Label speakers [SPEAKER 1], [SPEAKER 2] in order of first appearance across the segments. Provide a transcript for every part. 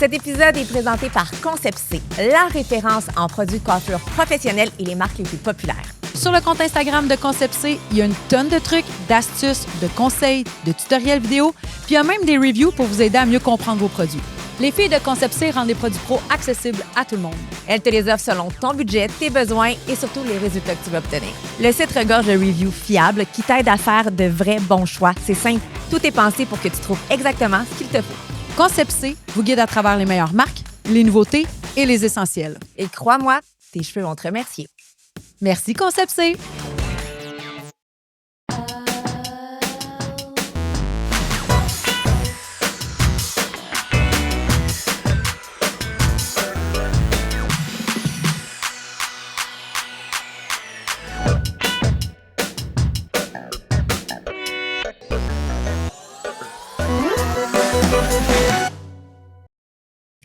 [SPEAKER 1] Cet épisode est présenté par Concept C, la référence en produits de coiffure professionnels et les marques les plus populaires.
[SPEAKER 2] Sur le compte Instagram de Concept C, il y a une tonne de trucs, d'astuces, de conseils, de tutoriels vidéo, puis il y a même des reviews pour vous aider à mieux comprendre vos produits. Les filles de Concept C rendent les produits pro accessibles à tout le monde.
[SPEAKER 1] Elles te les offrent selon ton budget, tes besoins et surtout les résultats que tu vas obtenir. Le site regorge de reviews fiables qui t'aident à faire de vrais bons choix. C'est simple, tout est pensé pour que tu trouves exactement ce qu'il te faut.
[SPEAKER 2] Concept C vous guide à travers les meilleures marques, les nouveautés et les essentiels.
[SPEAKER 1] Et crois-moi, tes cheveux vont te remercier.
[SPEAKER 2] Merci Concept C!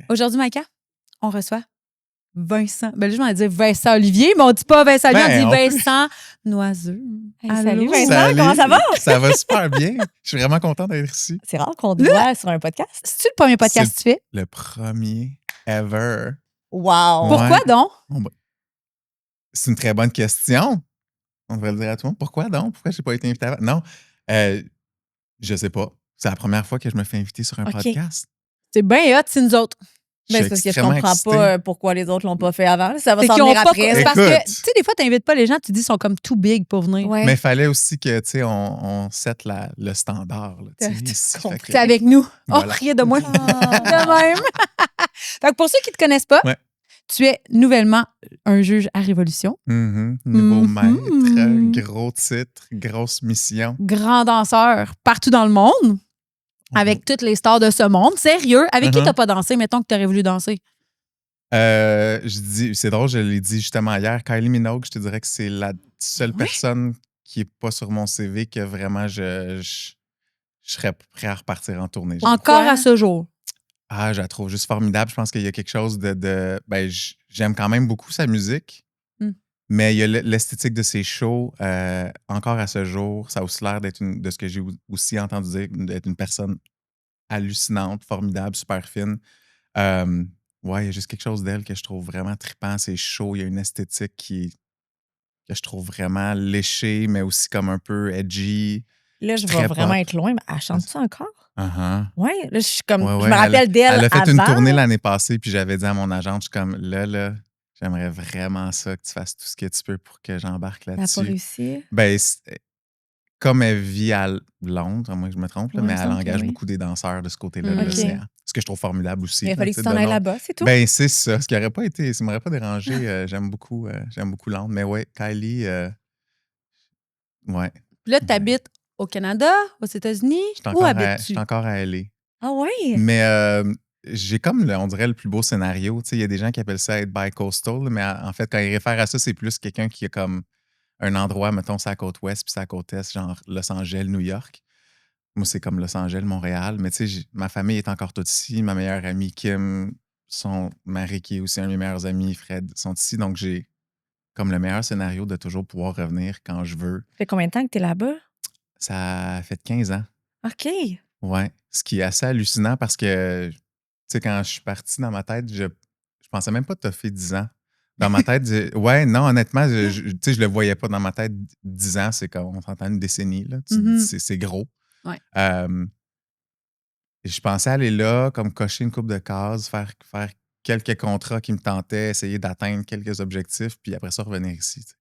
[SPEAKER 2] Aujourd'hui, Maïka, on reçoit Vincent. Ben là, je m'en dire Vincent Olivier, mais on dit pas Vincent Olivier, on dit Vincent Noiseux.
[SPEAKER 1] Hey, salut Vincent, comment ça va?
[SPEAKER 3] Ça va super bien. Je suis vraiment content d'être ici.
[SPEAKER 1] C'est rare qu'on te voit sur un podcast.
[SPEAKER 2] C'est-tu le premier podcast que tu fais?
[SPEAKER 3] Le premier ever.
[SPEAKER 1] Wow!
[SPEAKER 2] Pourquoi donc?
[SPEAKER 3] C'est une très bonne question. On devrait le dire à tout le monde. Pourquoi donc? Pourquoi je n'ai pas été invité avant? Non, je sais pas. C'est la première fois que je me fais inviter sur un podcast.
[SPEAKER 2] C'est bien hot, c'est nous autres.
[SPEAKER 1] Ben, c'est parce que je comprends pas pourquoi les autres l'ont pas fait avant. Ça va s'en venir après.
[SPEAKER 2] C'est parce que, tu sais, des fois, tu n'invites pas les gens, tu dis qu'ils sont comme too big pour venir.
[SPEAKER 1] Ouais.
[SPEAKER 3] Mais il fallait aussi que, tu sais, on set le standard. Là,
[SPEAKER 2] c'est avec nous.
[SPEAKER 3] Voilà.
[SPEAKER 2] Oh, rien de moi. De même. Fait que pour ceux qui ne te connaissent pas, tu es nouvellement un juge à Révolution.
[SPEAKER 3] Nouveau maître, gros titre, grosse mission.
[SPEAKER 2] Grand danseur partout dans le monde. Avec toutes les stars de ce monde. Sérieux. Avec qui t'as pas dansé? Mettons que t'aurais voulu danser.
[SPEAKER 3] C'est drôle, je l'ai dit justement hier. Kylie Minogue, je te dirais que c'est la seule personne qui n'est pas sur mon CV que vraiment je serais prêt à repartir en tournée.
[SPEAKER 2] Encore à ce jour.
[SPEAKER 3] Ah, je la trouve juste formidable. Je pense qu'il y a quelque chose de j'aime quand même beaucoup sa musique. Mais il y a l'esthétique de ses shows, encore à ce jour, ça a aussi l'air d'être de ce que j'ai aussi entendu dire, d'être une personne hallucinante, formidable, super fine. Il y a juste quelque chose d'elle que je trouve vraiment trippant. C'est chaud, il y a une esthétique que je trouve vraiment léchée, mais aussi comme un peu edgy.
[SPEAKER 1] Là, je vais vraiment être loin, mais elle chante-tu encore? Oui, là, je suis comme, je me rappelle d'elle.
[SPEAKER 3] Elle a fait
[SPEAKER 1] avant.
[SPEAKER 3] Une tournée l'année passée, puis j'avais dit à mon agente, je suis comme, là, j'aimerais vraiment ça, que tu fasses tout ce que tu peux pour que j'embarque là-dessus.
[SPEAKER 1] Elle n'a pas réussi?
[SPEAKER 3] Ben, comme elle vit à Londres, à moins que je me trompe, là, mais elle engage beaucoup des danseurs de ce côté-là de l'océan. Ce que je trouve formidable aussi.
[SPEAKER 1] Il a fallu que tu t'en ailles là-bas, c'est tout?
[SPEAKER 3] Ben, c'est ça. Ce qui n'aurait pas été, ça ne m'aurait pas dérangé. J'aime beaucoup Londres. Mais ouais, Kylie, ouais.
[SPEAKER 2] Là, tu habites au Canada, aux États-Unis? Où habites-tu?
[SPEAKER 3] Je suis encore à LA.
[SPEAKER 1] Ah oui?
[SPEAKER 3] Mais j'ai comme, on dirait, le plus beau scénario. Il y a des gens qui appellent ça être bi-coastal, mais en fait, quand ils réfèrent à ça, c'est plus quelqu'un qui a comme un endroit, mettons, c'est la côte ouest, puis c'est la côte est, genre Los Angeles, New York. Moi, c'est comme Los Angeles, Montréal. Mais tu sais, ma famille est encore toute ici. Ma meilleure amie, Kim, son mari, qui est aussi un de mes meilleurs amis, Fred, sont ici. Donc, j'ai comme le meilleur scénario de toujours pouvoir revenir quand je veux.
[SPEAKER 1] Ça fait combien de temps que tu es là-bas?
[SPEAKER 3] Ça fait 15 ans.
[SPEAKER 1] OK.
[SPEAKER 3] Ouais. Ce qui est assez hallucinant parce que, tu sais, quand je suis parti dans ma tête, je pensais même pas te faire 10 ans. Dans ma tête, non, honnêtement, je le voyais pas dans ma tête. 10 ans, c'est comme, on s'entend une décennie, là. C'est gros.
[SPEAKER 2] Ouais.
[SPEAKER 3] Je pensais aller là, comme cocher une couple de cases, faire quelques contrats qui me tentaient, essayer d'atteindre quelques objectifs, puis après ça, revenir ici. T'sais.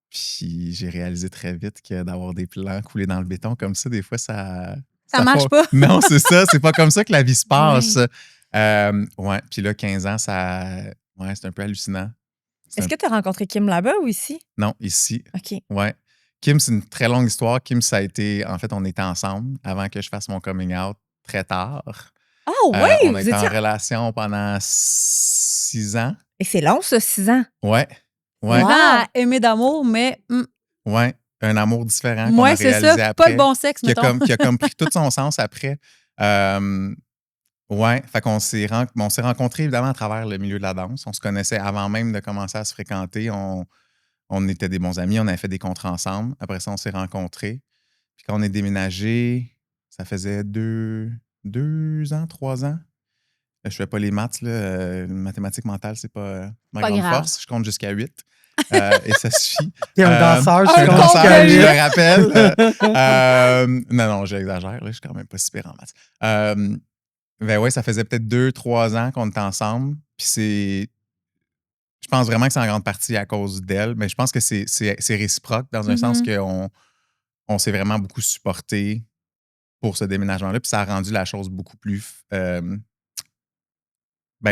[SPEAKER 3] Puis j'ai réalisé très vite que d'avoir des plans coulés dans le béton comme ça, des fois, ça
[SPEAKER 2] marche pas.
[SPEAKER 3] Non, c'est ça. C'est pas comme ça que la vie se passe. Ouais. Puis là, 15 ans, c'est un peu hallucinant.
[SPEAKER 1] Est-ce que tu as rencontré Kim là-bas ou ici?
[SPEAKER 3] Non, ici.
[SPEAKER 1] OK.
[SPEAKER 3] Ouais. Kim, c'est une très longue histoire. Kim, ça a été... En fait, on était ensemble avant que je fasse mon coming out très tard.
[SPEAKER 1] Oh oui!
[SPEAKER 3] On a été en relation pendant 6 ans.
[SPEAKER 1] Et c'est long, ça, 6 ans?
[SPEAKER 3] Ouais.
[SPEAKER 2] Wow. Aimer d'amour, mais...
[SPEAKER 3] Ouais. Un amour différent
[SPEAKER 2] qu'on a réalisé
[SPEAKER 3] c'est ça.
[SPEAKER 2] Après, pas le bon sexe, mettons.
[SPEAKER 3] Qui a comme pris tout son sens après. Ouais, fait qu'on s'est rencontrés évidemment à travers le milieu de la danse. On se connaissait avant même de commencer à se fréquenter. On était des bons amis, on avait fait des contrats ensemble. Après ça, on s'est rencontrés. Puis quand on est déménagé, ça faisait 2 ans, 3 ans. Je fais pas les maths, là. Mathématiques mentales, c'est pas ma
[SPEAKER 1] Pas
[SPEAKER 3] grande
[SPEAKER 1] grave.
[SPEAKER 3] force. Je compte jusqu'à 8. Et ça suffit.
[SPEAKER 4] T'es un danseur,
[SPEAKER 3] Je suis un
[SPEAKER 4] compte
[SPEAKER 3] danseur,
[SPEAKER 4] jusqu'à
[SPEAKER 3] je
[SPEAKER 4] 8.
[SPEAKER 3] le rappelle. Non, j'exagère. Là, je suis quand même pas super en maths. Ben ouais, ça faisait peut-être 2-3 ans qu'on était ensemble. Puis je pense vraiment que c'est en grande partie à cause d'elle. Mais je pense que c'est réciproque dans un sens qu'on s'est vraiment beaucoup supporté pour ce déménagement-là. Puis ça a rendu la chose beaucoup plus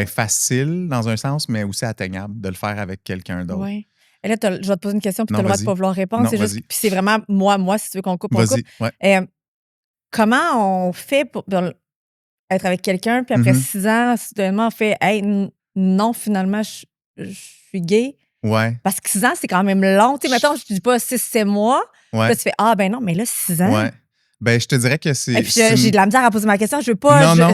[SPEAKER 3] facile dans un sens, mais aussi atteignable de le faire avec quelqu'un d'autre.
[SPEAKER 1] Oui. Et là, je vais te poser une question, puis tu as
[SPEAKER 3] Non,
[SPEAKER 1] le droit de
[SPEAKER 3] vas-y.
[SPEAKER 1] pas vouloir répondre.
[SPEAKER 3] Non,
[SPEAKER 1] C'est juste,
[SPEAKER 3] vas-y.
[SPEAKER 1] puis c'est vraiment moi, si tu veux qu'on coupe, on coupe.
[SPEAKER 3] Vas-y, ouais.
[SPEAKER 1] Comment on fait pour être avec quelqu'un, puis après 6 ans, soudainement, on fait hey, non, finalement, je suis gay.
[SPEAKER 3] Ouais,
[SPEAKER 1] Parce que 6 ans, c'est quand même long. Tu sais, mettons, je dis pas 6-7 mois.
[SPEAKER 3] ouais,
[SPEAKER 1] Là, tu fais ah, ben non, mais là, 6 ans.
[SPEAKER 3] ouais. Ben, je te dirais que c'est.
[SPEAKER 1] Et puis, j'ai de la misère à poser ma question. Je veux pas.
[SPEAKER 3] Non,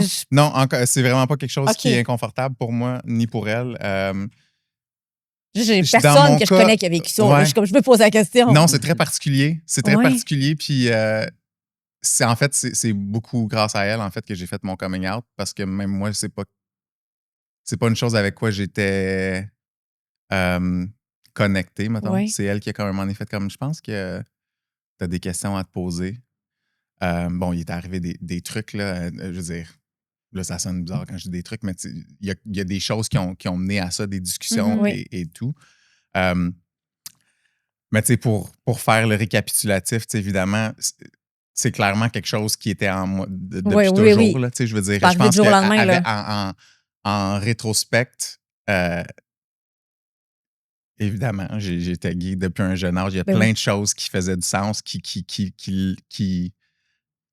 [SPEAKER 3] c'est vraiment pas quelque chose
[SPEAKER 1] OK.
[SPEAKER 3] qui est inconfortable pour moi ni pour elle.
[SPEAKER 1] J'ai
[SPEAKER 3] dans
[SPEAKER 1] personne
[SPEAKER 3] mon
[SPEAKER 1] que je
[SPEAKER 3] cas,
[SPEAKER 1] connais qui a vécu ça.
[SPEAKER 3] ouais.
[SPEAKER 1] Je me pose la question.
[SPEAKER 3] Non, c'est très particulier. C'est très
[SPEAKER 1] Ouais.
[SPEAKER 3] particulier. Puis, en fait, c'est beaucoup grâce à elle, en fait, que j'ai fait mon coming out. Parce que même moi, c'est pas une chose avec quoi j'étais connecté, mettons.
[SPEAKER 1] Ouais.
[SPEAKER 3] C'est elle qui a quand même en effet comme. Je pense que tu as des questions à te poser. Bon, il est arrivé des trucs, là. Je veux dire, là, ça sonne bizarre quand je dis des trucs, mais il y a des choses qui ont mené à ça, des discussions
[SPEAKER 1] Oui.
[SPEAKER 3] et tout. Mais tu sais, pour faire le récapitulatif, évidemment, c'est clairement quelque chose qui était en moi depuis toujours.
[SPEAKER 1] Oui.
[SPEAKER 3] Là, je veux dire,
[SPEAKER 1] Pas
[SPEAKER 3] je pense
[SPEAKER 1] du jour au lendemain,
[SPEAKER 3] que en rétrospect, évidemment, j'étais gay depuis un jeune âge. Il y a plein de choses qui faisaient du sens,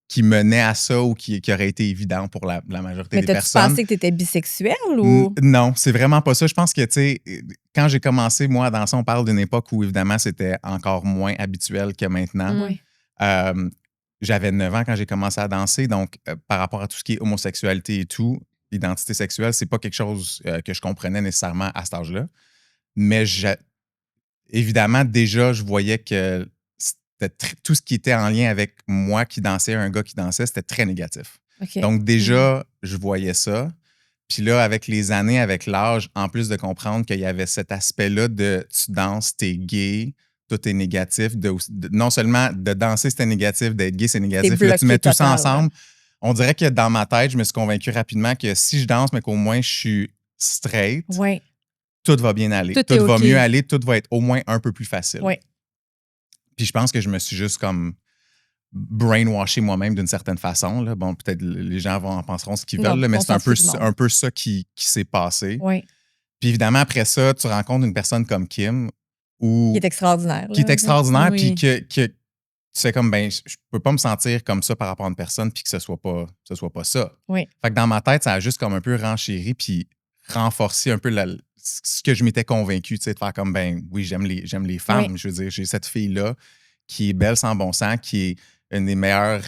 [SPEAKER 3] qui menaient à ça ou qui auraient été évidents pour la majorité des personnes.
[SPEAKER 1] Mais t'as-tu pensé que t'étais bisexuel ou?
[SPEAKER 3] Non, c'est vraiment pas ça. Je pense que, tu sais, quand j'ai commencé, moi, à danser, on parle d'une époque où, évidemment, c'était encore moins habituel que maintenant.
[SPEAKER 1] Oui.
[SPEAKER 3] J'avais 9 ans quand j'ai commencé à danser, donc par rapport à tout ce qui est homosexualité et tout, identité sexuelle, c'est pas quelque chose que je comprenais nécessairement à cet âge-là. Mais évidemment, déjà, je voyais que tout ce qui était en lien avec moi qui dansais, un gars qui dansait, c'était très négatif.
[SPEAKER 1] Okay.
[SPEAKER 3] Donc déjà, je voyais ça. Puis là, avec les années, avec l'âge, en plus de comprendre qu'il y avait cet aspect-là de tu danses, t'es gay, tout est négatif. Non seulement de danser, c'était négatif, d'être gay, c'est négatif. Là, tu mets tout ça ensemble. On dirait que dans ma tête, je me suis convaincu rapidement que si je danse, mais qu'au moins je suis straight, tout va bien aller. Tout va mieux aller, tout va être au moins un peu plus facile.
[SPEAKER 1] Oui.
[SPEAKER 3] Puis je pense que je me suis juste comme brainwashé moi-même d'une certaine façon. Là. Bon, peut-être les gens en penseront ce qu'ils veulent, là, mais c'est un peu ça qui s'est passé.
[SPEAKER 1] Oui.
[SPEAKER 3] Puis évidemment, après ça, tu rencontres une personne comme Kim.
[SPEAKER 1] Qui est extraordinaire.
[SPEAKER 3] Qui est extraordinaire, puis que tu sais comme, ben, je peux pas me sentir comme ça par rapport à une personne, puis que ce soit pas ça.
[SPEAKER 1] Oui.
[SPEAKER 3] Fait que dans ma tête, ça a juste comme un peu renchéri, puis renforcé un peu ce que je m'étais convaincu, tu sais, de faire comme, ben oui, j'aime les femmes. Oui. Je veux dire, j'ai cette fille-là qui est belle sans bon sens, qui est une des meilleures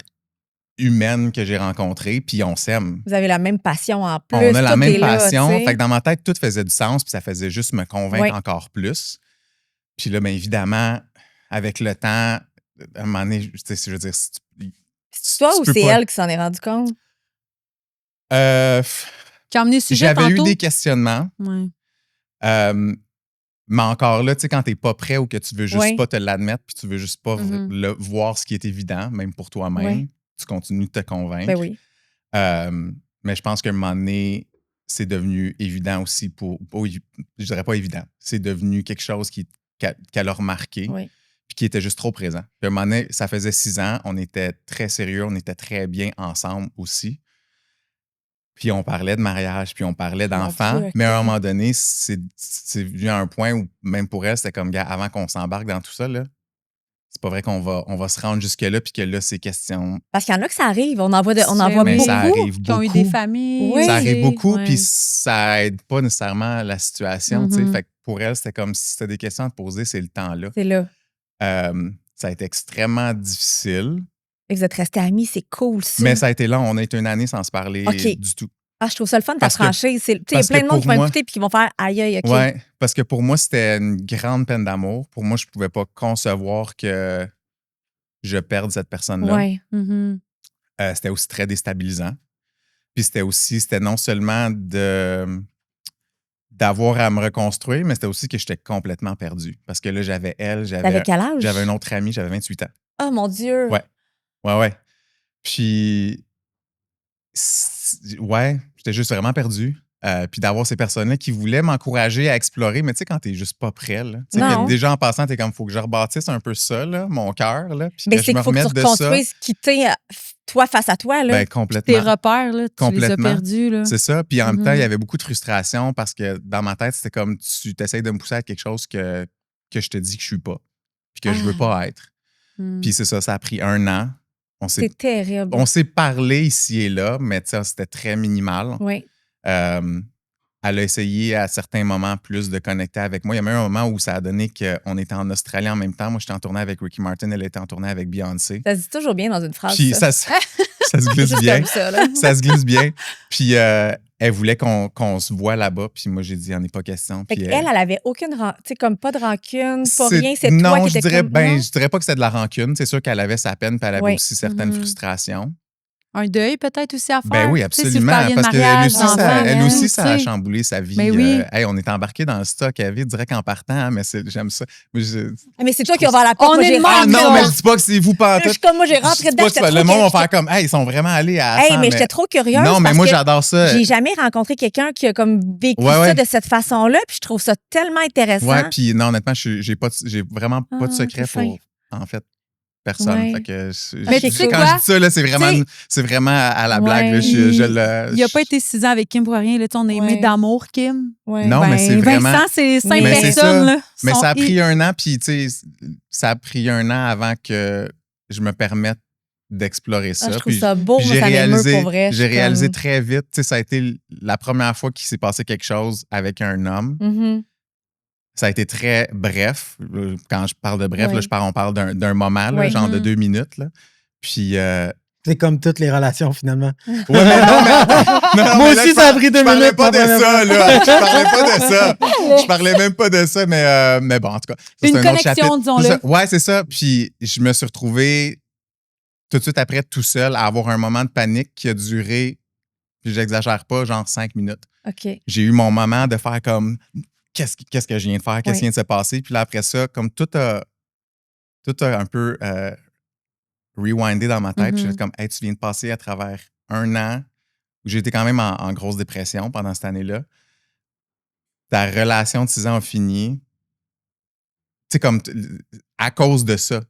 [SPEAKER 3] humaines que j'ai rencontrées, puis on s'aime.
[SPEAKER 1] Vous avez la même passion en plus.
[SPEAKER 3] On a la même passion.
[SPEAKER 1] Là,
[SPEAKER 3] fait que dans ma tête, tout faisait du sens, puis ça faisait juste me convaincre encore plus. Puis là, bien évidemment, avec le temps, à un moment donné, je veux dire...
[SPEAKER 1] C'est toi ou c'est elle qui s'en est rendu compte?
[SPEAKER 2] Qui a emmené le sujet
[SPEAKER 3] J'avais eu
[SPEAKER 2] tantôt?
[SPEAKER 3] des questionnements.
[SPEAKER 2] Ouais.
[SPEAKER 3] Mais encore là, tu sais, quand t'es pas prêt ou que tu veux juste pas te l'admettre, puis tu veux juste pas voir ce qui est évident, même pour toi-même, tu continues de te convaincre.
[SPEAKER 1] Ben oui.
[SPEAKER 3] Mais je pense qu'à un moment donné, c'est devenu évident aussi je dirais pas évident. C'est devenu quelque chose qu'elle a remarqué, puis qui était juste trop présent. Puis à un moment donné, ça faisait 6 ans, on était très sérieux, on était très bien ensemble aussi. Puis on parlait de mariage, puis on parlait d'enfants. Okay. Mais à un moment donné, c'est venu à un point où, même pour elle, c'était comme, gars, avant qu'on s'embarque dans tout ça, là, c'est pas vrai qu'on va se rendre jusque-là, puis que là, c'est question...
[SPEAKER 1] Parce qu'il y en a que ça arrive. On en voit
[SPEAKER 3] mais
[SPEAKER 1] beaucoup.
[SPEAKER 3] Ça arrive
[SPEAKER 2] qui ont eu des familles.
[SPEAKER 1] Oui.
[SPEAKER 3] Ça arrive beaucoup, puis ça aide pas nécessairement la situation. Tu sais. Fait que pour elle, c'était comme si c'était des questions à te poser, c'est le temps-là.
[SPEAKER 1] C'est là.
[SPEAKER 3] Ça a été extrêmement difficile.
[SPEAKER 1] Et vous êtes restés amis, c'est cool, ça.
[SPEAKER 3] Mais ça a été long. On a été une année sans se parler du tout.
[SPEAKER 1] Ah, je trouve ça le fun, ta franchise. Il y a plein de monde qui vont écouter et qui vont faire aïe, aïe, OK.
[SPEAKER 3] Oui, parce que pour moi, c'était une grande peine d'amour. Pour moi, je ne pouvais pas concevoir que je perde cette personne-là.
[SPEAKER 1] Ouais.
[SPEAKER 3] C'était aussi très déstabilisant. Puis c'était non seulement d'avoir à me reconstruire, mais c'était aussi que j'étais complètement perdu. Parce que là, j'avais
[SPEAKER 1] T'avais quel âge?
[SPEAKER 3] J'avais un autre ami, j'avais 28 ans.
[SPEAKER 1] Oh mon Dieu!
[SPEAKER 3] Ouais. Puis, j'étais juste vraiment perdu. Puis d'avoir ces personnes-là qui voulaient m'encourager à explorer, mais tu sais, quand t'es juste pas prêt, là. Tu sais, que déjà en passant, t'es comme, faut que je rebâtisse un peu ça, là, mon cœur, là. Puis
[SPEAKER 1] mais
[SPEAKER 3] que
[SPEAKER 1] c'est
[SPEAKER 3] je me
[SPEAKER 1] qu'il faut que tu
[SPEAKER 3] remette de ça.
[SPEAKER 1] reconstruises quitter toi face à toi, là.
[SPEAKER 3] Ben, complètement.
[SPEAKER 2] Tes repères, là, tu les as perdus. Là.
[SPEAKER 3] C'est ça. Puis en même temps, il y avait beaucoup de frustration parce que dans ma tête, c'était comme tu t'essayes de me pousser à quelque chose que je te dis que je suis pas. Puis que je veux pas être. Puis c'est ça a pris 1 an.
[SPEAKER 1] C'est terrible.
[SPEAKER 3] On s'est parlé ici et là, mais c'était très minimal.
[SPEAKER 1] Oui.
[SPEAKER 3] Elle a essayé à certains moments plus de connecter avec moi. Il y a même un moment où ça a donné qu'on était en Australie en même temps. Moi, j'étais en tournée avec Ricky Martin, elle était en tournée avec Beyoncé.
[SPEAKER 1] Ça se dit toujours bien dans une phrase.
[SPEAKER 3] Puis ça se glisse bien. Ça se glisse bien. Puis elle voulait qu'on se voit là-bas. Puis moi, j'ai dit, on n'est pas question.
[SPEAKER 1] Fait
[SPEAKER 3] puis
[SPEAKER 1] elle avait aucune, tu sais, comme pas de rancune, pas rien. C'est
[SPEAKER 3] non,
[SPEAKER 1] toi qui étais
[SPEAKER 3] je dirais pas que c'était de la rancune. C'est sûr qu'elle avait sa peine, puis elle avait aussi certaines frustrations.
[SPEAKER 2] Un deuil peut-être aussi à faire.
[SPEAKER 3] Ben oui, absolument.
[SPEAKER 2] Si
[SPEAKER 3] parce qu'elle aussi, ça a
[SPEAKER 2] t'sais.
[SPEAKER 3] chamboulé sa vie.
[SPEAKER 2] Mais oui.
[SPEAKER 3] On est embarqué dans le stock à vie direct en partant, hein, mais j'aime ça.
[SPEAKER 1] Mais c'est toi qui as ouvert la porte.
[SPEAKER 2] On est
[SPEAKER 3] non, mais je dis pas que c'est vous pantoute.
[SPEAKER 1] Je suis comme moi, j'ai rentré dedans.
[SPEAKER 3] Le monde va faire comme, ils sont vraiment allés à 100.
[SPEAKER 1] Mais j'étais trop curieuse.
[SPEAKER 3] Non, mais moi, j'adore ça.
[SPEAKER 1] J'ai jamais rencontré quelqu'un qui a comme vécu ça de cette façon-là, puis je trouve ça tellement intéressant.
[SPEAKER 3] Ouais, puis non, honnêtement, j'ai vraiment pas de secret pour, en fait, personne.
[SPEAKER 1] Ouais.
[SPEAKER 3] Fait que
[SPEAKER 2] mais tu sais
[SPEAKER 3] quand
[SPEAKER 2] quoi?
[SPEAKER 3] je dis ça, là, c'est vraiment à la blague. Là,
[SPEAKER 2] il n'a pas été 6 ans avec Kim pour rien. Là, on est né d'amour, Kim.
[SPEAKER 1] Ouais.
[SPEAKER 3] Non, mais c'est vraiment...
[SPEAKER 2] Vincent, c'est 5 personnes.
[SPEAKER 3] Ça.
[SPEAKER 2] Là,
[SPEAKER 3] mais ça a pris 1 an, puis tu sais, ça a pris 1 an avant que je me permette d'explorer ça.
[SPEAKER 1] Je trouve ça beau, mais ça m'émeut pour vrai.
[SPEAKER 3] J'ai réalisé très vite, tu sais, ça a été la première fois qu'il s'est passé quelque chose avec un homme.
[SPEAKER 1] Mm-hmm.
[SPEAKER 3] Ça a été très bref. Quand je parle de bref, là, on parle d'un moment, là, genre de 2 minutes. Là. Puis...
[SPEAKER 4] C'est comme toutes les relations, finalement.
[SPEAKER 3] Ouais, mais non,
[SPEAKER 4] moi aussi, ça a pris 2 minutes.
[SPEAKER 3] Je parlais pas de ça, là. Je parlais pas de ça. Je parlais même pas de ça, mais bon, en tout cas. Ça,
[SPEAKER 2] une connexion, disons-le.
[SPEAKER 3] Ouais, c'est ça. Puis je me suis retrouvé tout de suite après tout seul à avoir un moment de panique qui a duré, puis j'exagère pas, genre 5 minutes.
[SPEAKER 1] OK.
[SPEAKER 3] J'ai eu mon moment de faire comme... Qu'est-ce que je viens de faire? Qu'est-ce qui vient de se passer? Puis là, après ça, comme tout a un peu rewindé dans ma tête. Puis je suis comme, hey, tu viens de passer à travers 1 an où j'ai été quand même en grosse dépression pendant cette année-là. Ta relation de 6 ans a fini. Tu sais, comme à cause de ça.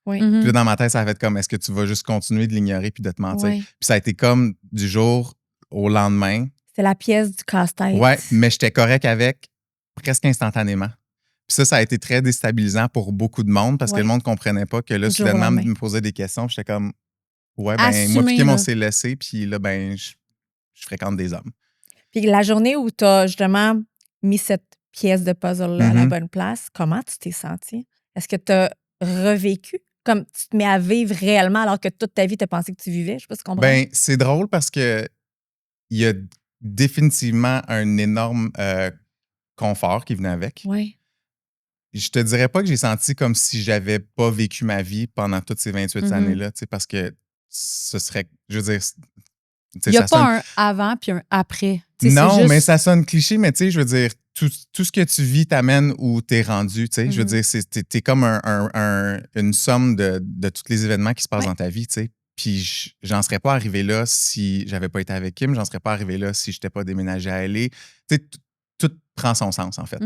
[SPEAKER 1] Oui.
[SPEAKER 3] Puis là, dans ma tête, ça a fait comme, est-ce que tu vas juste continuer de l'ignorer puis de te mentir?
[SPEAKER 1] Oui.
[SPEAKER 3] Puis ça a été comme du jour au lendemain.
[SPEAKER 1] C'est la pièce du casse-tête.
[SPEAKER 3] Ouais, mais j'étais correct avec presque instantanément. Puis ça a été très déstabilisant pour beaucoup de monde parce que le monde ne comprenait pas que là, soudainement, me posait des questions. J'étais comme, ouais, ben
[SPEAKER 2] assumé,
[SPEAKER 3] moi, puis Kim, on s'est laissé, puis là, ben, je fréquente des hommes.
[SPEAKER 1] Puis la journée où tu as justement mis cette pièce de puzzle-là à la bonne place, comment tu t'es senti? Est-ce que tu as revécu? Comme tu te mets à vivre réellement alors que toute ta vie, tu as pensé que tu vivais? Je sais pas si tu comprends.
[SPEAKER 3] Ben, c'est drôle parce que il y a définitivement un énorme confort qui venait avec.
[SPEAKER 1] Oui.
[SPEAKER 3] Je te dirais pas que j'ai senti comme si j'avais pas vécu ma vie pendant toutes ces 28 années-là, parce que ce serait, je veux dire...
[SPEAKER 2] Il n'y a pas un avant puis un après.
[SPEAKER 3] Non, mais ça sonne cliché, mais tu sais, je veux dire, tout ce que tu vis t'amène où t'es rendu, tu sais. Je veux dire, t'es comme une somme de tous les événements qui se passent dans ta vie, tu sais. Puis j'en serais pas arrivé là si j'avais pas été avec Kim, j'en serais pas arrivé là si j'étais pas déménagé à LA. Tu sais, tout prend son sens, en fait.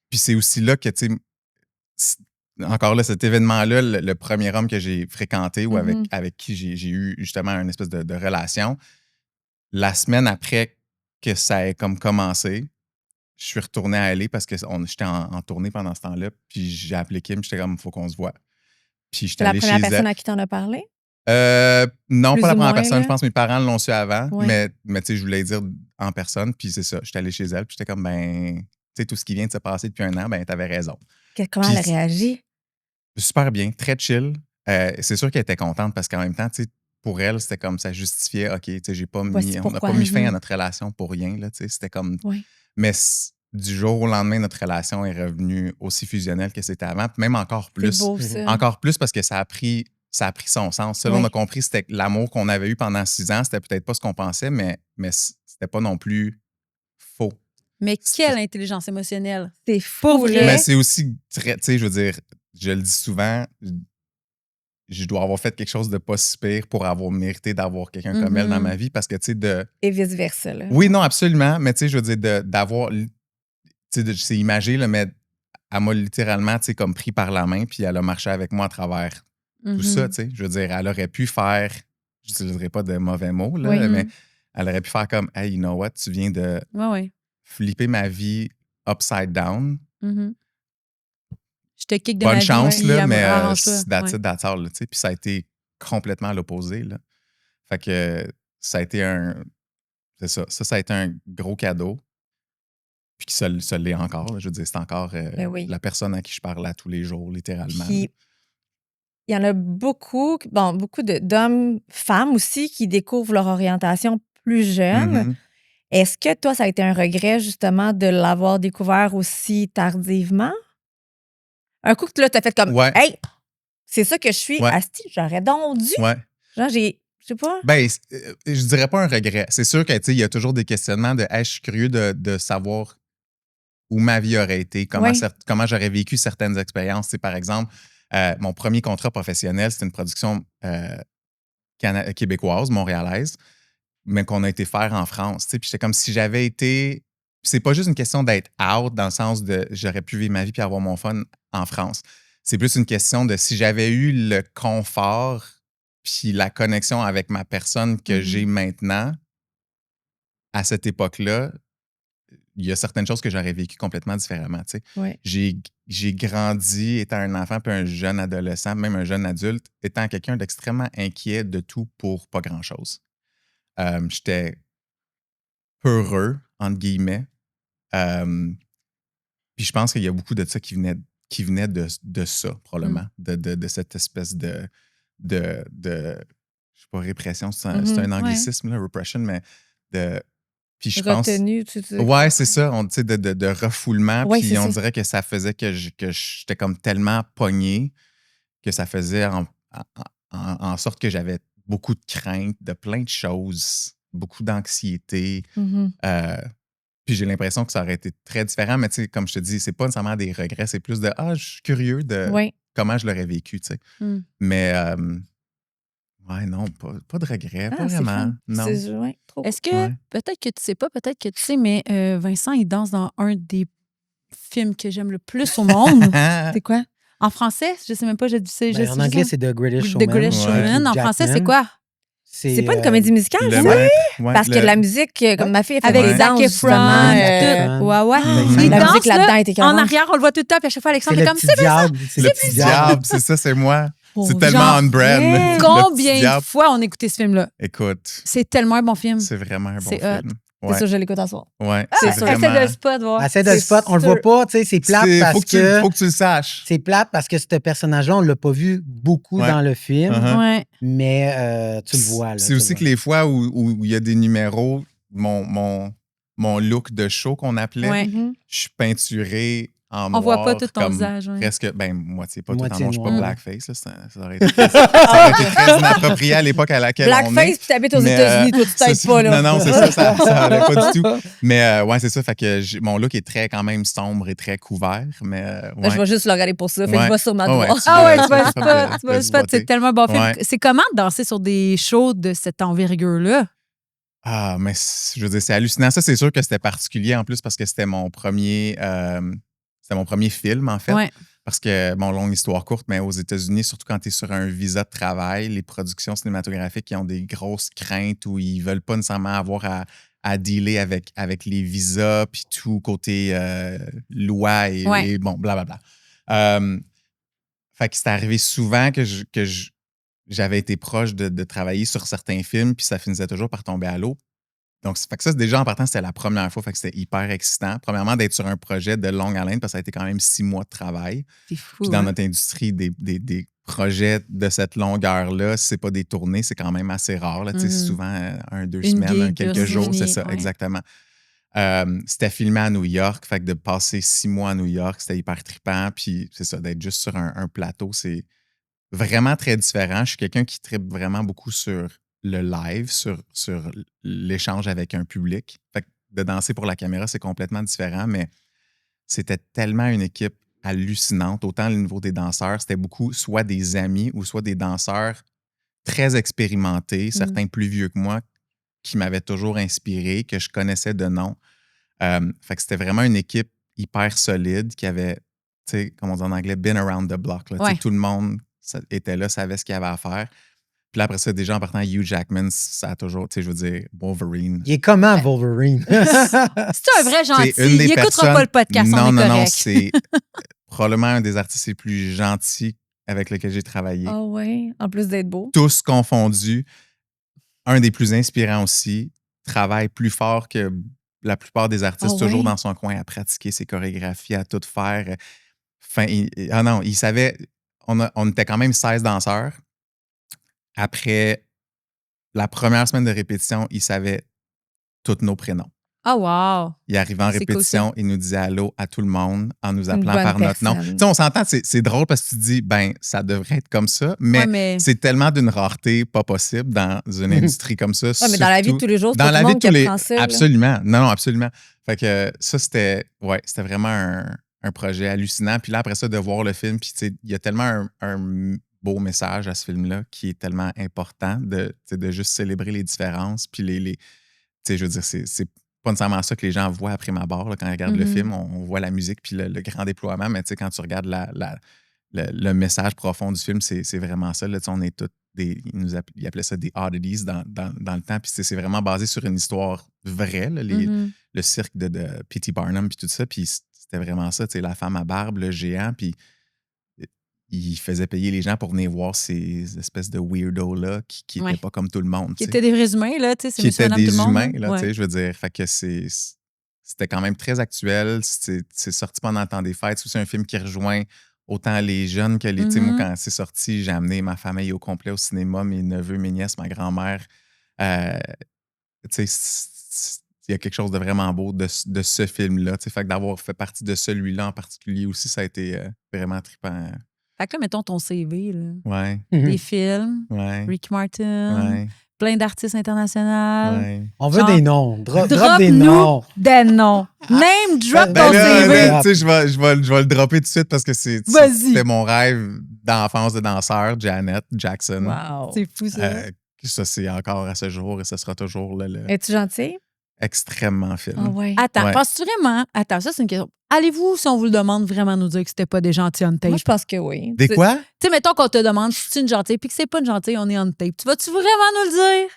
[SPEAKER 3] Puis c'est aussi là que, tu sais, encore là, cet événement-là, le premier homme que j'ai fréquenté ou avec qui j'ai eu justement une espèce de relation, la semaine après que ça ait comme commencé, je suis retourné à LA parce que j'étais en tournée pendant ce temps-là, puis j'ai appelé Kim, j'étais comme, il faut qu'on se voit. Puis j'étais allé chez elle.
[SPEAKER 1] La première personne à qui t'en as parlé?
[SPEAKER 3] Non,
[SPEAKER 1] Plus
[SPEAKER 3] pas la
[SPEAKER 1] ou
[SPEAKER 3] première
[SPEAKER 1] moins,
[SPEAKER 3] personne.
[SPEAKER 1] là.
[SPEAKER 3] Je pense que mes parents l'ont su avant,
[SPEAKER 1] Ouais.
[SPEAKER 3] mais tu sais, je voulais dire en personne, puis c'est ça. J'étais allé chez elle, puis j'étais comme, ben, tu sais, tout ce qui vient de se passer depuis 1 an, ben, t'avais raison.
[SPEAKER 1] Comment elle a réagi?
[SPEAKER 3] Super bien, très chill. C'est sûr qu'elle était contente parce qu'en même temps, tu sais, pour elle, c'était comme ça justifiait, OK, tu sais, on n'a pas mis fin à notre relation pour rien, là, tu sais, c'était comme...
[SPEAKER 1] Oui.
[SPEAKER 3] Mais du jour au lendemain, notre relation est revenue aussi fusionnelle que c'était avant, puis même encore plus.
[SPEAKER 1] C'est beau, ça.
[SPEAKER 3] Encore plus parce que ça a pris ça a pris son sens. Ça, là, on a compris c'était l'amour qu'on avait eu pendant 6 ans, c'était peut-être pas ce qu'on pensait, mais c'était pas non plus faux.
[SPEAKER 2] Mais quelle intelligence émotionnelle.
[SPEAKER 1] C'est fou, là.
[SPEAKER 3] Mais c'est aussi très, tu sais, je veux dire, je le dis souvent, je dois avoir fait quelque chose de pas si pire pour avoir mérité d'avoir quelqu'un comme elle dans ma vie parce que, tu sais,
[SPEAKER 1] Et vice-versa, là.
[SPEAKER 3] Oui, non, absolument, mais tu sais, je veux dire, d'avoir, tu sais, c'est imagé, là, mais elle m'a littéralement, tu sais, comme pris par la main puis elle a marché avec moi à travers tout ça, tu sais. Je veux dire, elle aurait pu faire, je n'utiliserai pas de mauvais mots, là, mais elle aurait pu faire comme, hey, you know what, tu viens de flipper ma vie upside down.
[SPEAKER 2] Je te kick de
[SPEAKER 3] Bonne
[SPEAKER 2] ma vie.
[SPEAKER 3] chance, là, mais
[SPEAKER 2] that's
[SPEAKER 3] it, that's all, là, tu sais. Puis ça a été complètement à l'opposé, là. Fait que ça a été c'est ça. Ça a été un gros cadeau. Puis ça l'est encore, là. Je veux dire, c'est encore la personne à qui je parle à tous les jours, littéralement.
[SPEAKER 1] Puis, il y en a beaucoup d'hommes, femmes aussi, qui découvrent leur orientation plus jeune. Est-ce que toi, ça a été un regret, justement, de l'avoir découvert aussi tardivement? Un coup que là, t'as fait comme, hey, c'est ça que je suis, asti, j'aurais donc dû. Genre, je sais pas.
[SPEAKER 3] Ben, je dirais pas un regret. C'est sûr qu'il y a toujours des questionnements de, hey, je suis curieux de savoir où ma vie aurait été, comment j'aurais vécu certaines expériences. C'est par exemple, mon premier contrat professionnel, c'était une production québécoise, montréalaise, mais qu'on a été faire en France. Puis j'étais comme si j'avais été. C'est pas juste une question d'être out dans le sens de j'aurais pu vivre ma vie puis avoir mon fun en France. C'est plus une question de si j'avais eu le confort puis la connexion avec ma personne que j'ai maintenant, à cette époque-là, il y a certaines choses que j'aurais vécues complètement différemment. J'ai grandi étant un enfant puis un jeune adolescent, même un jeune adulte, étant quelqu'un d'extrêmement inquiet de tout pour pas grand-chose. J'étais peureux, entre guillemets. Puis je pense qu'il y a beaucoup de ça qui venait de ça, probablement, de cette espèce de je sais pas, répression, c'est un anglicisme, là, repression, mais puis je pense...
[SPEAKER 1] Retenu, tu sais.
[SPEAKER 3] Ouais, c'est ça, de refoulement, puis on dirait que ça faisait que j'étais comme tellement pogné que ça faisait en sorte que j'avais beaucoup de crainte de plein de choses, beaucoup d'anxiété. Puis j'ai l'impression que ça aurait été très différent, mais tu sais, comme je te dis, c'est pas nécessairement des regrets, c'est plus de je suis curieux de comment je l'aurais vécu, tu sais. Mais ouais, non, pas de regrets, pas vraiment. Non.
[SPEAKER 2] Est-ce que, peut-être que tu sais pas, peut-être que tu sais, mais Vincent, il danse dans un des films que j'aime le plus au monde.
[SPEAKER 1] C'est quoi?
[SPEAKER 2] En français, je sais même pas,
[SPEAKER 4] en anglais, c'est The Greatest Showman.
[SPEAKER 2] The Greatest Showman. En français, c'est quoi?
[SPEAKER 1] C'est pas une comédie musicale, ça? Parce que la musique, comme ma fille, elle fait
[SPEAKER 2] avec
[SPEAKER 1] des
[SPEAKER 2] Zac
[SPEAKER 1] danses,
[SPEAKER 2] Efron,
[SPEAKER 1] tout. La musique là-dedans était
[SPEAKER 2] en arrière, on le voit tout le temps, puis à chaque fois, Alexandre est comme,
[SPEAKER 4] c'est diable.
[SPEAKER 3] C'est le petit diable, c'est ça, c'est moi. C'est tellement on-brand.
[SPEAKER 2] Combien de fois on a écouté ce film-là?
[SPEAKER 3] Écoute.
[SPEAKER 2] C'est tellement un bon film.
[SPEAKER 3] C'est vraiment un bon film.
[SPEAKER 1] C'est sûr, je l'écoute à soir.
[SPEAKER 3] Ouais,
[SPEAKER 1] c'est sûr.
[SPEAKER 2] Essaie de le spot, voir.
[SPEAKER 4] Essaie de le spot. On le voit pas, tu sais, c'est plate parce que...
[SPEAKER 3] Faut que tu le saches.
[SPEAKER 4] C'est plate parce que ce personnage-là, on l'a pas vu beaucoup dans le film, mais tu le vois.
[SPEAKER 3] C'est aussi que les fois où il y a des numéros, mon look de show qu'on appelait, je suis peinturé en noir.
[SPEAKER 2] On voit pas tout ton visage.
[SPEAKER 3] Presque, moitié, pas moitié tout en noir. Je suis pas blackface. Là, ça aurait été très inapproprié à l'époque à laquelle on est.
[SPEAKER 1] Blackface, puis t'habites aux États-Unis, toi, tu t'aides pas. Là.
[SPEAKER 3] Non, c'est ça allait pas du tout. Mais ouais, c'est ça. Fait que mon look est très quand même sombre et très couvert. Mais
[SPEAKER 1] je vais juste le regarder pour ça. Fait que je vais sur ma droite.
[SPEAKER 2] Tu vas le spot. C'est tellement un bon film. C'est comment de danser sur des shows de cette envergure-là?
[SPEAKER 3] Ah, mais je veux dire, c'est hallucinant. Ça, c'est sûr que c'était particulier en plus parce que c'était mon premier... C'était mon premier film, en fait. Parce que, longue histoire courte, mais aux États-Unis, surtout quand tu es sur un visa de travail, les productions cinématographiques qui ont des grosses craintes où ils veulent pas nécessairement avoir à dealer avec les visas, puis tout côté loi et bon, blablabla. Fait que c'est arrivé souvent que j'avais été proche de travailler sur certains films, puis ça finissait toujours par tomber à l'eau. Donc, fait que ça, déjà, en partant, c'était la première fois. Fait que c'était hyper excitant. Premièrement, d'être sur un projet de longue haleine, parce que ça a été quand même 6 mois de travail.
[SPEAKER 2] C'est fou.
[SPEAKER 3] Puis dans notre industrie, des projets de cette longueur-là, si c'est pas des tournées, c'est quand même assez rare. Là. C'est souvent 1-2 semaines, quelques jours, c'est ça, exactement. C'était filmé à New York. Fait que de passer 6 mois à New York, c'était hyper trippant. Puis c'est ça, d'être juste sur un plateau, c'est vraiment très différent. Je suis quelqu'un qui tripe vraiment beaucoup sur le live, sur l'échange avec un public. Fait que de danser pour la caméra, c'est complètement différent, mais c'était tellement une équipe hallucinante. Autant le niveau des danseurs, c'était beaucoup soit des amis ou soit des danseurs très expérimentés, certains plus vieux que moi, qui m'avaient toujours inspiré, que je connaissais de nom. Fait que c'était vraiment une équipe hyper solide qui avait, tu sais, comme on dit en anglais, been around the block. Là. Ouais. Tout le monde était là, savait ce qu'il y avait à faire. Puis là, après ça, déjà en partant, Hugh Jackman, ça a toujours, tu sais, je veux dire, Wolverine.
[SPEAKER 4] Il est comment, Wolverine?
[SPEAKER 2] C'est un vrai gentil. Il n'écoutera pas le podcast,
[SPEAKER 3] non, c'est probablement un des artistes les plus gentils avec lesquels j'ai travaillé.
[SPEAKER 1] Ah ouais, en plus d'être beau.
[SPEAKER 3] Tous confondus. Un des plus inspirants aussi. Travaille plus fort que la plupart des artistes, toujours dans son coin à pratiquer ses chorégraphies, à tout faire. Enfin, il savait... On était quand même 16 danseurs. Après la première semaine de répétition, il savait tous nos prénoms.
[SPEAKER 2] Oh wow!
[SPEAKER 3] Il arrivait en répétition, cool, il nous disait allô à tout le monde en nous appelant par notre nom. Tu sais, on s'entend, c'est drôle parce que tu te dis, ben, ça devrait être comme ça, mais c'est tellement d'une rareté pas possible dans une industrie comme ça.
[SPEAKER 1] Oui, mais dans la vie de tous les jours, c'est pas tout le monde qui apprend ça.
[SPEAKER 3] Absolument. Non, absolument. Fait que ça, c'était vraiment un projet hallucinant. Puis là, après ça, de voir le film, puis tu sais, il y a tellement un beau message à ce film-là qui est tellement important de juste célébrer les différences. Puis tu sais, je veux dire, c'est pas nécessairement ça que les gens voient après ma barre. Là, quand ils regardent le film, on voit la musique puis le grand déploiement, mais tu sais, quand tu regardes le message profond du film, c'est vraiment ça. Là, on est tous ils appelaient ça des oddities dans le temps. Puis c'est vraiment basé sur une histoire vraie, là, le cirque de P.T. Barnum puis tout ça. Puis c'était vraiment ça, tu sais, la femme à barbe, le géant, puis il faisait payer les gens pour venir voir ces espèces de weirdos-là qui n'étaient pas comme tout le monde.
[SPEAKER 2] Qui étaient des vrais humains, là, tu sais, c'est
[SPEAKER 3] qui étaient des
[SPEAKER 2] tout le monde,
[SPEAKER 3] humains, là, tu sais, je veux dire. Fait que c'était quand même très actuel. C'est sorti pendant le temps des fêtes. C'est aussi un film qui rejoint autant les jeunes que les... Tu sais, moi, quand c'est sorti, j'ai amené ma famille au complet au cinéma, mes neveux, mes nièces, ma grand-mère. Tu sais, il y a quelque chose de vraiment beau de ce film-là. Tu sais, fait que d'avoir fait partie de celui-là en particulier aussi, ça a été vraiment trippant.
[SPEAKER 2] Fait que là, mettons ton CV, là.
[SPEAKER 3] Ouais.
[SPEAKER 2] Des films, Ricky Martin, plein d'artistes internationaux.
[SPEAKER 4] Ouais. On veut des noms. Drop des noms.
[SPEAKER 2] Des noms. Name drop ton CV.
[SPEAKER 3] Tu sais, je vais le dropper tout de suite parce que c'était mon rêve d'enfance de danseur, Janet Jackson.
[SPEAKER 1] Wow.
[SPEAKER 2] C'est fou, ça.
[SPEAKER 3] Ça, c'est encore à ce jour et ça sera toujours le...
[SPEAKER 1] Es-tu gentil?
[SPEAKER 3] Extrêmement fine.
[SPEAKER 1] Ah ouais.
[SPEAKER 2] Attends, penses-tu vraiment... Attends, ça, c'est une question. Allez-vous, si on vous le demande, vraiment nous dire que c'était pas des gentils on tape?
[SPEAKER 1] Moi, je pense que oui.
[SPEAKER 3] Des quoi?
[SPEAKER 2] Tu sais, mettons qu'on te demande si c'est une gentille puis que c'est pas une gentille, on est on tape. Tu vas-tu vraiment nous le dire?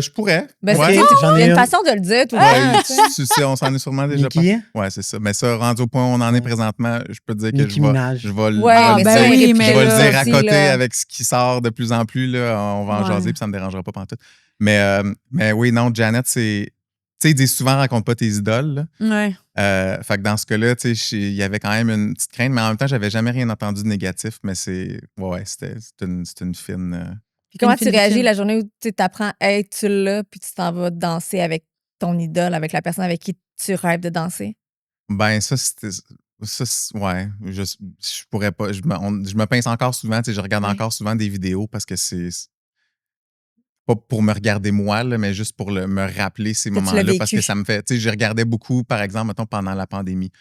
[SPEAKER 3] Je pourrais.
[SPEAKER 1] Ben, il y a une façon de le dire tout le
[SPEAKER 3] temps. On s'en est sûrement déjà parlé. Ouais, c'est ça. Mais ça, rendu au point où on en est présentement, je peux te dire que je vais le dire à côté avec ce qui sort de plus en plus. Là, on va en jaser puis ça me dérangera pas pantoute. Mais oui, non, Janet, c'est... Tu sais, ils disent souvent « rencontre pas tes idoles ».
[SPEAKER 2] Ouais.
[SPEAKER 3] Fait que dans ce cas-là, tu sais, il y avait quand même une petite crainte, mais en même temps, j'avais jamais rien entendu de négatif, mais c'était une fine...
[SPEAKER 1] Puis comment tu réagis la journée où tu apprends « Hey, tu l'as », puis tu t'en vas danser avec ton idole, avec la personne avec qui tu rêves de danser?
[SPEAKER 3] Ben ça, ouais. Je pourrais pas... Je me pince encore souvent, tu sais, je regarde encore souvent des vidéos parce que c'est... Pas pour me regarder moi, là, mais juste pour me rappeler ces moments-là. Parce que ça me fait... Tu sais, je regardais beaucoup, par exemple, mettons, pendant la pandémie,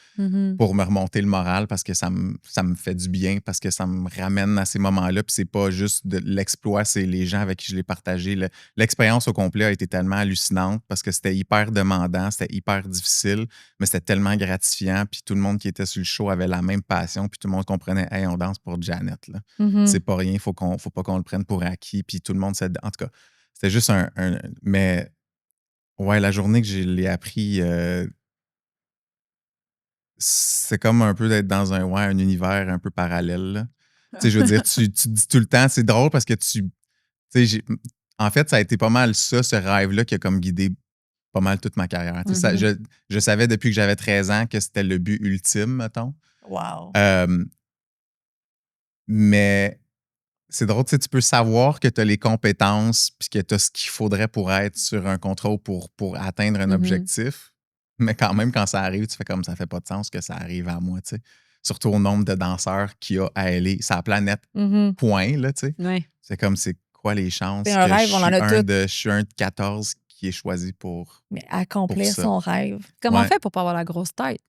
[SPEAKER 3] pour me remonter le moral, parce que ça me fait du bien, parce que ça me ramène à ces moments-là. Puis c'est pas juste de l'exploit, c'est les gens avec qui je l'ai partagé. L'expérience au complet a été tellement hallucinante, parce que c'était hyper demandant, c'était hyper difficile, mais c'était tellement gratifiant. Puis tout le monde qui était sur le show avait la même passion, puis tout le monde comprenait « Hey, on danse pour Janet. » C'est pas rien, faut pas qu'on le prenne pour acquis. Puis tout le monde, en tout cas... C'était juste mais ouais, la journée que je l'ai appris, c'est comme un peu d'être dans un univers un peu parallèle. Là. Tu sais, je veux dire, tu dis tout le temps, c'est drôle parce que en fait, ça a été pas mal ça, ce rêve-là qui a comme guidé pas mal toute ma carrière. Je savais depuis que j'avais 13 ans que c'était le but ultime, mettons.
[SPEAKER 1] Wow.
[SPEAKER 3] Mais c'est drôle, tu sais, tu peux savoir que tu as les compétences puis que tu as ce qu'il faudrait pour être sur un contrôle pour atteindre un objectif. Mais quand même, quand ça arrive, tu fais comme ça fait pas de sens que ça arrive à moi, tu sais. surtout au nombre de danseurs qu'il y a à LA, c'est la planète, point, là, tu sais.
[SPEAKER 2] Ouais.
[SPEAKER 3] C'est comme, c'est quoi les chances
[SPEAKER 1] C'est un rêve, on en a tous.
[SPEAKER 3] je suis un de 14 qui est choisi pour...
[SPEAKER 1] Mais accomplir son rêve.
[SPEAKER 2] Comment on fait pour pas avoir la grosse tête?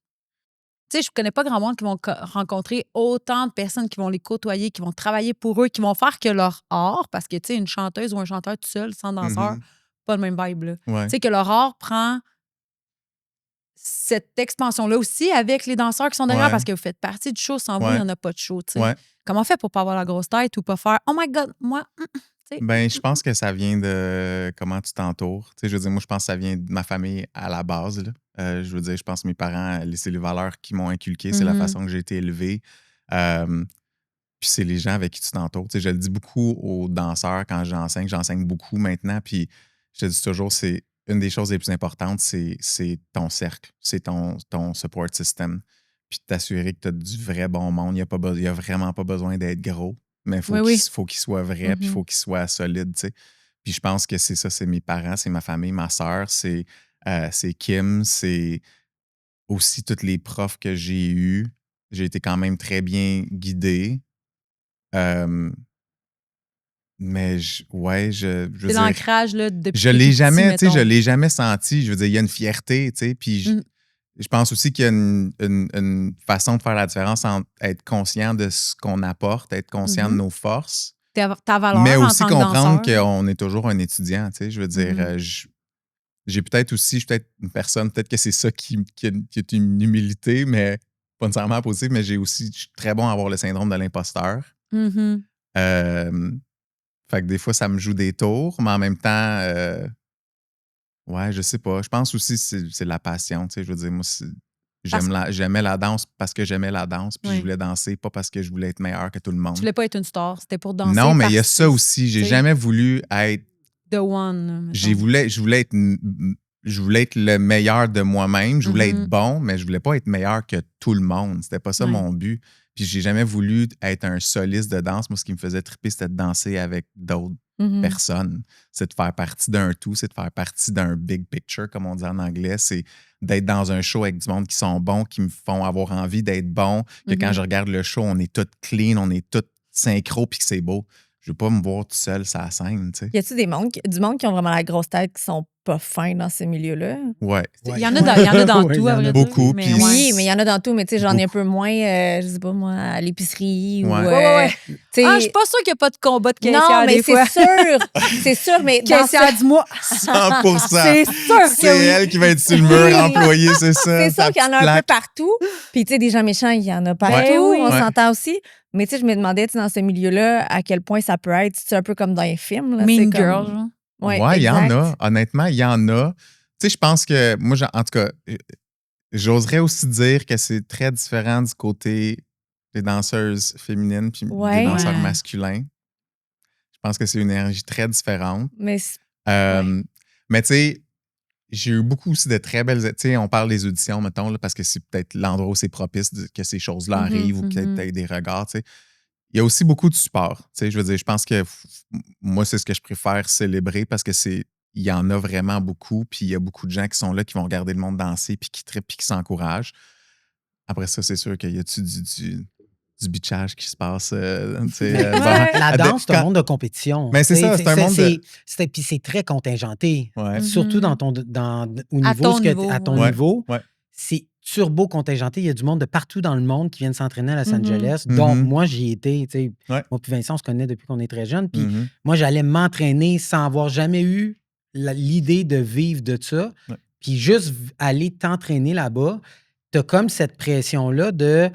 [SPEAKER 2] Tu sais, je connais pas grand monde qui vont rencontrer autant de personnes qui vont les côtoyer, qui vont travailler pour eux, qui vont faire que leur art, parce que, tu sais, une chanteuse ou un chanteur tout seul, sans danseur, pas le même vibe, là.
[SPEAKER 3] Ouais.
[SPEAKER 2] Tu sais, que leur art prend cette expansion-là aussi avec les danseurs qui sont derrière, parce que vous faites partie du show. Sans vous, il n'y en a pas de show, tu sais.
[SPEAKER 3] Ouais.
[SPEAKER 2] Comment on fait pour pas avoir la grosse tête ou pas faire « Oh my God, moi... »
[SPEAKER 3] Ben, je pense que ça vient de comment tu t'entoures. Tu sais, je veux dire, moi, je pense que ça vient de ma famille à la base, là. Je veux dire, je pense que mes parents, c'est les valeurs qu'ils m'ont inculquées, c'est la façon que j'ai été élevé. Puis c'est les gens avec qui tu t'entoures. Tu sais, je le dis beaucoup aux danseurs quand j'enseigne beaucoup maintenant. Puis je te dis toujours, c'est une des choses les plus importantes, c'est ton cercle, c'est ton support system. Puis t'assurer que tu as du vrai bon monde. Il n'y a vraiment pas besoin d'être gros, mais il faut qu'il soit vrai, puis il faut qu'il soit solide, tu sais. Puis je pense que c'est ça, c'est mes parents, c'est ma famille, ma sœur, c'est Kim, c'est aussi tous les profs que j'ai eus. J'ai été quand même très bien guidé. Mais je veux dire,
[SPEAKER 2] l'ancrage, là, depuis
[SPEAKER 3] je l'ai jamais, tu sais, je l'ai jamais senti. Je veux dire, il y a une fierté, tu sais, puis je pense aussi qu'il y a une façon de faire la différence entre être conscient de ce qu'on apporte, être conscient de nos forces,
[SPEAKER 2] ta valeur,
[SPEAKER 3] mais aussi
[SPEAKER 2] en tant que
[SPEAKER 3] comprendre
[SPEAKER 2] danseur.
[SPEAKER 3] qu'on est toujours un étudiant, tu sais. Je veux dire, j'ai peut-être aussi, je suis peut-être une personne, peut-être que c'est ça qui est une humilité, mais pas nécessairement positive, mais je suis très bon à avoir le syndrome de l'imposteur. Fait que des fois, ça me joue des tours, mais en même temps, je sais pas. Je pense aussi que c'est la passion. Tu sais, je veux dire, moi, j'aimais la danse parce que j'aimais la danse, puis je voulais danser, pas parce que je voulais être meilleur que tout le monde.
[SPEAKER 2] Tu voulais pas être une star, c'était pour danser.
[SPEAKER 3] Non, mais il y a ça aussi. J'ai jamais voulu être...
[SPEAKER 2] The one.
[SPEAKER 3] Je voulais être le meilleur de moi-même. Je voulais être bon, mais je voulais pas être meilleur que tout le monde. C'était pas ça mon but. Puis j'ai jamais voulu être un soliste de danse. Moi, ce qui me faisait triper, c'était de danser avec d'autres personnes. C'est de faire partie d'un tout, c'est de faire partie d'un big picture, comme on dit en anglais. C'est d'être dans un show avec du monde qui sont bons, qui me font avoir envie d'être bon. Que quand je regarde le show, on est tout clean, on est tout synchro, puis que c'est beau. Je veux pas me voir tout seul sur la scène, tu sais.
[SPEAKER 1] Y a-tu du monde qui ont vraiment la grosse tête qui sont pas fins dans ces milieux-là?
[SPEAKER 3] Ouais.
[SPEAKER 2] Il y en a dans tout, à vrai dire.
[SPEAKER 3] Beaucoup.
[SPEAKER 2] Mais
[SPEAKER 1] oui, mais il y en a dans tout, mais tu sais, j'en ai un peu moins, je sais pas moi, à l'épicerie ou...
[SPEAKER 2] je suis pas sûre qu'il n'y a pas de combat de caissière des fois.
[SPEAKER 1] C'est sûr, mais...
[SPEAKER 2] Caissière, dis-moi.
[SPEAKER 3] 100%.
[SPEAKER 2] C'est sûr que
[SPEAKER 3] c'est elle qui va être sur le mur employée, c'est ça.
[SPEAKER 1] C'est sûr qu'il y en a un peu partout. Puis, tu sais, des gens méchants, il y en a partout, on s'entend aussi. Mais tu sais, je me demandais, dans ce milieu-là, à quel point ça peut être, c'est un peu comme dans les films. Là,
[SPEAKER 2] Mean Girl, genre.
[SPEAKER 3] Ouais, il y en a. Honnêtement, il y en a. Tu sais, je pense que, moi, en tout cas, j'oserais aussi dire que c'est très différent du côté des danseuses féminines puis des danseurs masculins. Je pense que c'est une énergie très différente. Mais tu sais, j'ai eu beaucoup aussi de très belles... Tu sais, on parle des auditions, mettons, là, parce que c'est peut-être l'endroit où c'est propice que ces choses-là arrivent ou peut-être des regards, tu sais. Il y a aussi beaucoup de support. Tu sais, je veux dire, je pense que moi, c'est ce que je préfère célébrer parce que il y en a vraiment beaucoup, puis il y a beaucoup de gens qui sont là, qui vont regarder le monde danser, puis qui trippent, puis qui s'encouragent. Après ça, c'est sûr qu'il y a du bitchage qui se passe.
[SPEAKER 4] La danse, c'est un monde de compétition.
[SPEAKER 3] Mais c'est ça, c'est un monde de...
[SPEAKER 4] Puis c'est très contingenté.
[SPEAKER 3] Ouais.
[SPEAKER 4] Surtout à ton niveau.
[SPEAKER 3] Ouais.
[SPEAKER 4] C'est turbo contingenté. Il y a du monde de partout dans le monde qui viennent s'entraîner à Los Angeles. Donc, moi, j'y étais. Moi puis Vincent, on se connaît depuis qu'on est très jeune. Puis moi, j'allais m'entraîner sans avoir jamais eu l'idée de vivre de ça. Ouais. Puis juste aller t'entraîner là-bas, t'as comme cette pression-là de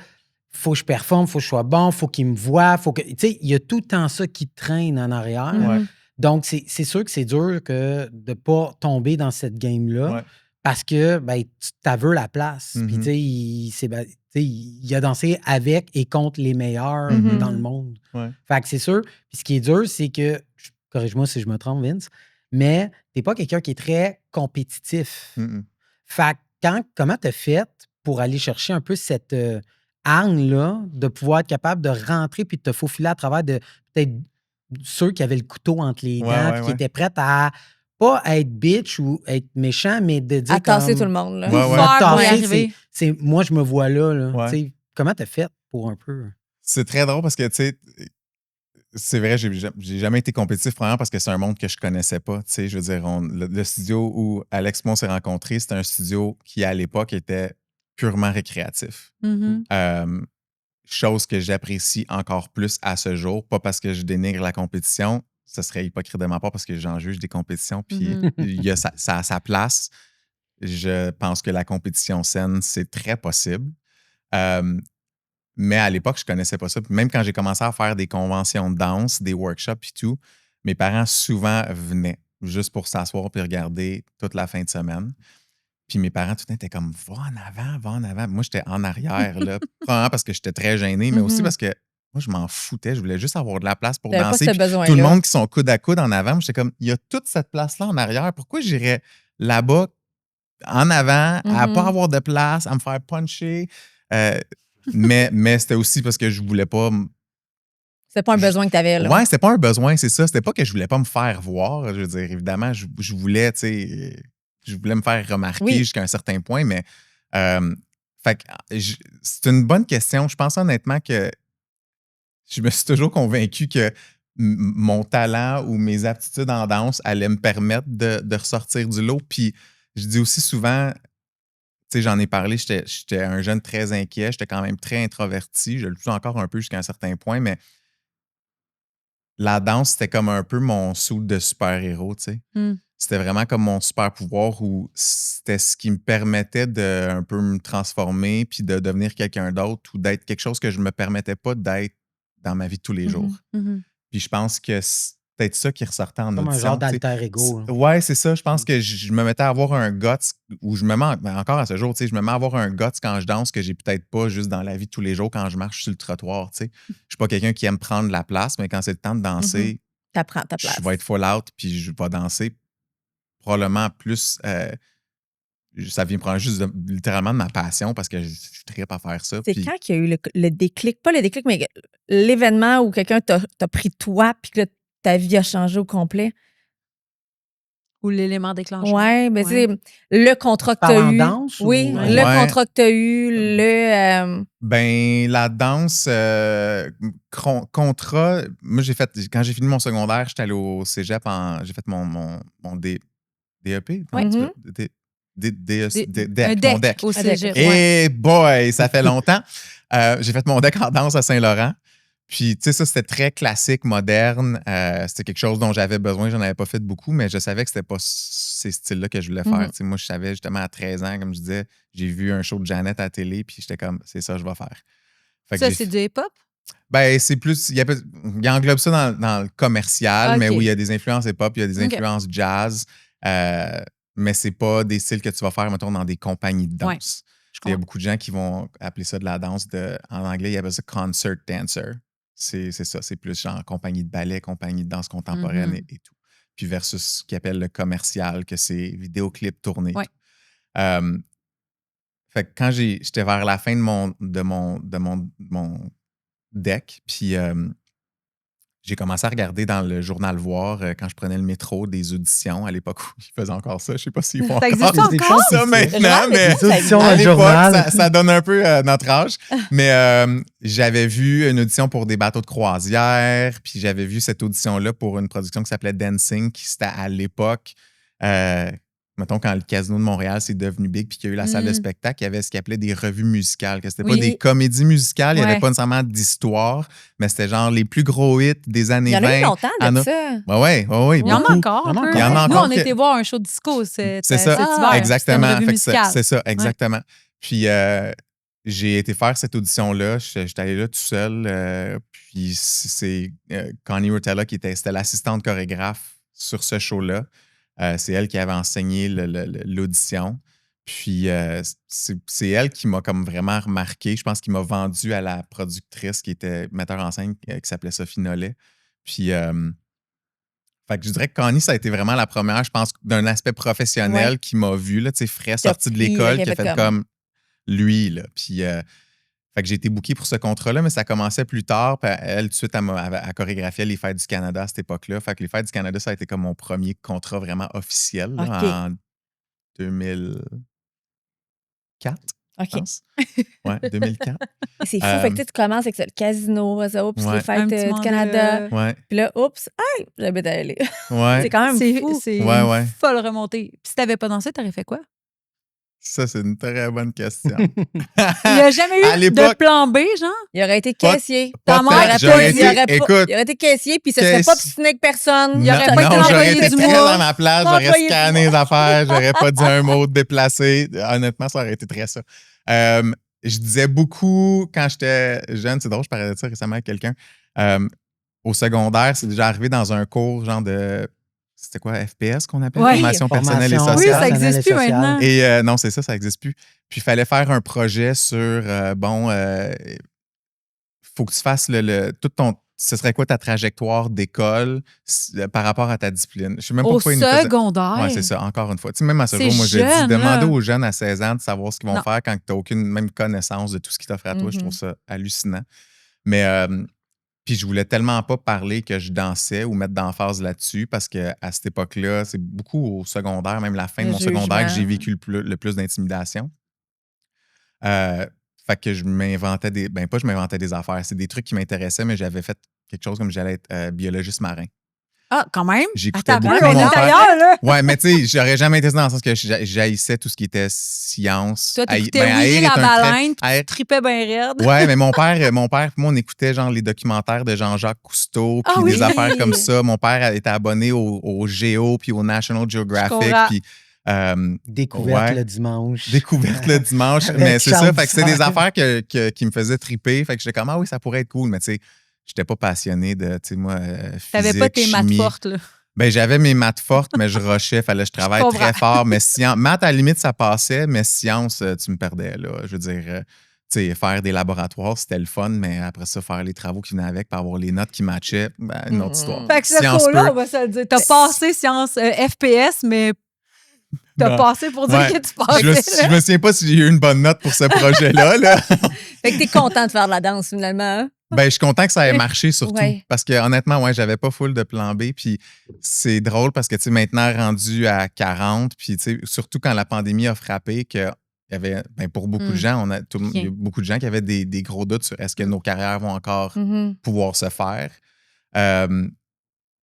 [SPEAKER 4] faut que je performe, faut que je sois bon, faut qu'il me voie, faut que... Tu sais, il y a tout le temps ça qui traîne en arrière.
[SPEAKER 3] Ouais.
[SPEAKER 4] Donc, c'est sûr que c'est dur de ne pas tomber dans cette game-là. Ouais. Parce que tu t'aveux la place. Puis, tu sais, il a dansé avec et contre les meilleurs dans le monde.
[SPEAKER 3] Ouais.
[SPEAKER 4] Fait que c'est sûr. Puis, ce qui est dur, c'est que, corrige-moi si je me trompe, Vince, mais t'es pas quelqu'un qui est très compétitif. Fait que comment t'as fait pour aller chercher un peu cette hargne-là de pouvoir être capable de rentrer puis de te faufiler à travers de peut-être ceux qui avaient le couteau entre les dents puis qui étaient prêts à pas être bitch ou être méchant, mais de dire
[SPEAKER 1] à tasser tout le monde. Là.
[SPEAKER 4] Moi, je me vois là. comment t'as fait pour un peu...
[SPEAKER 3] C'est très drôle parce que, tu sais, c'est vrai, j'ai jamais été compétitif, premièrement parce que c'est un monde que je connaissais pas. Tu sais, je veux dire, le studio où Alex et moi on s'est rencontrés, c'était un studio qui, à l'époque, était purement récréatif. Chose que j'apprécie encore plus à ce jour, pas parce que je dénigre la compétition, ce serait hypocrite de ma part parce que j'en juge des compétitions, puis il y a ça a sa place. Je pense que la compétition saine, c'est très possible. Mais à l'époque, je connaissais pas ça. Puis même quand j'ai commencé à faire des conventions de danse, des workshops et tout, mes parents souvent venaient juste pour s'asseoir puis regarder toute la fin de semaine. Puis mes parents, tout le temps, étaient comme « Va en avant, va en avant ». Moi, j'étais en arrière, là. Probablement parce que j'étais très gêné, mais aussi parce que moi, je m'en foutais. Je voulais juste avoir de la place pour danser.
[SPEAKER 1] Pas ce
[SPEAKER 3] tout le monde qui sont coude à coude en avant, moi, j'étais comme « Il y a toute cette place-là en arrière. Pourquoi j'irais là-bas en avant, à pas avoir de place, à me faire puncher? Mais c'était aussi parce que je voulais pas...
[SPEAKER 1] C'était pas un besoin que tu avais, là.
[SPEAKER 3] Ouais, c'était pas un besoin, c'est ça. C'était pas que je voulais pas me faire voir. Je veux dire, évidemment, je voulais, tu sais... Je voulais me faire remarquer jusqu'à un certain point, mais fait que, c'est une bonne question. Je pense honnêtement que je me suis toujours convaincu que mon talent ou mes aptitudes en danse allaient me permettre de ressortir du lot. Puis je dis aussi souvent, tu sais, j'en ai parlé, j'étais un jeune très inquiet, j'étais quand même très introverti, je le suis encore un peu jusqu'à un certain point, mais la danse, c'était comme un peu mon suit de super-héros, tu sais. C'était vraiment comme mon super pouvoir où c'était ce qui me permettait de un peu me transformer puis de devenir quelqu'un d'autre ou d'être quelque chose que je me permettais pas d'être dans ma vie de tous les jours. Puis je pense que c'est peut-être ça qui ressortait en audition.
[SPEAKER 4] Comme un genre d'alter ego.
[SPEAKER 3] Ouais, c'est ça. Je pense que je me mettais à avoir un guts où je me mets, encore à ce jour, tu sais, je me mets à avoir un guts quand je danse que j'ai peut-être pas juste dans la vie de tous les jours quand je marche sur le trottoir, tu sais. Je suis pas quelqu'un qui aime prendre la place, mais quand c'est le temps de danser,
[SPEAKER 1] t'apprends ta place.
[SPEAKER 3] Je vais être full out puis je vais danser probablement plus... ça vient prendre juste littéralement de ma passion parce que je trippe à faire ça.
[SPEAKER 1] C'est quand qu'il y a eu le déclic, pas le déclic, mais l'événement où quelqu'un t'a pris toi puis que là, ta vie a changé au complet?
[SPEAKER 2] Ou l'élément déclencheur.
[SPEAKER 1] Oui, mais c'est le contrat que tu as eu.
[SPEAKER 4] Danse,
[SPEAKER 1] oui, le contrat que tu as eu,
[SPEAKER 3] Ben, la danse, contrat, moi, quand j'ai fini mon secondaire, j'étais allé au cégep, j'ai fait mon DEP.
[SPEAKER 2] Mon DEC au cégep.
[SPEAKER 3] Et boy, ça fait longtemps. J'ai fait mon DEC en danse à Saint-Laurent. Puis, tu sais, ça, c'était très classique, moderne. C'était quelque chose dont j'avais besoin. J'en avais pas fait beaucoup, mais je savais que c'était pas ces styles-là que je voulais faire. Tu sais, moi, je savais justement à 13 ans, comme je disais, j'ai vu un show de Jeannette à la télé, puis j'étais comme, c'est ça que je vais faire.
[SPEAKER 2] Ça, c'est du hip-hop?
[SPEAKER 3] Ben, c'est plus. Il englobe ça dans le commercial, mais où il y a des influences hip-hop, il y a des influences jazz. Mais c'est pas des styles que tu vas faire, mettons, dans des compagnies de danse. Il y a beaucoup de gens qui vont appeler ça de la danse. En anglais, ils appellent ça concert dancer. C'est ça, c'est plus genre compagnie de ballet, compagnie de danse contemporaine et tout. Puis versus ce qu'ils appellent le commercial, que c'est vidéoclip tourné. Fait que quand j'étais vers la fin de mon deck, puis j'ai commencé à regarder dans le journal Voir quand je prenais le métro des auditions à l'époque où ils faisaient encore ça. Je sais pas s'ils font encore ça maintenant, mais
[SPEAKER 4] les auditions
[SPEAKER 3] à
[SPEAKER 4] dans le journal.
[SPEAKER 3] l'époque, ça donne un peu notre âge. Mais j'avais vu une audition pour des bateaux de croisière, puis j'avais vu cette audition-là pour une production qui s'appelait Dancing, qui c'était à l'époque... mettons, quand le Casino de Montréal s'est devenu big puis qu'il y a eu la salle de spectacle, il y avait ce qu'ils appelaient des revues musicales, que c'était pas des comédies musicales, il n'y avait pas nécessairement d'histoire, mais c'était genre les plus gros hits des années 20. Il y en a
[SPEAKER 1] eu longtemps de ça.
[SPEAKER 3] Oui.
[SPEAKER 2] Il y en a encore.
[SPEAKER 3] Il y en a encore.
[SPEAKER 2] Nous, on était voir un show de disco cet
[SPEAKER 3] ça,
[SPEAKER 2] hiver.
[SPEAKER 3] Exactement. C'est ça, exactement. Puis j'ai été faire cette audition-là. J'étais allé là tout seul. Puis c'est Connie Rotella c'était l'assistante chorégraphe sur ce show-là. C'est elle qui avait enseigné l'audition. Puis c'est elle qui m'a comme vraiment remarqué. Je pense qu'il m'a vendu à la productrice qui était metteur en scène, qui s'appelait Sophie Nollet. Puis fait que je dirais que Connie, ça a été vraiment la première, je pense, d'un aspect professionnel qui m'a vu, là, tu sais, frais, sorti de l'école, qui a fait comme lui, là. Puis fait que j'ai été bookée pour ce contrat-là, mais ça commençait plus tard. Puis elle, tout de suite, elle chorégraphiait les Fêtes du Canada à cette époque-là. Fait que les Fêtes du Canada, ça a été comme mon premier contrat vraiment officiel là, en 2004.
[SPEAKER 1] OK.
[SPEAKER 3] je pense. Ouais, 2004.
[SPEAKER 1] Et c'est fou. Fait que tu commences avec ça, le casino, ça, puis les fêtes du Canada.
[SPEAKER 3] Ouais.
[SPEAKER 1] Puis là, oups, hey, j'habite à LA.
[SPEAKER 3] Ouais.
[SPEAKER 1] C'est quand même fou.
[SPEAKER 2] C'est une folle remontée. Puis si t'avais pas dansé, t'aurais fait quoi?
[SPEAKER 3] Ça, c'est une très bonne question.
[SPEAKER 2] Il n'y a jamais eu de plan B, genre?
[SPEAKER 1] Il aurait été caissier.
[SPEAKER 3] Ta mère
[SPEAKER 1] il aurait été caissier, puis ça serait pas pisciné avec personne. Il aurait pas été
[SPEAKER 3] employé du mois. J'aurais été dans ma place, j'aurais scanné les affaires, j'aurais pas dit un mot de déplacé. Honnêtement, ça aurait été très ça. Je disais beaucoup, quand j'étais jeune, c'est drôle, je parlais de ça récemment avec quelqu'un, au secondaire, c'est déjà arrivé dans un cours genre de... C'était quoi, FPS qu'on appelle? Formation personnelle et sociale.
[SPEAKER 2] Oui, ça n'existe plus maintenant.
[SPEAKER 3] Et non, c'est ça n'existe plus. Puis il fallait faire un projet sur, faut que tu fasses tout ton... Ce serait quoi ta trajectoire d'école par rapport à ta discipline? Je sais même pas
[SPEAKER 2] pourquoi
[SPEAKER 3] ils nous faisaient...
[SPEAKER 2] secondaire?
[SPEAKER 3] Oui, c'est ça, encore une fois. Tu sais, même à ce jour, moi, je dis, demander aux jeunes à 16 ans de savoir ce qu'ils vont faire quand tu n'as aucune même connaissance de tout ce qui t'offre à toi. Je trouve ça hallucinant. Mais... puis je voulais tellement pas parler que je dansais ou mettre d'emphase là-dessus parce qu'à cette époque-là, c'est beaucoup au secondaire, même la fin de mon secondaire, que j'ai vécu le plus d'intimidation. Fait que je m'inventais des... Ben pas je m'inventais des affaires, c'est des trucs qui m'intéressaient, mais j'avais fait quelque chose comme j'allais être biologiste marin.
[SPEAKER 2] Ah, quand même?
[SPEAKER 3] J'écoutais beaucoup mon père. Ouais, mais tu sais, j'aurais jamais été ça dans le sens que j'haïssais tout ce qui était science.
[SPEAKER 2] Toi, t'écoutais Willy la baleine, tu tripais bien raide.
[SPEAKER 3] Ouais, mais mon père puis moi, on écoutait genre les documentaires de Jean-Jacques Cousteau, puis des affaires comme ça. Mon père était abonné au Géo, puis au National Geographic, puis...
[SPEAKER 4] Découverte le dimanche.
[SPEAKER 3] Découverte le dimanche, mais c'est ça. Fait que c'est des affaires qui me faisaient triper. Fait que j'étais comme, ah oui, ça pourrait être cool, mais tu sais, j'étais pas passionné de, tu sais, moi, physique,
[SPEAKER 2] t'avais pas tes maths fortes, là.
[SPEAKER 3] Ben, j'avais mes maths fortes, mais je rushais, fallait que je travaille très fort. Mais maths, à la limite, ça passait, mais sciences, tu me perdais, là. Je veux dire, tu sais, faire des laboratoires, c'était le fun, mais après ça, faire les travaux qui venaient avec, pour avoir les notes qui matchaient, ben, une autre histoire.
[SPEAKER 2] Fait que ce cours-là, on va se le dire. T'as passé sciences FPS, mais t'as passé pour dire que tu passais.
[SPEAKER 3] Je me souviens pas si j'ai eu une bonne note pour ce projet-là, là.
[SPEAKER 1] Fait que t'es content de faire de la danse, finalement, hein?
[SPEAKER 3] Ben, je suis content que ça ait marché surtout. Parce que honnêtement, j'avais pas full de plan B. Puis c'est drôle parce que, tu sais, maintenant rendu à 40, puis tu sais, surtout quand la pandémie a frappé, qu'il y avait, ben, pour beaucoup de gens, il y a beaucoup de gens qui avaient des gros doutes sur est-ce que nos carrières vont encore pouvoir se faire.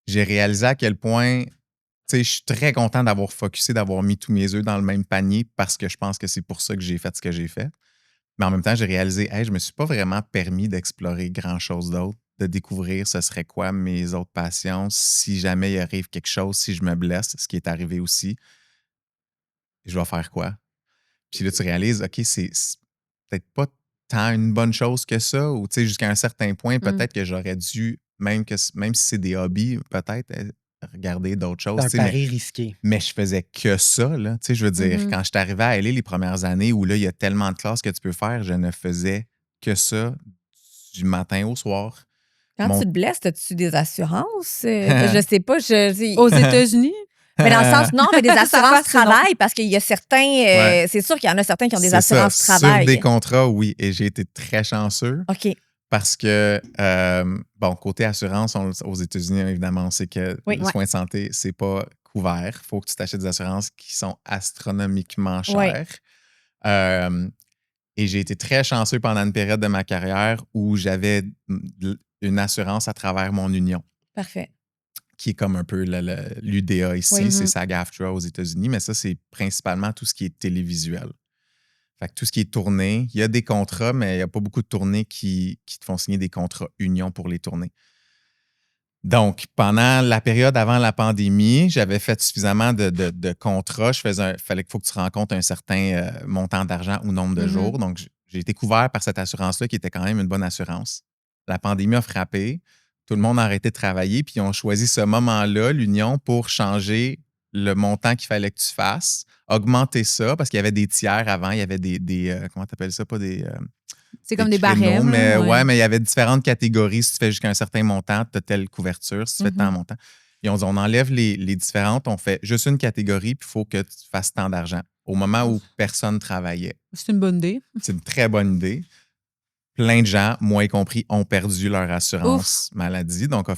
[SPEAKER 3] J'ai réalisé à quel point, tu sais, je suis très content d'avoir focusé, d'avoir mis tous mes œufs dans le même panier parce que je pense que c'est pour ça que j'ai fait ce que j'ai fait. Mais en même temps, j'ai réalisé, je me suis pas vraiment permis d'explorer grand-chose d'autre, de découvrir ce serait quoi mes autres passions, si jamais il arrive quelque chose, si je me blesse, ce qui est arrivé aussi, je vais faire quoi? Puis là, tu réalises, OK, c'est peut-être pas tant une bonne chose que ça, ou tu sais, jusqu'à un certain point, peut-être que j'aurais dû, même si c'est des hobbies, peut-être regarder d'autres choses.
[SPEAKER 4] C'est un pari risqué.
[SPEAKER 3] Mais je faisais que ça, là. Tu sais, je veux dire, quand je suis arrivé à LA les premières années où là, il y a tellement de classes que tu peux faire, je ne faisais que ça du matin au soir.
[SPEAKER 1] Quand tu te blesses, as-tu des assurances? Je sais pas.
[SPEAKER 2] Aux États-Unis?
[SPEAKER 1] Mais dans le sens, non, mais des assurances travail, parce qu'il y a certains, c'est sûr qu'il y en a certains qui ont des assurances travail.
[SPEAKER 3] Sur des contrats, oui. Et j'ai été très chanceux.
[SPEAKER 1] OK.
[SPEAKER 3] Parce que, côté assurance, aux États-Unis, évidemment, on sait que les soins de santé, c'est pas couvert. Il faut que tu t'achètes des assurances qui sont astronomiquement chères. Et j'ai été très chanceux pendant une période de ma carrière où j'avais une assurance à travers mon union.
[SPEAKER 1] Parfait.
[SPEAKER 3] Qui est comme un peu l'UDA ici, c'est SAG-AFTRA aux États-Unis, mais ça, c'est principalement tout ce qui est télévisuel. Fait que tout ce qui est tourné, il y a des contrats, mais il n'y a pas beaucoup de tournées qui te font signer des contrats union pour les tournées. Donc, pendant la période avant la pandémie, j'avais fait suffisamment de contrats. Faut que tu rencontres un certain montant d'argent ou nombre de jours. Donc, j'ai été couvert par cette assurance-là qui était quand même une bonne assurance. La pandémie a frappé. Tout le monde a arrêté de travailler, puis ils ont choisi ce moment-là, l'union, pour changer le montant qu'il fallait que tu fasses, augmenter ça, parce qu'il y avait des tiers avant, il y avait des comment t'appelles ça, pas des...
[SPEAKER 2] c'est comme des barèmes.
[SPEAKER 3] Mais, mais il y avait différentes catégories. Si tu fais jusqu'à un certain montant, tu as telle couverture. Si tu fais tant de montant. Ils ont dit, on enlève les différentes, on fait juste une catégorie, puis il faut que tu fasses tant d'argent. Au moment où personne travaillait.
[SPEAKER 2] C'est une bonne idée.
[SPEAKER 3] C'est une très bonne idée. Plein de gens, moi y compris, ont perdu leur assurance maladie, donc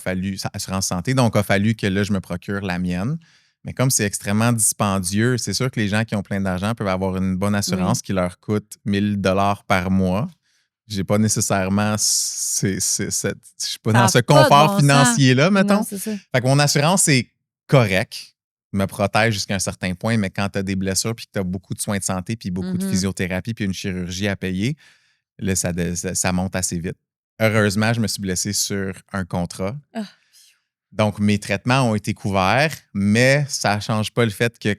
[SPEAKER 3] assurance santé. Donc, il a fallu que là, je me procure la mienne. Mais comme c'est extrêmement dispendieux, c'est sûr que les gens qui ont plein d'argent peuvent avoir une bonne assurance qui leur coûte 1 000 $ par mois. J'ai pas nécessairement... je suis pas dans ce confort financier-là, mettons.
[SPEAKER 1] Non, c'est ça.
[SPEAKER 3] Fait que mon assurance est correcte, me protège jusqu'à un certain point, mais quand tu as des blessures puis que tu as beaucoup de soins de santé puis beaucoup de physiothérapie puis une chirurgie à payer, là, ça monte assez vite. Heureusement, je me suis blessé sur un contrat. Donc, mes traitements ont été couverts, mais ça ne change pas le fait que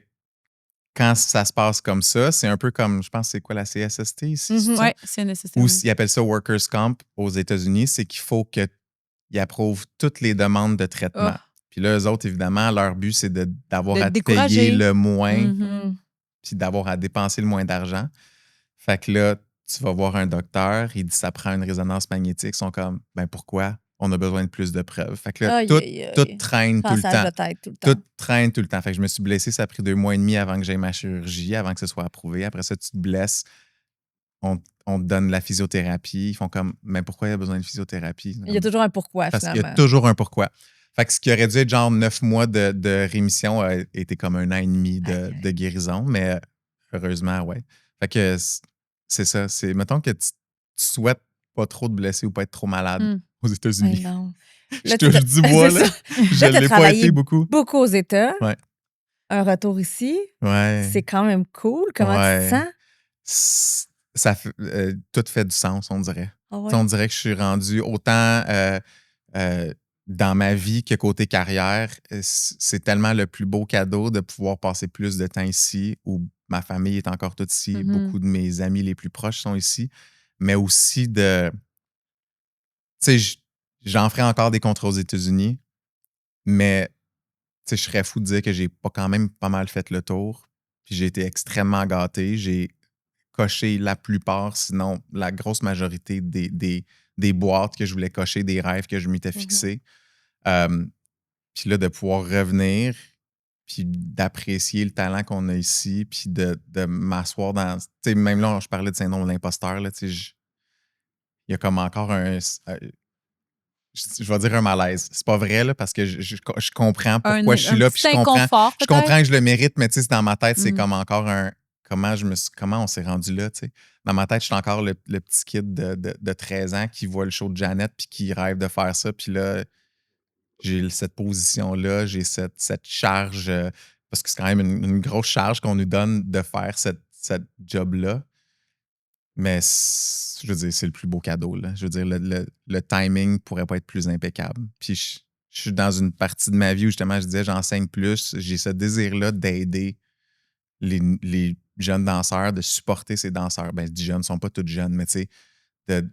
[SPEAKER 3] quand ça se passe comme ça, c'est un peu comme, je pense, c'est quoi la CSST ici?
[SPEAKER 2] Oui, CNSST.
[SPEAKER 3] Ou ils appellent ça Workers' Comp aux États-Unis, c'est qu'il faut qu'ils approuvent toutes les demandes de traitement. Puis là, eux autres, évidemment, leur but, c'est d'avoir à payer le moins puis d'avoir à dépenser le moins d'argent. Fait que là, tu vas voir un docteur, il dit ça prend une résonance magnétique. Ils sont comme, ben pourquoi? On a besoin de plus de preuves. Fait que là, tout traîne tout le temps. Tout traîne tout le temps. Fait que je me suis blessé, ça a pris 2 mois et demi avant que j'aie ma chirurgie, avant que ce soit approuvé. Après ça, tu te blesses, on te donne la physiothérapie. Ils font comme, mais pourquoi il y a besoin de physiothérapie?
[SPEAKER 1] Il y a toujours un pourquoi,
[SPEAKER 3] parce
[SPEAKER 1] finalement.
[SPEAKER 3] Parce qu'il y a toujours un pourquoi. Fait que ce qui aurait dû être genre 9 mois de rémission a été comme 1 an et demi de guérison, mais heureusement, ouais. Fait que c'est ça. Mettons que tu souhaites pas trop te blesser ou pas être trop malade aux États-Unis. Je touche du bois, là. Je l'ai pas été beaucoup.
[SPEAKER 1] Beaucoup aux États.
[SPEAKER 3] Ouais.
[SPEAKER 1] Un retour ici.
[SPEAKER 3] Ouais.
[SPEAKER 1] C'est quand même cool. Comment tu te sens?
[SPEAKER 3] Ça fait, tout fait du sens, on dirait.
[SPEAKER 1] Ouais.
[SPEAKER 3] On dirait que je suis rendu autant dans ma vie que côté carrière. C'est tellement le plus beau cadeau de pouvoir passer plus de temps ici, où ma famille est encore toute ici, beaucoup de mes amis les plus proches sont ici, mais aussi de... Tu sais, j'en ferai encore des contrats aux États-Unis, mais je serais fou de dire que j'ai pas quand même pas mal fait le tour. Puis j'ai été extrêmement gâté. J'ai coché la plupart, sinon la grosse majorité des boîtes que je voulais cocher, des rêves que je m'étais fixés. Puis là, de pouvoir revenir, puis d'apprécier le talent qu'on a ici, puis de m'asseoir dans... Tu sais, même là, je parlais de syndrome de l'imposteur, là, tu sais, il y a comme encore un... je vais dire un malaise. C'est pas vrai, là, parce que je comprends pourquoi je suis là, puis je comprends que je le mérite, mais tu sais, dans ma tête, c'est comme encore un... Comment on s'est rendu là, tu sais. Dans ma tête, je suis encore le petit kid de 13 ans qui voit le show de Janet puis qui rêve de faire ça, puis là... J'ai cette position-là, j'ai cette charge, parce que c'est quand même une grosse charge qu'on nous donne de faire cette job-là. Mais je veux dire, c'est le plus beau cadeau, là. Je veux dire, le timing pourrait pas être plus impeccable. Puis je suis dans une partie de ma vie où justement, je disais, j'enseigne plus. J'ai ce désir-là d'aider les jeunes danseurs, de supporter ces danseurs. Ben, je dis jeunes, ils ne sont pas tous jeunes, mais tu sais,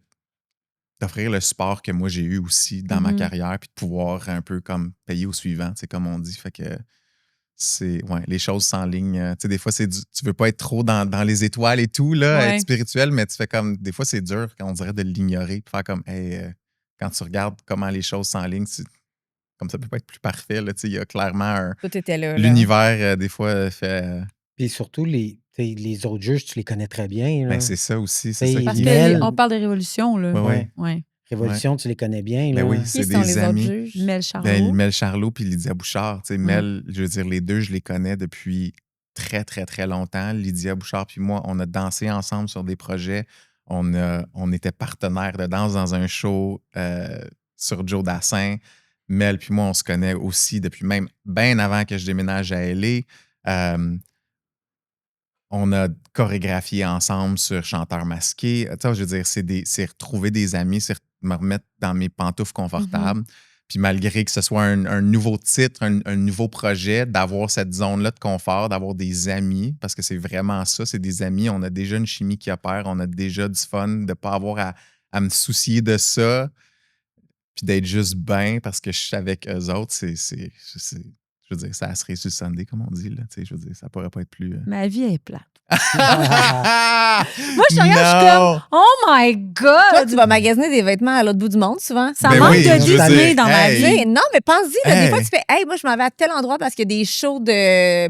[SPEAKER 3] d'offrir le support que moi j'ai eu aussi dans ma carrière, puis de pouvoir un peu comme payer au suivant, tu sais, comme on dit. Fait que c'est, ouais, les choses s'enlignent. Tu sais, des fois, tu veux pas être trop dans les étoiles et tout, là, être spirituel, mais tu fais comme, des fois, c'est dur, on dirait, de l'ignorer, de faire comme, hey, quand tu regardes comment les choses s'enlignent, comme ça peut pas être plus parfait, là, tu sais, il y a clairement
[SPEAKER 1] tout était là.
[SPEAKER 3] L'univers, des fois, fait...
[SPEAKER 4] Puis surtout, les autres juges, tu les connais très bien. Là.
[SPEAKER 3] Ben, c'est ça aussi.
[SPEAKER 2] Parce qu'on parle de Révolution. Là.
[SPEAKER 3] Oui.
[SPEAKER 4] Révolution, tu les connais bien. Là.
[SPEAKER 3] Ben oui, c'est des amis.
[SPEAKER 2] Mel Charlot.
[SPEAKER 3] Ben, Mel Charlot puis Lydia Bouchard. Mel, je veux dire, les deux, je les connais depuis très, très, très longtemps. Lydia Bouchard puis moi, on a dansé ensemble sur des projets. On était partenaires de danse dans un show sur Joe Dassin. Mel puis moi, on se connaît aussi depuis même bien avant que je déménage à LA. On a chorégraphié ensemble sur Chanteur masqué. Tu sais, je veux dire, c'est retrouver des amis, c'est me remettre dans mes pantoufles confortables. Puis malgré que ce soit un nouveau titre, un nouveau projet, d'avoir cette zone-là de confort, d'avoir des amis, parce que c'est vraiment ça, c'est des amis. On a déjà une chimie qui opère, on a déjà du fun, de ne pas avoir à me soucier de ça, puis d'être juste bien parce que je suis avec eux autres, je veux dire, ça a se réussi Sunday, comme on dit. Là, je veux dire, ça pourrait pas être plus...
[SPEAKER 2] Ma vie est plate. Moi, je te regarde, je suis comme, oh my God!
[SPEAKER 1] Toi, tu vas magasiner des vêtements à l'autre bout du monde, souvent.
[SPEAKER 2] Ça manque de Disney dans ma vie.
[SPEAKER 1] Non, mais pense-y, des fois, tu fais, hey, moi, je m'en vais à tel endroit parce qu'il y a des shows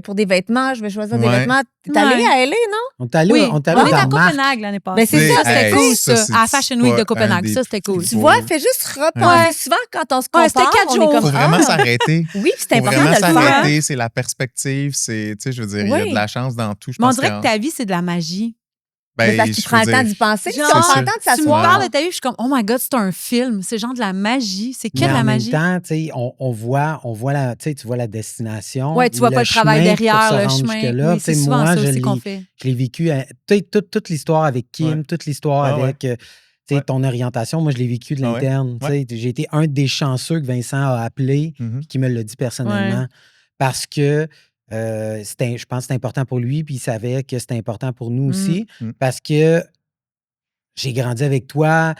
[SPEAKER 1] pour des vêtements, je vais choisir des vêtements. T'es allé à LA, non?
[SPEAKER 4] On est allé
[SPEAKER 2] on est à
[SPEAKER 4] dans
[SPEAKER 2] Copenhague l'année passée.
[SPEAKER 1] Ben, c'est ça,
[SPEAKER 2] c'était cool, ça. À la Fashion Week de Copenhague. Ça, c'était cool.
[SPEAKER 1] Tu vois, fais juste repenser. Souvent, quand on se compare,
[SPEAKER 2] c'était 4 jours.
[SPEAKER 3] Il faut vraiment s'arrêter.
[SPEAKER 1] Oui, c'est important de le
[SPEAKER 3] faire.
[SPEAKER 1] s'arrêter,
[SPEAKER 3] c'est la perspective, c'est, tu sais, je veux dire, il y a de la chance dans tout.
[SPEAKER 2] Mais on dirait que ta vie, c'est de la magie.
[SPEAKER 1] Ben, parce que tu prends le temps d'y penser.
[SPEAKER 2] Genre, tu prends le temps de s'asseoir. Tu me parles de ta vie, je suis comme, oh my God, c'est un film. C'est genre de la magie. C'est que de la magie.
[SPEAKER 4] En même temps, tu sais, on voit tu vois la destination.
[SPEAKER 2] Oui, tu vois pas le travail derrière, le chemin. Oui, c'est souvent ça aussi qu'on fait.
[SPEAKER 4] Je l'ai vécu, toute l'histoire avec Kim, toute l'histoire avec ton orientation. Moi, je l'ai vécu de l'interne. J'ai été un des chanceux que Vincent a appelé et qui me l'a dit personnellement. Parce que je pense que c'était important pour lui, puis il savait que c'était important pour nous aussi, parce que j'ai grandi avec toi,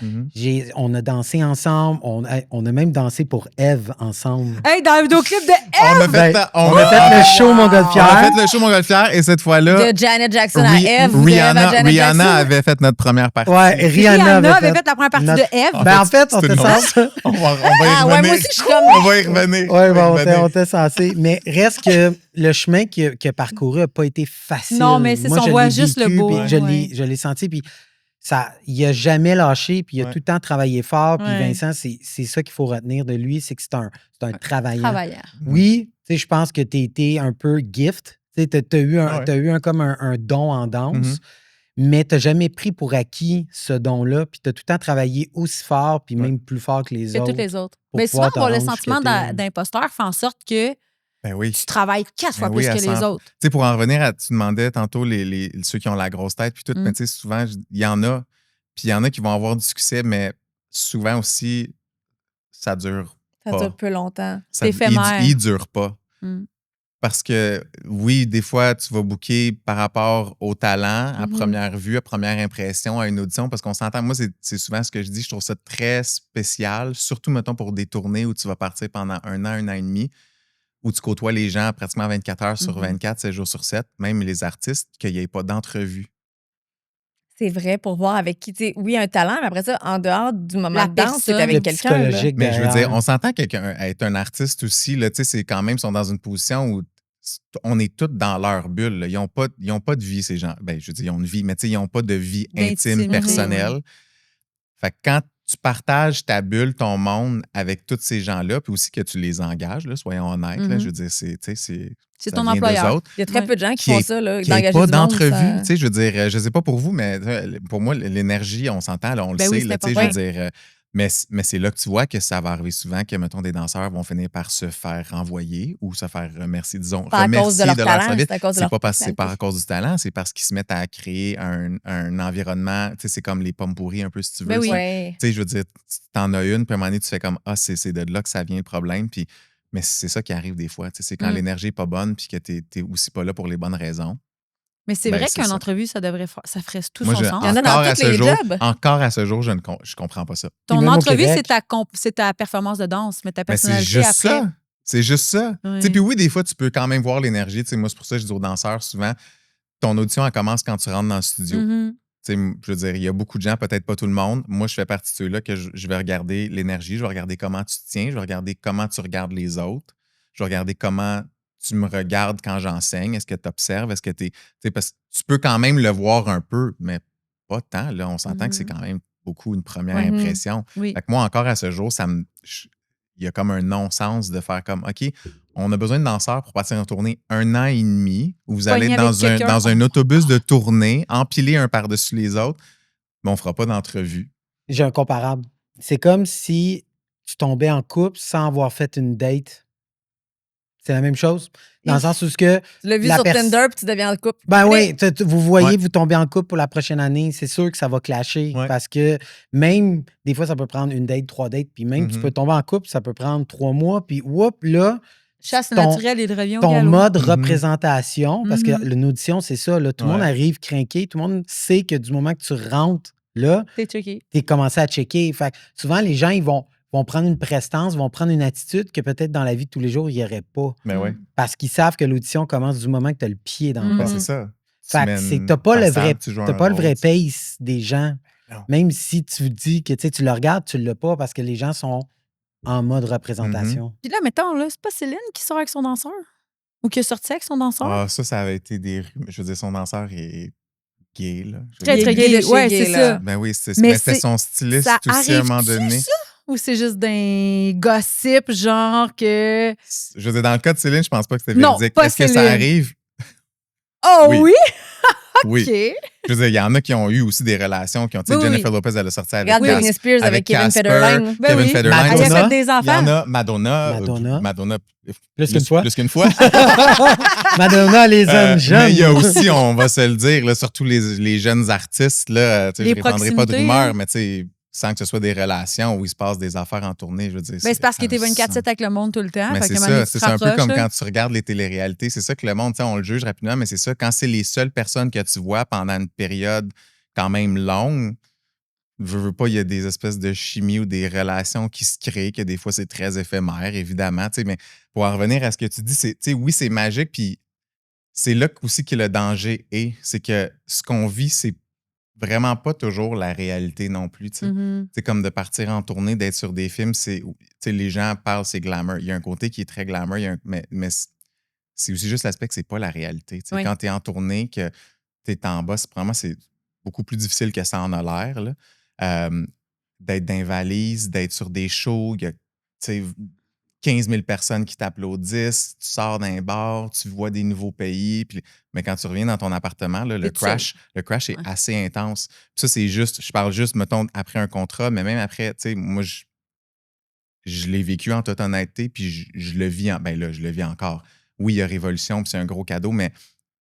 [SPEAKER 4] on a dansé ensemble, on a même dansé pour Eve ensemble.
[SPEAKER 2] Hey, dans le vidéoclip de Eve!
[SPEAKER 4] On a fait le show Montgolfière.
[SPEAKER 3] On a fait le show Montgolfière et cette fois-là...
[SPEAKER 1] De Janet Jackson à Eve.
[SPEAKER 3] Rihanna avait fait notre première partie.
[SPEAKER 4] Ouais, Rihanna avait fait
[SPEAKER 2] la première partie de Eve.
[SPEAKER 4] Ben en fait, on était censé...
[SPEAKER 3] On va y revenir.
[SPEAKER 1] Moi aussi, je suis comme...
[SPEAKER 3] On va y revenir.
[SPEAKER 4] Oui, on était censé. Mais reste que le chemin qu'il a parcouru n'a pas été facile.
[SPEAKER 2] Non, mais c'est ça, on voit juste le beau.
[SPEAKER 4] Je l'ai senti, puis il n'a jamais lâché, puis il a tout le temps travaillé fort. Puis Vincent, c'est ça qu'il faut retenir de lui, c'est que c'est un travaillant. Oui, je pense que tu as été un peu gift. Tu as eu comme un don en danse, mais tu n'as jamais pris pour acquis ce don-là. Puis tu as tout le temps travaillé aussi fort, puis même plus fort que les autres.
[SPEAKER 2] Que tous les autres. Mais souvent, le sentiment d'imposteur fait en sorte que tu travailles 4 fois plus que les autres.
[SPEAKER 3] Tu sais, pour en revenir à, tu demandais tantôt ceux qui ont la grosse tête, puis tout, mais tu sais, souvent, il y en a, puis il y en a qui vont avoir du succès, mais souvent aussi, ça dure pas.
[SPEAKER 1] Ça dure peu longtemps.
[SPEAKER 2] C'est éphémère.
[SPEAKER 3] Il dure pas. Parce que, oui, des fois, tu vas booker par rapport au talent, à première vue, à première impression, à une audition, parce qu'on s'entend. Moi, c'est souvent ce que je dis, je trouve ça très spécial, surtout, mettons, pour des tournées où tu vas partir pendant un an et demi, où tu côtoies les gens pratiquement 24 heures sur 24, 7 jours sur 7, même les artistes, qu'il n'y ait pas d'entrevue.
[SPEAKER 1] C'est vrai, pour voir avec qui, tu sais, oui, un talent, mais après ça, en dehors du moment de danse, c'est avec quelqu'un.
[SPEAKER 3] Mais je veux dire, on s'entend qu'être un artiste aussi, là, tu sais, c'est quand même, ils sont dans une position où on est tous dans leur bulle. Là. Ils n'ont pas de vie, ces gens. Ben, je veux dire, ils ont une vie, mais tu sais, ils n'ont pas de vie intime, personnelle. Fait que quand tu partages ta bulle, ton monde avec tous ces gens-là, puis aussi que tu les engages, là, soyons honnêtes. Là, je veux dire, c'est
[SPEAKER 2] ton employeur.
[SPEAKER 1] Il y a très peu de gens qui font ça, là, d'engager
[SPEAKER 3] pas
[SPEAKER 1] du
[SPEAKER 3] d'entrevue.
[SPEAKER 1] monde.
[SPEAKER 3] Je veux dire, je sais pas pour vous, mais pour moi, l'énergie, on s'entend, là, on le sait. Là, je veux dire, mais c'est là que tu vois que ça va arriver souvent que, mettons, des danseurs vont finir par se faire renvoyer ou se faire remercier, disons, remercier de leur service. C'est pas parce que c'est pas à cause du talent, c'est parce qu'ils se mettent à créer un environnement. Tu sais, c'est comme les pommes pourries un peu, si tu veux. Tu sais, je veux dire, t'en as une, puis à un moment donné, tu fais comme, c'est de là que ça vient le problème. Puis, mais c'est ça qui arrive des fois. Tu sais, c'est quand l'énergie n'est pas bonne puis que t'es aussi pas là pour les bonnes raisons.
[SPEAKER 2] Mais c'est vrai qu'une entrevue, ça ferait tout son sens.
[SPEAKER 1] Il y en a dans tous les jobs.
[SPEAKER 3] Encore à ce jour, je comprends pas ça.
[SPEAKER 2] Ton entrevue, c'est ta performance de danse, mais ta personnalité après.
[SPEAKER 3] C'est juste ça. Puis oui, des fois, tu peux quand même voir l'énergie. Moi, c'est pour ça que je dis aux danseurs souvent, ton audition, elle commence quand tu rentres dans le studio. Je veux dire, il y a beaucoup de gens, peut-être pas tout le monde. Moi, je fais partie de ceux-là que je vais regarder l'énergie, je vais regarder comment tu te tiens, je vais regarder comment tu regardes les autres, je vais regarder comment tu me regardes quand j'enseigne, est-ce que tu observes, est-ce que tu es... Parce que tu peux quand même le voir un peu, mais pas tant. Là, on s'entend que c'est quand même beaucoup une première impression. Fait que moi, encore à ce jour, il y a comme un non-sens de faire comme, OK, on a besoin de danseurs pour partir en tournée 1 an et demi, où vous allez être dans un autobus de tournée, empiler un par-dessus les autres, mais on ne fera pas d'entrevue.
[SPEAKER 4] J'ai un comparable. C'est comme si tu tombais en couple sans avoir fait une date. C'est la même chose. Dans le sens où que...
[SPEAKER 1] Tu l'as vu sur Tinder puis tu deviens en couple.
[SPEAKER 4] Ben oui, vous voyez, vous tombez en couple pour la prochaine année, c'est sûr que ça va clasher. Parce que même, des fois, ça peut prendre 1 date, 3 dates, puis même tu peux tomber en couple, ça peut prendre 3 mois, puis là...
[SPEAKER 2] Chasse naturelle et de revient au
[SPEAKER 4] ton
[SPEAKER 2] galop.
[SPEAKER 4] mode représentation, parce que une audition, c'est ça, là, tout le monde arrive crinqué, tout le monde sait que du moment que tu rentres là, t'es commencé à checker. Fait que souvent, les gens, ils vont prendre une prestance, vont prendre une attitude que peut-être dans la vie de tous les jours, il n'y aurait pas.
[SPEAKER 3] Mais
[SPEAKER 4] parce qu'ils savent que l'audition commence du moment que tu as le pied dans le
[SPEAKER 3] porte. C'est ça.
[SPEAKER 4] Fait que c'est que t'as pas le vrai pace des gens. Non. Même si tu dis que tu le regardes, tu l'as pas parce que les gens sont en mode représentation.
[SPEAKER 2] Puis là, mettons, là, c'est pas Céline qui sort avec son danseur? Ou qui est sorti avec son danseur?
[SPEAKER 3] Ah, ça avait été des... Je veux dire, son danseur est gay, là.
[SPEAKER 2] Très, très gay. Ouais, c'est ça.
[SPEAKER 3] Ben oui, mais c'était son styliste aussi à un moment donné.
[SPEAKER 2] Ça? Ou c'est juste d'un gossip, genre que...
[SPEAKER 3] Je veux dire, dans le cas de Céline, je pense pas que c'était véridique.
[SPEAKER 2] Pas
[SPEAKER 3] Est-ce que ça arrive?
[SPEAKER 2] Oh oui?
[SPEAKER 3] Oui.
[SPEAKER 2] Okay.
[SPEAKER 3] Je veux dire, il y en a qui ont eu aussi des relations, qui ont, tu sais, Jennifer Lopez, elle a sorti avec
[SPEAKER 1] Regarde Britney Spears avec Kevin Federline.
[SPEAKER 3] Kevin Federline.
[SPEAKER 2] Elle a fait des enfants.
[SPEAKER 3] Il y en a Madonna.
[SPEAKER 4] Plus qu'une fois.
[SPEAKER 3] Plus qu'une fois.
[SPEAKER 4] Madonna, les hommes jeunes.
[SPEAKER 3] Mais il y a aussi, on va se le dire, là, surtout les jeunes artistes, là, je ne répandrai pas de rumeurs, mais tu sais, sans que ce soit des relations où il se passe des affaires en tournée, je veux dire.
[SPEAKER 2] C'est parce qu'il était 24/7 avec le monde tout le temps.
[SPEAKER 3] Mais c'est ça, c'est un peu comme quand tu regardes les téléréalités. C'est ça que le monde, on le juge rapidement, mais c'est ça, quand c'est les seules personnes que tu vois pendant une période quand même longue, je veux pas, il y a des espèces de chimie ou des relations qui se créent, que des fois c'est très éphémère, évidemment. Mais pour en revenir à ce que tu dis, oui, c'est magique, puis c'est là aussi que le danger est. C'est que ce qu'on vit, c'est vraiment pas toujours la réalité non plus. C'est comme de partir en tournée, d'être sur des films, les gens parlent, c'est glamour. Il y a un côté qui est très glamour, mais c'est aussi juste l'aspect que c'est pas la réalité. Oui. Quand tu es en tournée, que tu es en bas, c'est beaucoup plus difficile que ça en a l'air. D'être dans les valises, d'être sur des shows, il y a 15 000 personnes qui t'applaudissent, tu sors d'un bar, tu vois des nouveaux pays, mais quand tu reviens dans ton appartement, là, le crash est assez intense. Puis ça, c'est juste, je parle juste, mettons, après un contrat, mais même après, tu sais, moi, je l'ai vécu en toute honnêteté, puis je le vis, je le vis encore. Oui, il y a Révolution, puis c'est un gros cadeau, mais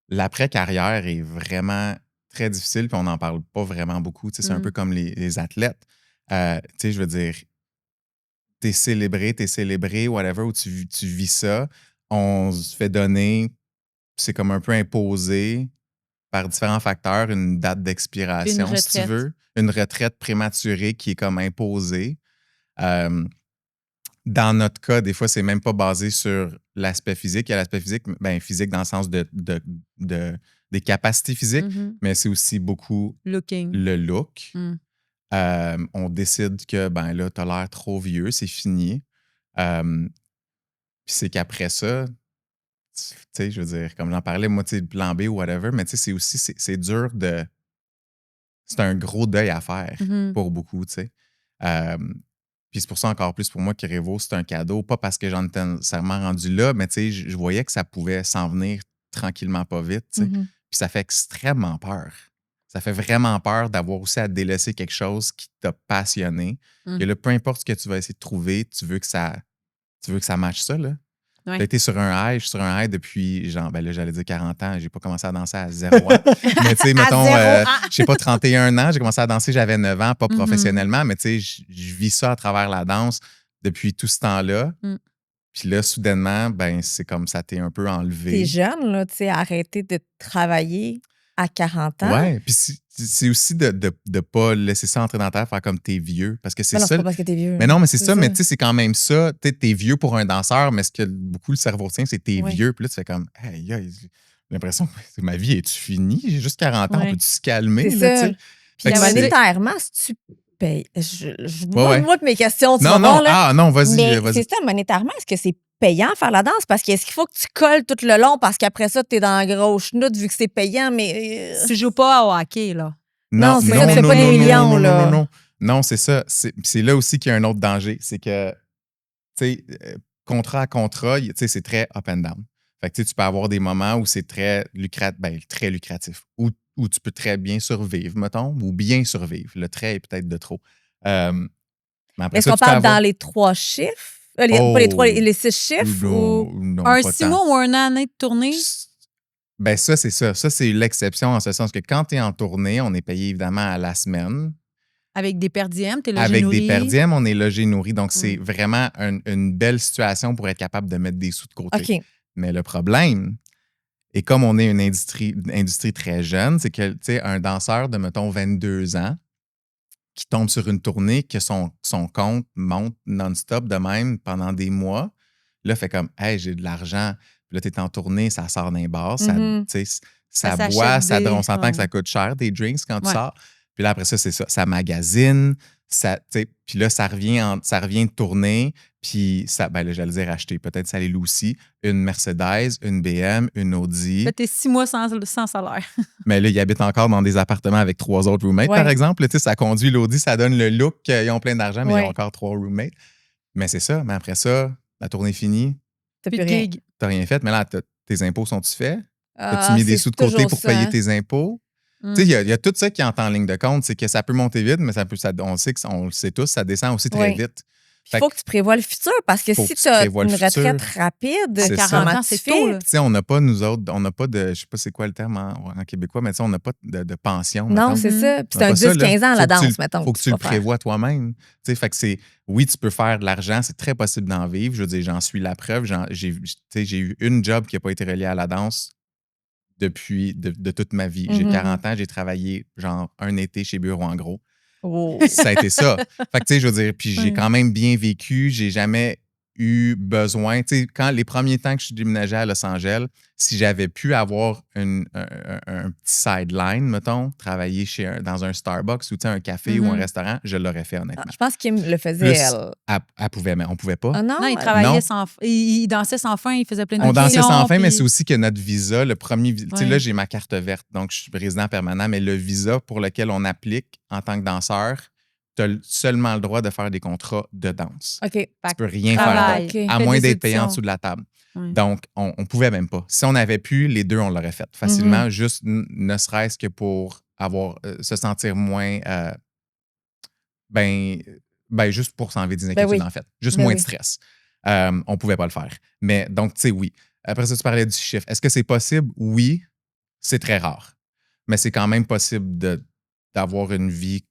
[SPEAKER 3] l'après-carrière est vraiment très difficile, puis on n'en parle pas vraiment beaucoup. C'est un peu comme les athlètes. Je veux dire, t'es célébré, whatever, où tu vis ça. On se fait donner, c'est comme un peu imposé par différents facteurs, une date d'expiration, si tu veux. Une retraite prématurée qui est comme imposée. Dans notre cas, des fois, c'est même pas basé sur l'aspect physique. Il y a l'aspect physique, physique dans le sens des capacités physiques, mais c'est aussi beaucoup le look. On décide que, là, t'as l'air trop vieux, c'est fini. Puis c'est qu'après ça, tu sais, je veux dire, comme j'en parlais, moi, tu sais, le plan B ou whatever, mais tu sais, c'est aussi, c'est dur de... C'est un gros deuil à faire pour beaucoup, tu sais. Puis c'est pour ça, encore plus pour moi, que Révo, c'est un cadeau. Pas parce que j'en étais nécessairement rendu là, mais tu sais, je voyais que ça pouvait s'en venir tranquillement pas vite, tu sais. Puis ça fait extrêmement peur. Ça fait vraiment peur d'avoir aussi à délaisser quelque chose qui t'a passionné. Et là, peu importe ce que tu vas essayer de trouver, tu veux que ça matche ça, là. Ouais. T'as été sur un high, je suis sur un high depuis, genre, là, j'allais dire 40 ans, j'ai pas commencé à danser à 0 ans. Mais tu sais, mettons, je sais pas, 31 ans, j'ai commencé à danser, j'avais 9 ans, pas professionnellement, mais tu sais, je vis ça à travers la danse depuis tout ce temps-là. Puis là, soudainement, c'est comme ça t'est un peu enlevé.
[SPEAKER 1] T'es jeune, là, tu sais, arrêter de travailler à 40 ans.
[SPEAKER 3] Ouais, puis c'est aussi de pas laisser ça entrer dans ta tête, faire comme t'es vieux. Parce que c'est ça.
[SPEAKER 1] C'est pas parce que t'es vieux.
[SPEAKER 3] Mais non, mais c'est ça, mais tu sais, c'est quand même ça. T'es vieux pour un danseur, mais ce que beaucoup le cerveau tient, c'est t'es vieux. Puis là, tu fais comme, hey, j'ai l'impression que ma vie est-tu finie? J'ai juste 40 ans, on peut-tu se calmer?
[SPEAKER 1] C'est ça. Puis monétairement, si tu payes. Moi, mes questions, tu vas voir, là.
[SPEAKER 3] Non, vas-y.
[SPEAKER 1] C'est ça, monétairement, est-ce que c'est payant faire la danse? Parce est-ce qu'il faut que tu colles tout le long parce qu'après ça, t'es dans la grosse chenoute vu que c'est payant, mais...
[SPEAKER 2] Tu joues pas au hockey, là.
[SPEAKER 1] Non, c'est ça, tu fais pas des millions, là.
[SPEAKER 3] Non, c'est ça. C'est là aussi qu'il y a un autre danger. C'est que, tu sais, contrat à contrat, tu sais, c'est très up and down. Fait que tu peux avoir des moments où c'est très lucratif. Où tu peux très bien survivre, mettons, ou bien survivre. Le trait est peut-être de trop. Mais
[SPEAKER 1] est-ce qu'on parle dans les 3 chiffres? Pas les 6 chiffres?
[SPEAKER 3] Non,
[SPEAKER 2] un 6 mois ou un année de tournée?
[SPEAKER 3] Ça, c'est ça. Ça, c'est l'exception en ce sens que quand tu es en tournée, on est payé évidemment à la semaine.
[SPEAKER 2] Avec des per diem, tu es logé
[SPEAKER 3] Avec
[SPEAKER 2] nourri.
[SPEAKER 3] Des per diem, on est logé nourri. Donc, c'est vraiment une belle situation pour être capable de mettre des sous de côté.
[SPEAKER 1] Okay.
[SPEAKER 3] Mais le problème, et comme on est une industrie très jeune, c'est que, tu sais, un danseur de, mettons, 22 ans, qui tombe sur une tournée, que son compte monte non-stop de même pendant des mois, là, fait comme, hey, j'ai de l'argent. Puis là, t'es en tournée, ça sort d'un bar. ça
[SPEAKER 2] Ça
[SPEAKER 3] boit,
[SPEAKER 2] s'achète
[SPEAKER 3] on s'entend
[SPEAKER 2] ouais.
[SPEAKER 3] que ça coûte cher, des drinks, quand tu
[SPEAKER 2] Ouais.
[SPEAKER 3] sors. Puis là, après ça, c'est ça. Ça magasine, puis là, ça revient de tourner. Puis, ben là, j'allais dire acheter, peut-être ça les loue aussi, une Mercedes, une BM, une Audi.
[SPEAKER 2] Là, t'es 6 mois sans salaire.
[SPEAKER 3] Mais là, ils habitent encore dans des appartements avec 3 autres roommates, par exemple. Tu sais, ça conduit l'Audi, ça donne le look qu'ils ont plein d'argent, mais ils ont encore 3 roommates. Mais c'est ça. Mais après ça, la tournée finie.
[SPEAKER 2] T'as plus de gig.
[SPEAKER 3] T'as rien fait. Mais là, tes impôts sont-tu faits? As-tu mis des sous de côté pour payer tes impôts? Tu sais, il y a tout ça qui entre en ligne de compte. C'est que ça peut monter vite, mais on le sait tous, ça descend aussi très vite.
[SPEAKER 1] Il faut que tu prévois le futur parce que si tu as une retraite rapide,
[SPEAKER 2] 40 ans, c'est tôt.
[SPEAKER 3] Tu sais, on n'a pas, nous autres, on n'a pas de, je sais pas c'est quoi le terme en québécois, mais tu sais, on n'a pas de pension.
[SPEAKER 1] Non, c'est ça. Puis c'est un 10-15 ans la danse, mettons.
[SPEAKER 3] Il faut que tu le prévois toi-même. Tu sais, fait que oui, tu peux faire de l'argent, c'est très possible d'en vivre. Je veux dire, j'en suis la preuve. J'ai eu une job qui n'a pas été reliée à la danse depuis de toute ma vie. J'ai 40 ans, j'ai travaillé genre un été chez Bureau en gros.
[SPEAKER 1] Oh.
[SPEAKER 3] Ça a été ça. Fait que, tu sais, je veux dire, puis j'ai quand même bien vécu. J'ai jamais eu besoin. Tu sais, quand les premiers temps que je suis déménagé à Los Angeles, si j'avais pu avoir un petit sideline, mettons, travailler dans un Starbucks ou un café ou un restaurant, je l'aurais fait, honnêtement.
[SPEAKER 1] Je pense qu'il le faisait,
[SPEAKER 3] elle pouvait, mais on pouvait pas.
[SPEAKER 1] Ah non,
[SPEAKER 2] il travaillait il dansait sans fin, il faisait plein de
[SPEAKER 3] On dansait sans fin,
[SPEAKER 2] puis...
[SPEAKER 3] mais c'est aussi que notre visa, le premier visa, tu sais, là, j'ai ma carte verte, donc je suis résident permanent, mais le visa pour lequel on applique en tant que danseur, tu as seulement le droit de faire des contrats de danse.
[SPEAKER 1] OK.
[SPEAKER 3] Tu peux rien faire, à moins d'être payé en dessous de la table. Donc, on ne pouvait même pas. Si on avait pu, les deux, on l'aurait fait facilement, juste ne serait-ce que pour se sentir moins... juste pour s'enlever des inquiétudes, en fait. Juste moins de stress. On ne pouvait pas le faire. Mais donc, tu sais, oui. Après ça, tu parlais du chiffre. Est-ce que c'est possible? Oui. C'est très rare. Mais c'est quand même possible d'avoir une vie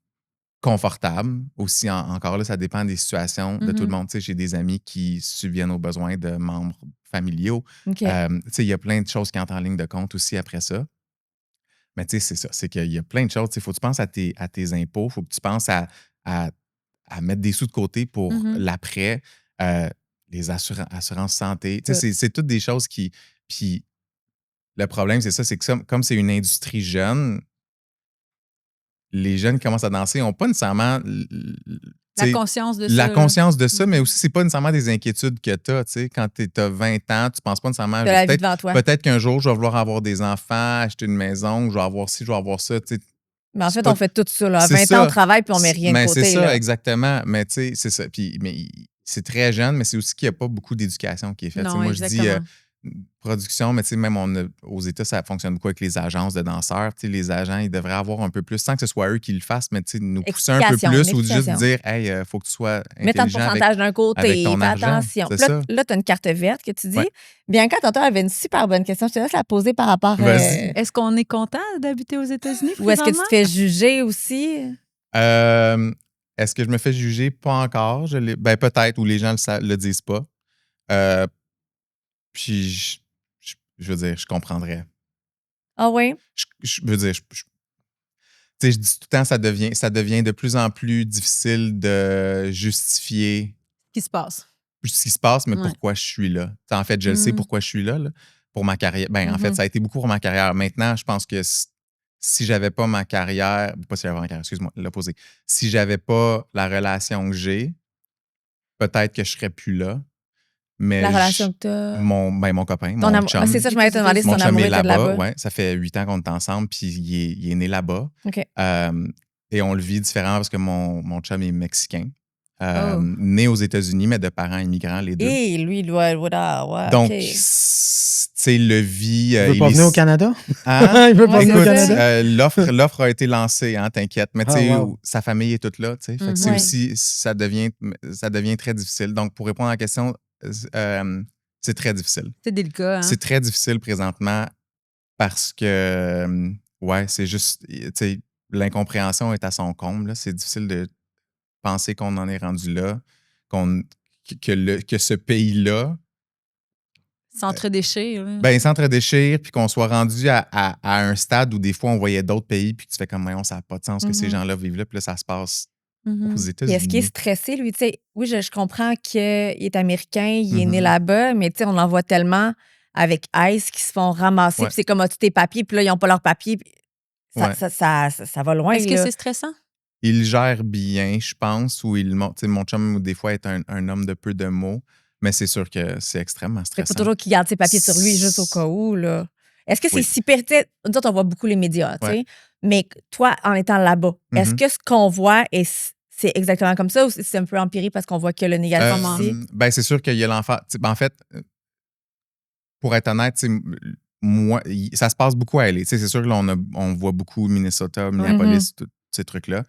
[SPEAKER 3] confortable. Aussi, encore là, ça dépend des situations de tout le monde. Tu sais, j'ai des amis qui subviennent aux besoins de membres familiaux.
[SPEAKER 1] Okay.
[SPEAKER 3] Tu sais, il y a plein de choses qui entrent en ligne de compte aussi après ça. Mais tu sais, c'est ça. C'est qu'il y a plein de choses. Il faut que tu penses à tes impôts. Il faut que tu penses à mettre des sous de côté pour l'après. Les assurances santé. Tu sais, c'est toutes des choses qui... Puis le problème, c'est ça, c'est que comme c'est une industrie jeune, les jeunes qui commencent à danser n'ont pas nécessairement
[SPEAKER 2] la conscience de
[SPEAKER 3] la conscience de ça, mais aussi, c'est pas nécessairement des inquiétudes que tu as. Quand tu as 20 ans, tu penses pas nécessairement... Peut-être qu'un jour, je vais vouloir avoir des enfants, acheter une maison, je vais avoir ci, je vais avoir ça.
[SPEAKER 1] Mais en fait, on fait tout ça. Là. À 20 ans, on travaille puis on met rien de côté.
[SPEAKER 3] C'est ça,
[SPEAKER 1] là.
[SPEAKER 3] Exactement. Mais tu sais, c'est ça. Puis, mais c'est très jeune, mais c'est aussi qu'il n'y a pas beaucoup d'éducation qui est faite.
[SPEAKER 2] Non,
[SPEAKER 3] moi, je dis production, mais tu sais, même aux États, ça fonctionne beaucoup avec les agences de danseurs. Tu sais, les agents, ils devraient avoir un peu plus, sans que ce soit eux qui le fassent, mais tu sais, nous pousser un peu plus ou juste dire, hey, faut que tu sois intelligent.
[SPEAKER 1] Mets ton pourcentage d'un côté, fais attention. Là, tu as une carte verte que tu dis. Ouais. Bianca, tantôt, avait une super bonne question. Je te laisse la poser par rapport à.
[SPEAKER 2] Est-ce qu'on est content d'habiter aux États-Unis?
[SPEAKER 1] Ou est-ce que tu te fais juger aussi?
[SPEAKER 3] Est-ce que je me fais juger? Pas encore. Ben, peut-être, ou les gens le disent pas. Puis, je veux dire, je comprendrais.
[SPEAKER 1] Ah oui?
[SPEAKER 3] Je veux dire, tu sais, je dis tout le temps, ça devient de plus en plus difficile de justifier
[SPEAKER 2] ce
[SPEAKER 3] qui se passe, mais pourquoi je suis là. T'sais, en fait, je le sais pourquoi je suis là, pour ma carrière. Ben, en fait, ça a été beaucoup pour ma carrière. Maintenant, je pense que si j'avais pas ma carrière, pas si j'avais ma carrière, excuse-moi, l'opposé. Si j'avais pas la relation que j'ai, peut-être que je serais plus là. Mais
[SPEAKER 1] la relation que tu as.
[SPEAKER 3] Mon copain, mon chum.
[SPEAKER 1] C'est ça, je m'avais demandé si ton amour était là-bas.
[SPEAKER 3] Ouais, ça fait 8 ans qu'on est ensemble, puis il est né là-bas.
[SPEAKER 1] Okay.
[SPEAKER 3] Et on le vit différemment parce que mon chum est mexicain. Né aux États-Unis, mais de parents immigrants, les deux.
[SPEAKER 1] Et lui, il doit...
[SPEAKER 3] Donc, tu sais, le vit...
[SPEAKER 4] Il veut pas venir au Canada?
[SPEAKER 3] Hein?
[SPEAKER 4] Il veut pas venir au Canada?
[SPEAKER 3] L'offre a été lancée, hein, t'inquiète. Mais tu sais, sa famille est toute là, tu sais. Fait que c'est aussi... Ça devient très difficile. Donc, pour répondre à la question... c'est très difficile.
[SPEAKER 2] C'est délicat. Hein?
[SPEAKER 3] C'est très difficile présentement parce que, c'est juste, tu sais, l'incompréhension est à son comble. Là. C'est difficile de penser qu'on en est rendu là, que ce pays-là
[SPEAKER 2] s'entre-déchire.
[SPEAKER 3] S'entre-déchire, puis qu'on soit rendu à un stade où des fois on voyait d'autres pays, puis tu fais comme, ça n'a pas de sens que ces gens-là vivent là, puis là, ça se passe. Aux États-Unis.
[SPEAKER 1] Est-ce qu'il est stressé, lui? T'sais, oui, je comprends qu'il est américain, il est né là-bas, mais on en voit tellement avec Ice qui se font ramasser, puis c'est comme tous tes papiers, puis là, ils n'ont pas leurs papiers. Ça va loin.
[SPEAKER 2] Est-ce que c'est stressant?
[SPEAKER 3] Il gère bien, je pense, ou mon chum, des fois, est un homme de peu de mots, mais c'est sûr que c'est extrêmement stressant.
[SPEAKER 1] Il faut toujours qu'il garde ses papiers sur lui, juste au cas où. Là. Est-ce que c'est si pertinent? Nous autres, on voit beaucoup les médias, tu sais, mais toi, en étant là-bas, est-ce que ce qu'on voit, c'est exactement comme ça ou c'est un peu empirique parce qu'on voit que le négatif ici?
[SPEAKER 3] Ben, c'est sûr qu'il y a l'enfant. En fait, pour être honnête, moi, ça se passe beaucoup à LA. C'est sûr que là, on voit beaucoup Minnesota, Minneapolis, tous ces trucs-là.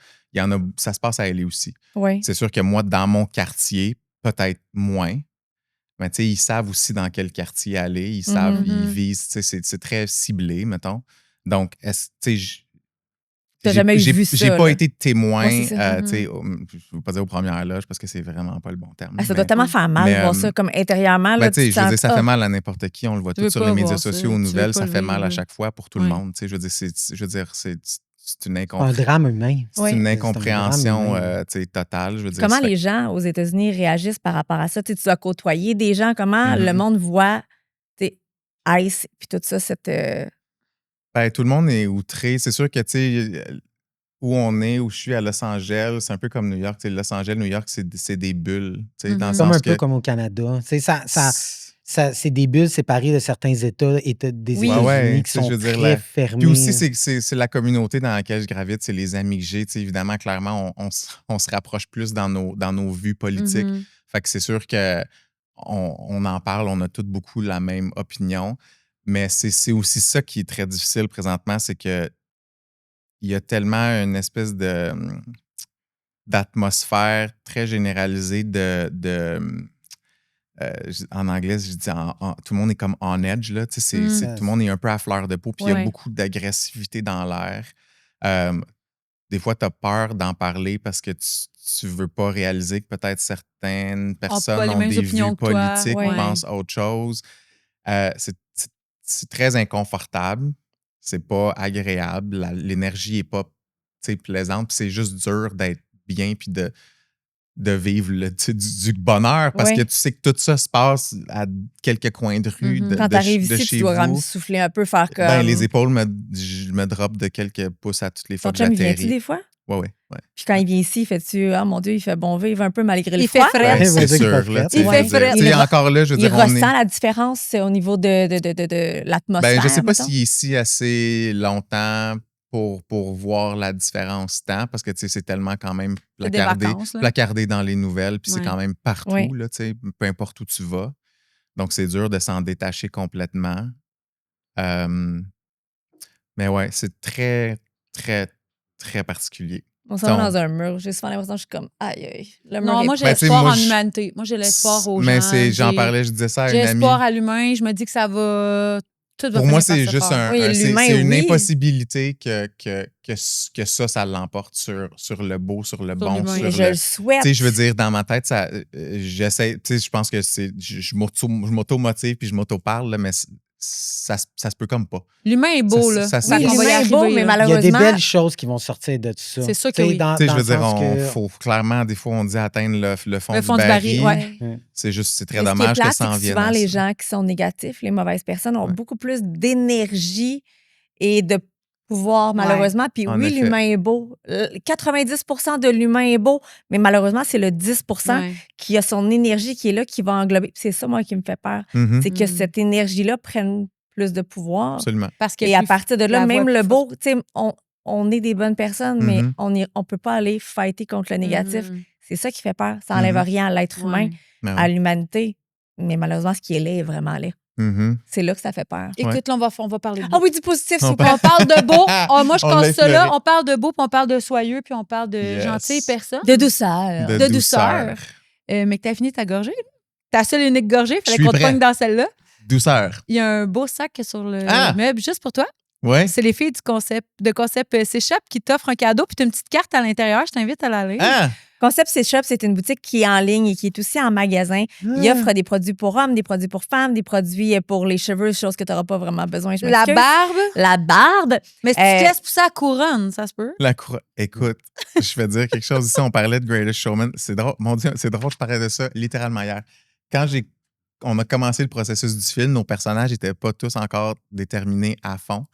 [SPEAKER 3] Ça se passe à LA aussi.
[SPEAKER 1] Oui.
[SPEAKER 3] C'est sûr que moi, dans mon quartier, peut-être moins. Mais ils savent aussi dans quel quartier aller. Ils savent, ils visent. C'est très ciblé, mettons. Donc,
[SPEAKER 1] t'as jamais vu ça?
[SPEAKER 3] J'ai pas été témoin,
[SPEAKER 1] je
[SPEAKER 3] ne veux pas dire aux premières loges parce que c'est vraiment pas le bon terme.
[SPEAKER 1] Ça doit tellement faire mal de voir ça comme intérieurement. Là,
[SPEAKER 3] je veux dire, ça fait mal à n'importe qui. On le voit tout sur les médias sociaux, aux nouvelles. Ça fait mal à chaque fois pour tout le monde. Je veux dire, c'est une
[SPEAKER 4] un drame humain.
[SPEAKER 3] C'est une incompréhension totale. Je veux dire,
[SPEAKER 1] comment les gens aux États-Unis réagissent par rapport à ça? Tu dois côtoyer des gens. Comment le monde voit Ice puis tout ça,
[SPEAKER 3] Ben, tout le monde est outré. C'est sûr que, où on est, où je suis à Los Angeles, c'est un peu comme New York. Los Angeles, New York, c'est des bulles. Dans le
[SPEAKER 4] comme
[SPEAKER 3] sens
[SPEAKER 4] un peu comme au Canada. C'est des bulles séparées de certains États des États-Unis qui sont très fermés.
[SPEAKER 3] Puis aussi, c'est la communauté dans laquelle je gravite, c'est les amis que j'ai. Évidemment, clairement, on se rapproche plus dans nos vues politiques. Fait que c'est sûr qu'on en parle, on a tous beaucoup la même opinion. Mais c'est aussi ça qui est très difficile présentement, c'est que il y a tellement une espèce d'atmosphère très généralisée en anglais, je dis tout le monde est comme on edge, là. Tout le monde est un peu à fleur de peau, puis il y a beaucoup d'agressivité dans l'air. Des fois, tu as peur d'en parler parce que tu veux pas réaliser que peut-être certaines personnes ont des vues politiques, pensent autre chose. C'est très inconfortable. C'est pas agréable. L'énergie est pas plaisante. C'est juste dur d'être bien puis de vivre du bonheur parce que tu sais que tout ça se passe à quelques coins de rue
[SPEAKER 1] quand tu arrives ici, tu dois vraiment souffler un peu, faire comme...
[SPEAKER 3] les épaules me droppent de quelques pouces à toutes les fois que j'atterris.
[SPEAKER 1] Viens-tu des fois?
[SPEAKER 3] Oui.
[SPEAKER 1] Puis quand il vient ici, fais-tu « Ah, mon Dieu, il fait bon vivre un peu malgré le
[SPEAKER 2] froid. »
[SPEAKER 1] Il fait
[SPEAKER 3] frais. C'est sûr.
[SPEAKER 2] Il fait frais.
[SPEAKER 3] Encore là, je veux dire,
[SPEAKER 1] il ressent la différence au niveau de l'atmosphère.
[SPEAKER 3] Je sais pas s'il est ici assez longtemps pour voir la différence tant, parce que c'est tellement quand même placardé dans les nouvelles, puis c'est quand même partout, là, peu importe où tu vas. Donc, c'est dur de s'en détacher complètement. Mais ouais, c'est très, très, très particulier.
[SPEAKER 1] On s'en va dans un mur. J'ai souvent l'impression que je suis comme aïe. Le mur
[SPEAKER 2] moi, j'ai l'espoir en humanité. Moi, j'ai l'espoir aux gens.
[SPEAKER 3] Mais j'en parlais, je disais ça à une amie.
[SPEAKER 2] J'ai espoir à l'humain. Je me dis que ça va...
[SPEAKER 3] Pour moi, c'est juste c'est une impossibilité que ça l'emporte sur le beau, sur le bon.
[SPEAKER 1] Je le souhaite.
[SPEAKER 3] Je veux dire, dans ma tête, j'essaie, je pense que je m'auto-motive puis je m'auto-parle, mais ça se peut comme pas.
[SPEAKER 2] L'humain est beau, là.
[SPEAKER 1] L'humain est beau, mais malheureusement...
[SPEAKER 4] Il y a des belles choses qui vont sortir de tout ça.
[SPEAKER 2] C'est sûr que oui.
[SPEAKER 3] Je veux dire, faut clairement, des fois, on dit atteindre le fond du baril. C'est très dommage que ça en vienne.
[SPEAKER 1] Souvent, les gens qui sont négatifs, les mauvaises personnes, ont beaucoup plus d'énergie et de pouvoir, malheureusement. Puis oui, l'humain est beau. 90% de l'humain est beau, mais malheureusement, c'est le 10% qui a son énergie qui est là, qui va englober. Puis c'est ça, moi, qui me fait peur. C'est que cette énergie-là prenne plus de pouvoir.
[SPEAKER 3] Absolument.
[SPEAKER 1] Et à partir de là, même le beau, tu sais, on est des bonnes personnes, mais on peut pas aller fighter contre le négatif. C'est ça qui fait peur. Ça n'enlève rien à l'être humain, à l'humanité. Mais malheureusement, ce qui est laid est vraiment laid. C'est là que ça fait peur.
[SPEAKER 2] Écoute, là, on va parler de beau.
[SPEAKER 1] Ah oui, du positif,
[SPEAKER 2] on parle de beau. Moi, je pense ça là. On parle de beau, puis on parle de soyeux, puis on parle de gentilles personnes.
[SPEAKER 1] De douceur.
[SPEAKER 3] De douceur.
[SPEAKER 2] Mais que t'as fini ta gorgée. Ta seule et unique gorgée. Fallait qu'on te pogne dans celle-là.
[SPEAKER 3] Douceur.
[SPEAKER 2] Il y a un beau sac sur le meuble juste pour toi.
[SPEAKER 3] Ouais.
[SPEAKER 2] C'est les filles de Concept S'échappe qui t'offrent un cadeau, puis tu as une petite carte à l'intérieur. Je t'invite à l'aller.
[SPEAKER 1] Concept S'échappe, c'est une boutique qui est en ligne et qui est aussi en magasin. Il offre des produits pour hommes, des produits pour femmes, des produits pour les cheveux, chose que tu n'auras pas vraiment besoin.
[SPEAKER 2] La barbe.
[SPEAKER 1] La barbe.
[SPEAKER 2] Mais si tu te laisses pousser la couronne, ça se peut?
[SPEAKER 3] La couronne. Écoute, je vais dire quelque chose ici. On parlait de Greatest Showman. C'est drôle. Mon Dieu, c'est drôle, je parlais de ça littéralement hier. Quand j'ai on a commencé le processus du film, nos personnages n'étaient pas tous encore déterminés à fond.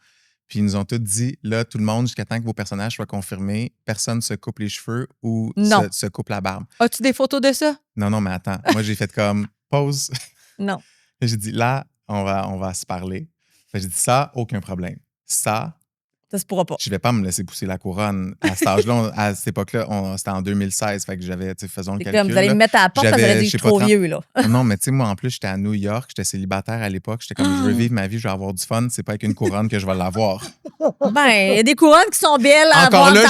[SPEAKER 3] Puis ils nous ont tous dit, là, tout le monde, jusqu'à temps que vos personnages soient confirmés, personne ne se coupe les cheveux ou se coupe la barbe.
[SPEAKER 2] As-tu des photos de ça?
[SPEAKER 3] Non, mais attends. Moi, j'ai fait comme pause.
[SPEAKER 1] Non.
[SPEAKER 3] J'ai dit, là, on va se parler. J'ai dit, ça, aucun problème. Ça
[SPEAKER 1] se pourra pas.
[SPEAKER 3] Je vais pas me laisser pousser la couronne. À cet âge-là, à cette époque-là, c'était en 2016. Fait que j'avais, faisons le calcul.
[SPEAKER 1] Vous allez me mettre à la porte parce que j'aurais dit trop vieux, là.
[SPEAKER 3] Non, mais tu sais, moi, en plus, j'étais à New York. J'étais célibataire à l'époque. J'étais comme, je veux vivre ma vie, je veux avoir du fun. C'est pas avec une couronne que je vais l'avoir.
[SPEAKER 1] Ben, il y a des couronnes qui sont belles à
[SPEAKER 3] encore
[SPEAKER 1] avoir
[SPEAKER 3] là,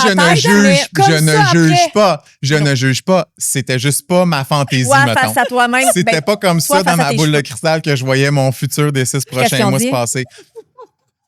[SPEAKER 1] je
[SPEAKER 3] ne juge pas. C'était juste pas ma fantaisie, mettons.
[SPEAKER 1] Face à toi-même.
[SPEAKER 3] C'était pas comme ça dans ma boule de cristal que je voyais mon futur des 6 prochains mois se passer.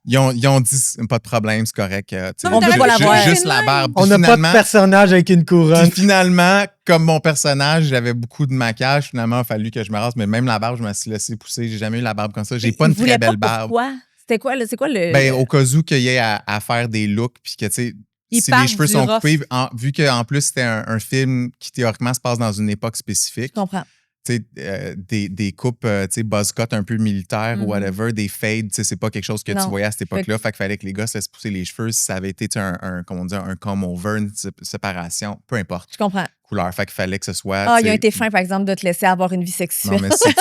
[SPEAKER 3] Ils ont dit, pas de problème, c'est correct.
[SPEAKER 1] On veut pas l'avoir.
[SPEAKER 3] Juste la barbe.
[SPEAKER 4] On n'a pas de personnage avec une couronne.
[SPEAKER 3] Puis finalement, comme mon personnage, j'avais beaucoup de maquillage. Finalement, il a fallu que je me rase. Mais même la barbe, je me suis laissé pousser. J'ai jamais eu la barbe comme ça. J'ai pas une très belle barbe.
[SPEAKER 1] Pourquoi? C'est quoi le...
[SPEAKER 3] Ben, au cas où qu'il y ait à faire des looks, puis que, tu sais, si les cheveux sont coupés, vu qu'en plus, c'était un film qui, théoriquement, se passe dans une époque spécifique.
[SPEAKER 1] Je comprends.
[SPEAKER 3] Des coupes, buzz cut un peu militaires ou whatever, des fades, c'est pas quelque chose que tu voyais à cette époque-là. Fait qu'il fallait que les gars se laissent pousser les cheveux. Si ça avait été un come-over, une séparation, peu importe.
[SPEAKER 1] Je comprends.
[SPEAKER 3] Couleur. Fait qu'il fallait que ce soit.
[SPEAKER 1] Ah, il a été fin, par exemple, de te laisser avoir une vie sexuelle.
[SPEAKER 3] Non, mais si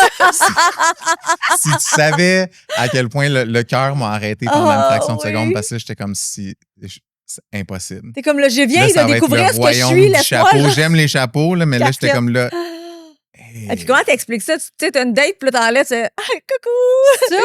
[SPEAKER 3] tu savais à quel point le cœur m'a arrêté pendant une fraction de seconde, parce que j'étais comme si. C'est impossible.
[SPEAKER 1] T'es comme là, je viens de découvrir ce que je suis, laisse-moi.
[SPEAKER 3] J'aime les chapeaux, là, mais là, j'étais comme là.
[SPEAKER 1] Et puis comment t'expliques ça? Tu sais, t'as une date, puis là, t'enlèves, tu coucou!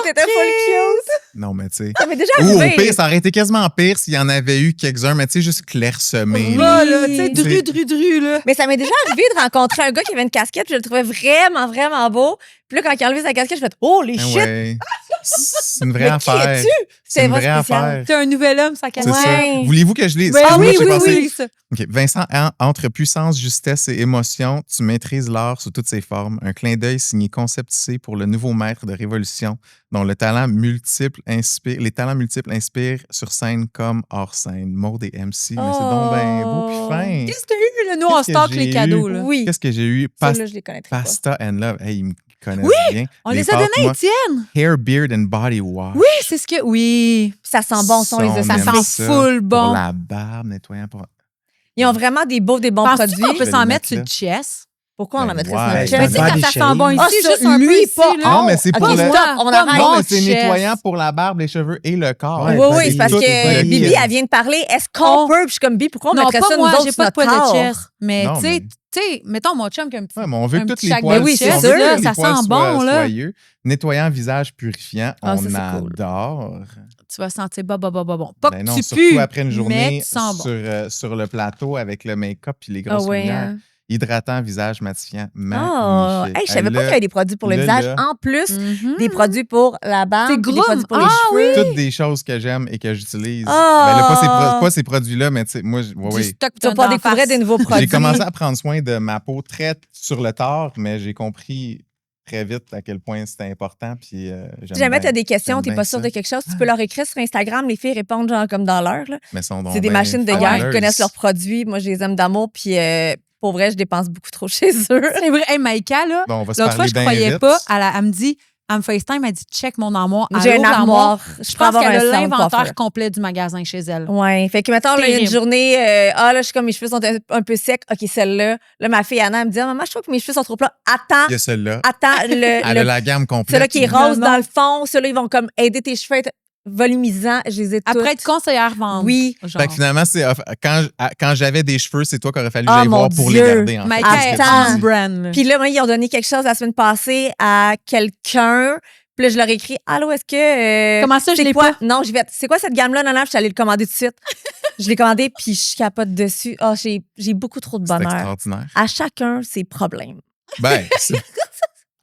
[SPEAKER 1] T'étais full cute!
[SPEAKER 3] Non, mais tu sais.
[SPEAKER 1] Ça m'est déjà
[SPEAKER 3] arrivé. Ou
[SPEAKER 1] arrivé.
[SPEAKER 3] au pire, ça aurait été quasiment pire s'il y en avait eu quelques-uns, mais tu sais, juste clairsemés.
[SPEAKER 2] Là, tu sais, dru, là.
[SPEAKER 1] Mais ça m'est déjà arrivé de rencontrer un gars qui avait une casquette, puis je le trouvais vraiment, vraiment beau. Puis là, quand il a enlevé sa casquette, je fais « Oh, les shit!
[SPEAKER 3] Ouais. C'est une vraie affaire.
[SPEAKER 1] Qui es-tu?
[SPEAKER 3] C'est une vraie affaire.
[SPEAKER 2] T'es un nouvel homme, sa casquette.
[SPEAKER 3] C'est ça. Voulez-vous que je lise?
[SPEAKER 2] Ah oui.
[SPEAKER 3] OK. Vincent, entre puissance, justesse et émotion, tu maîtrises l'art sous toutes ses formes. Un clin d'œil signé Concept C pour le nouveau maître de Révolution, dont les talents multiples inspirent sur scène comme hors scène. Maud et MC, mais c'est donc bien beau puis fin.
[SPEAKER 2] Qu'est-ce que t'as eu, le nous, on stock les cadeaux, là?
[SPEAKER 1] Oui.
[SPEAKER 3] Qu'est-ce que j'ai eu?
[SPEAKER 1] Ça, là, je les connais pas.
[SPEAKER 3] Pasta and Love. Hey, ils me connaissent bien.
[SPEAKER 2] On les a donnés à Étienne.
[SPEAKER 3] Hair, beard and body wash.
[SPEAKER 2] Oui, c'est ce que... Oui.
[SPEAKER 1] Ça sent bon, ça, les
[SPEAKER 2] ça sent full bon.
[SPEAKER 3] Pour la barbe, nettoyant pour...
[SPEAKER 1] Ils ont vraiment des bons produits.
[SPEAKER 2] On peut s'en mettre sur le chest.
[SPEAKER 1] Pourquoi on en mettrait
[SPEAKER 3] ouais,
[SPEAKER 1] sur
[SPEAKER 2] le chest? Mais tu sais, quand ça sent bon ici, juste un peu ici, là.
[SPEAKER 3] Non, mais c'est pour le...
[SPEAKER 1] Non,
[SPEAKER 3] mais c'est nettoyant pour la barbe, les cheveux et le corps.
[SPEAKER 1] Oui, c'est parce que Bibi, elle vient de parler. Est-ce qu'on peut? Puis je suis comme Bibi, pourquoi on mettrait ça nous autres
[SPEAKER 2] j'ai
[SPEAKER 1] sur
[SPEAKER 2] pas de
[SPEAKER 1] notre
[SPEAKER 2] poil de
[SPEAKER 1] corps?
[SPEAKER 2] chest. Mais tu sais, mettons mon chum qui a un petit...
[SPEAKER 3] Ouais, mais on veut que tous les
[SPEAKER 2] chac
[SPEAKER 3] poils,
[SPEAKER 1] oui, c'est
[SPEAKER 3] on
[SPEAKER 1] sûr,
[SPEAKER 3] veut que
[SPEAKER 2] ça
[SPEAKER 3] les poils
[SPEAKER 2] sent bon, là.
[SPEAKER 3] soyeux. Nettoyant visage purifiant,
[SPEAKER 1] Ah,
[SPEAKER 3] on
[SPEAKER 1] ça, c'est cool.
[SPEAKER 3] adore.
[SPEAKER 2] Tu vas sentir bon. Pas
[SPEAKER 3] Ben
[SPEAKER 2] que
[SPEAKER 3] non,
[SPEAKER 2] tu
[SPEAKER 3] surtout
[SPEAKER 2] pues,
[SPEAKER 3] après une journée
[SPEAKER 2] mais tu sens bon.
[SPEAKER 3] sur le plateau avec le make-up puis les grosses lumières. Hydratant, visage matifiant, magnifique.
[SPEAKER 1] Je savais pas qu'il y avait des produits pour le visage. En plus, des produits pour la barbe,
[SPEAKER 2] C'est
[SPEAKER 1] des produits pour les cheveux.
[SPEAKER 3] Toutes des choses que j'aime et que j'utilise.
[SPEAKER 1] Ah!
[SPEAKER 3] Ben là, pas ces produits-là, mais tu sais, moi,
[SPEAKER 1] Tu vas pas découvrir des nouveaux produits.
[SPEAKER 3] J'ai commencé à prendre soin de ma peau très sur le tard, mais j'ai compris très vite à quel point c'était important. Puis,
[SPEAKER 1] si jamais tu as des questions, tu n'es pas sûr de quelque chose, tu peux leur écrire sur Instagram. Les filles répondent genre comme dans l'heure. C'est des machines de guerre qui connaissent leurs produits. Moi, je les aime d'amour. Puis pour vrai, je dépense beaucoup trop chez eux.
[SPEAKER 2] C'est vrai. Hey, Maïka, là, l'autre fois, je croyais pas. Elle me dit, elle me FaceTime, elle dit check mon armoire.
[SPEAKER 1] J'ai une armoire.
[SPEAKER 2] Je pense qu'elle a l'inventaire complet du magasin chez elle.
[SPEAKER 1] Oui. Fait que mettons, là, une journée, là, je suis comme mes cheveux sont un peu secs. OK, celle-là. Là, ma fille Anna, elle me dit, maman, je trouve que mes cheveux sont trop plats. Attends.
[SPEAKER 3] Il y a celle-là.
[SPEAKER 1] Attends.
[SPEAKER 3] Elle a la gamme complète.
[SPEAKER 1] Celle-là qui est rose dans le fond. Ceux-là, ils vont comme aider tes cheveux à être volumisants. Je les ai toutes.
[SPEAKER 2] Après être conseillère vente.
[SPEAKER 1] Oui.
[SPEAKER 3] Fait que finalement, c'est quand j'avais des cheveux, c'est toi qui aurais fallu que j'aille voir pour les garder.
[SPEAKER 2] Attends.
[SPEAKER 1] Puis là, moi, ils ont donné quelque chose la semaine passée à quelqu'un. Puis là, je leur ai écrit, allô, est-ce que.
[SPEAKER 2] Comment ça, je l'ai pas?
[SPEAKER 1] Non, je vais. C'est quoi cette gamme-là? Non, je suis allée le commander tout de suite. Je l'ai commandé, puis je capote dessus. Oh, j'ai beaucoup trop de bonheur.
[SPEAKER 3] C'est extraordinaire.
[SPEAKER 1] À chacun, ses problèmes.
[SPEAKER 3] Ben,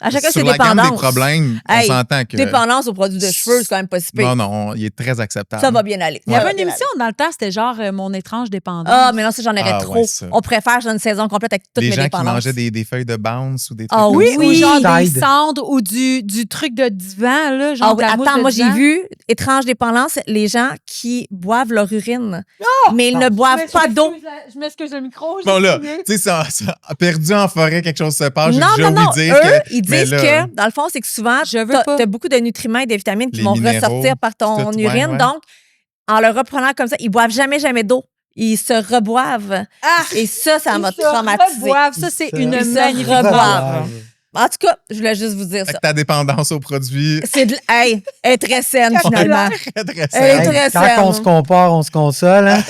[SPEAKER 1] à chacun, ses
[SPEAKER 3] sur la gamme
[SPEAKER 1] dépendances.
[SPEAKER 3] des problèmes, on s'entend que...
[SPEAKER 1] Dépendance aux produits de cheveux, c'est quand même pas si pire.
[SPEAKER 3] Non, il est très acceptable.
[SPEAKER 1] Ça va bien aller.
[SPEAKER 2] Il y avait une émission dans le temps, c'était genre Mon étrange dépendance.
[SPEAKER 1] Ah, mais non, ça, j'en aurais trop.
[SPEAKER 3] Ouais, ça.
[SPEAKER 1] On préfère une saison complète avec toutes mes dépendances.
[SPEAKER 3] Les gens qui mangeaient des feuilles de bounce ou des trucs
[SPEAKER 2] comme ça.
[SPEAKER 1] Oui.
[SPEAKER 2] Ou genre des cendres ou du truc de divan, là, genre
[SPEAKER 1] attends, moi, j'ai vu, étrange dépendance, les gens qui boivent leur urine, mais ils ne boivent pas d'eau.
[SPEAKER 2] Je m'excuse le micro.
[SPEAKER 3] Bon, là, tu sais, ça perdu en forêt, quelque chose se passe.
[SPEAKER 1] Non,
[SPEAKER 3] j'ai oublié de dire
[SPEAKER 1] eux, ils disent que, dans le fond, c'est que souvent, tu as beaucoup de nutriments et de vitamines qui vont ressortir par ton urine. Donc, en le reprenant comme ça, ils boivent jamais d'eau. Ils se reboivent. Et ça m'a traumatisé.
[SPEAKER 2] Ça, c'est une magnifique
[SPEAKER 1] reboivre. En tout cas, je voulais juste vous dire ça.
[SPEAKER 3] Ta dépendance aux produits.
[SPEAKER 1] Elle est très saine, finalement.
[SPEAKER 3] Très
[SPEAKER 1] elle est très saine.
[SPEAKER 4] Quand on se compare, on se console. Hein?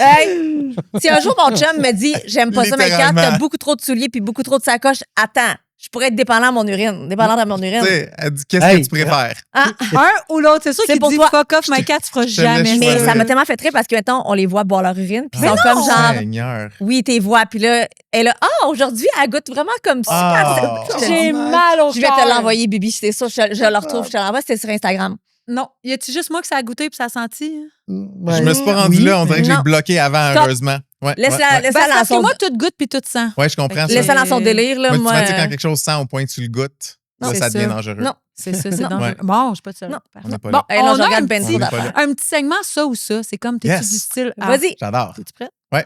[SPEAKER 1] Si un jour mon chum me dit « J'aime pas ça, mais quand t'as beaucoup trop de souliers puis beaucoup trop de sacoches, attends, je pourrais être dépendant à mon urine. »
[SPEAKER 3] Tu sais, elle dit « Qu'est-ce que tu préfères? »
[SPEAKER 2] Un ou l'autre. C'est sûr qu'il dit « Fuck off, my cat, tu feras jamais. »
[SPEAKER 1] Mais ça m'a tellement fait rire parce que, mettons, on les voit boire leur urine puis ils sont comme genre...
[SPEAKER 3] Seigneur.
[SPEAKER 1] Oui, t'es vois. Puis là, elle a aujourd'hui, elle goûte vraiment comme ça.
[SPEAKER 2] J'ai mal au cœur.
[SPEAKER 1] Je vais te l'envoyer, Bibi. C'est sûr, je le retrouve, je te l'envoie. C'était sur Instagram.
[SPEAKER 2] Non. Y a-tu juste moi que ça a goûté puis ça a senti?
[SPEAKER 3] Je me suis pas rendu là. On dirait que j'ai bloqué avant, heureusement.
[SPEAKER 1] Laisse-la
[SPEAKER 2] parce que moi, tout goûte puis tout sent.
[SPEAKER 3] Oui, je comprends.
[SPEAKER 1] Laisse-la dans son délire. Là,
[SPEAKER 3] moi, tu sais, quand quelque chose sent au point que tu le goûtes, là, ça devient dangereux.
[SPEAKER 1] Non.
[SPEAKER 2] C'est ça, c'est dangereux. Bon, je suis pas de ça.
[SPEAKER 1] Non.
[SPEAKER 3] On n'est pas là.
[SPEAKER 2] Bon, on
[SPEAKER 1] je
[SPEAKER 2] a
[SPEAKER 1] regarde ben trop
[SPEAKER 2] d'affaires. Un petit segment, ça ou ça. C'est comme, t'es-tu du style à...
[SPEAKER 1] Vas-y.
[SPEAKER 3] J'adore.
[SPEAKER 2] T'es-tu prête?
[SPEAKER 3] Ouais.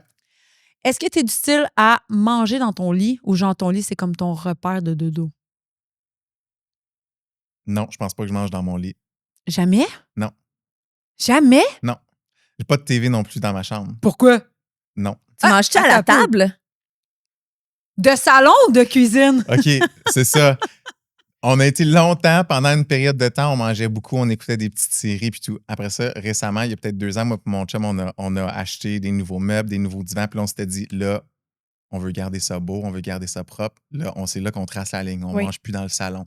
[SPEAKER 2] Est-ce que t'es du style à manger dans ton lit ou genre ton lit, c'est comme ton repère de dodo?
[SPEAKER 3] Non, je pense pas que je mange dans mon lit.
[SPEAKER 2] Jamais?
[SPEAKER 3] Non.
[SPEAKER 2] Jamais?
[SPEAKER 3] Non. J'ai pas de TV non plus dans ma chambre.
[SPEAKER 2] Pourquoi?
[SPEAKER 3] Non.
[SPEAKER 1] Tu manges-tu à la table?
[SPEAKER 2] De salon ou de cuisine?
[SPEAKER 3] OK, c'est ça. On a été longtemps, pendant une période de temps, on mangeait beaucoup, on écoutait des petites séries puis tout. Après ça, récemment, il y a peut-être 2 ans, moi et mon chum, on a acheté des nouveaux meubles, des nouveaux divans, puis là, on s'était dit, là, on veut garder ça beau, on veut garder ça propre. Là, c'est là qu'on trace la ligne. On ne mange plus dans le salon.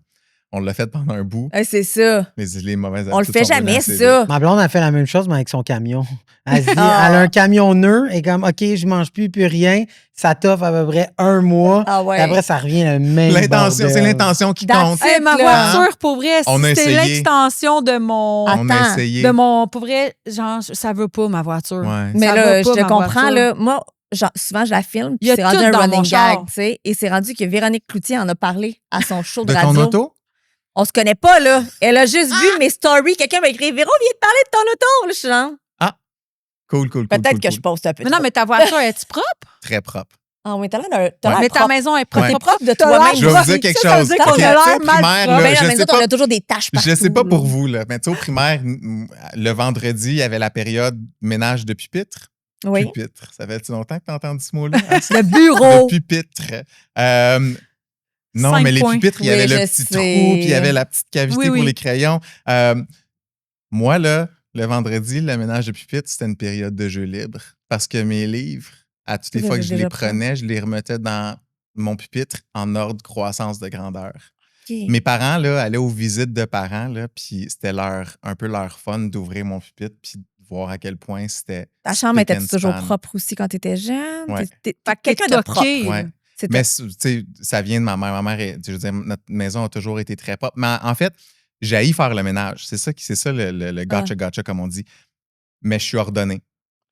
[SPEAKER 3] On l'a fait pendant un bout.
[SPEAKER 1] C'est ça.
[SPEAKER 3] Les mauvaises
[SPEAKER 1] on le fait jamais, ça.
[SPEAKER 4] Ma blonde a fait la même chose, mais avec son camion. Elle se dit, elle a un camion neuf et comme, OK, je mange plus rien. Ça t'offre à peu près 1 mois.
[SPEAKER 1] Ouais.
[SPEAKER 4] Et après, ça revient le même
[SPEAKER 3] L'intention, c'est l'intention qui compte.
[SPEAKER 2] Ma voiture, pour vrai, c'est l'extension de mon...
[SPEAKER 3] On a essayé.
[SPEAKER 2] De mon... Pour vrai, genre, ça veut pas, ma voiture.
[SPEAKER 3] Ouais.
[SPEAKER 1] Mais là, je te comprends, là. Moi, souvent, je la filme, puis c'est rendu un running gag, tu sais. Et c'est rendu que Véronique Cloutier en a parlé à son show de radio.
[SPEAKER 3] De ton auto?
[SPEAKER 1] On se connaît pas, là. Elle a juste vu mes stories. Quelqu'un m'a écrit « Véro, viens de parler de ton auto. » Là, je suis genre...
[SPEAKER 3] Cool.
[SPEAKER 1] Peut-être que je poste un peu.
[SPEAKER 2] Mais non, mais ta voiture, est-tu propre?
[SPEAKER 3] Très propre.
[SPEAKER 1] Ah oui, t'as l'air
[SPEAKER 2] mais ta maison est propre.
[SPEAKER 1] T'es propre de toi-même.
[SPEAKER 3] Je vais vous dire quelque chose.
[SPEAKER 2] Ça veut dire qu'on a l'air mal propre.
[SPEAKER 1] Mais on a toujours des taches partout.
[SPEAKER 3] Je sais pas pour vous, là, mais tu sais, au primaire, le vendredi, il y avait la période ménage de pupitre.
[SPEAKER 1] Oui.
[SPEAKER 3] Pupitre. Ça fait longtemps que tu as entendu ce mot-là?
[SPEAKER 1] Le bureau.
[SPEAKER 3] De pupitre. Non, mais les pupitres, il y avait le petit trou, puis il y avait la petite cavité pour les crayons. Moi, là, le vendredi, le ménage de pupitre, c'était une période de jeu libre. Parce que mes livres, à toutes les fois que je les prenais, je les remettais dans mon pupitre en ordre croissance de grandeur. Okay. Mes parents, là, allaient aux visites de parents, là, puis c'était un peu leur fun d'ouvrir mon pupitre, puis de voir à quel point c'était...
[SPEAKER 1] Ta chambre était toujours propre aussi quand tu étais jeune?
[SPEAKER 3] Ouais.
[SPEAKER 1] T'es quelqu'un de propre.
[SPEAKER 3] Ouais. Mais tu sais, ça vient de ma mère. Ma mère, je veux dire, notre maison a toujours été très propre. Mais en fait, j'haïs faire le ménage. C'est ça le gotcha, comme on dit. Mais je suis ordonné.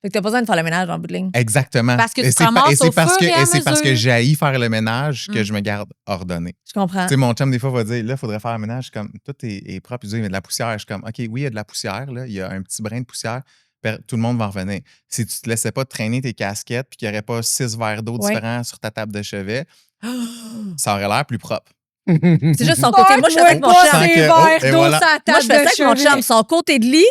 [SPEAKER 1] Fait que t'as pas besoin de faire le ménage en bout de ligne.
[SPEAKER 3] Exactement.
[SPEAKER 2] Parce que tu te ramasses au fur et à mesure.
[SPEAKER 3] C'est parce que j'haïs faire le ménage que je me garde ordonné.
[SPEAKER 1] Je comprends.
[SPEAKER 3] Tu sais, mon chum, des fois, va dire, là, il faudrait faire le ménage. Je suis comme, tout est propre. Il dit, il y a de la poussière. Je suis comme, OK, oui, il y a de la poussière. Là. Il y a un petit brin de poussière. Tout le monde va en revenir. Si tu te laissais pas traîner tes casquettes puis qu'il n'y aurait pas 6 verres d'eau différents sur ta table de chevet, ça aurait l'air plus propre.
[SPEAKER 1] C'est juste son côté. Moi, je suis avec mon chum. Son côté de lit,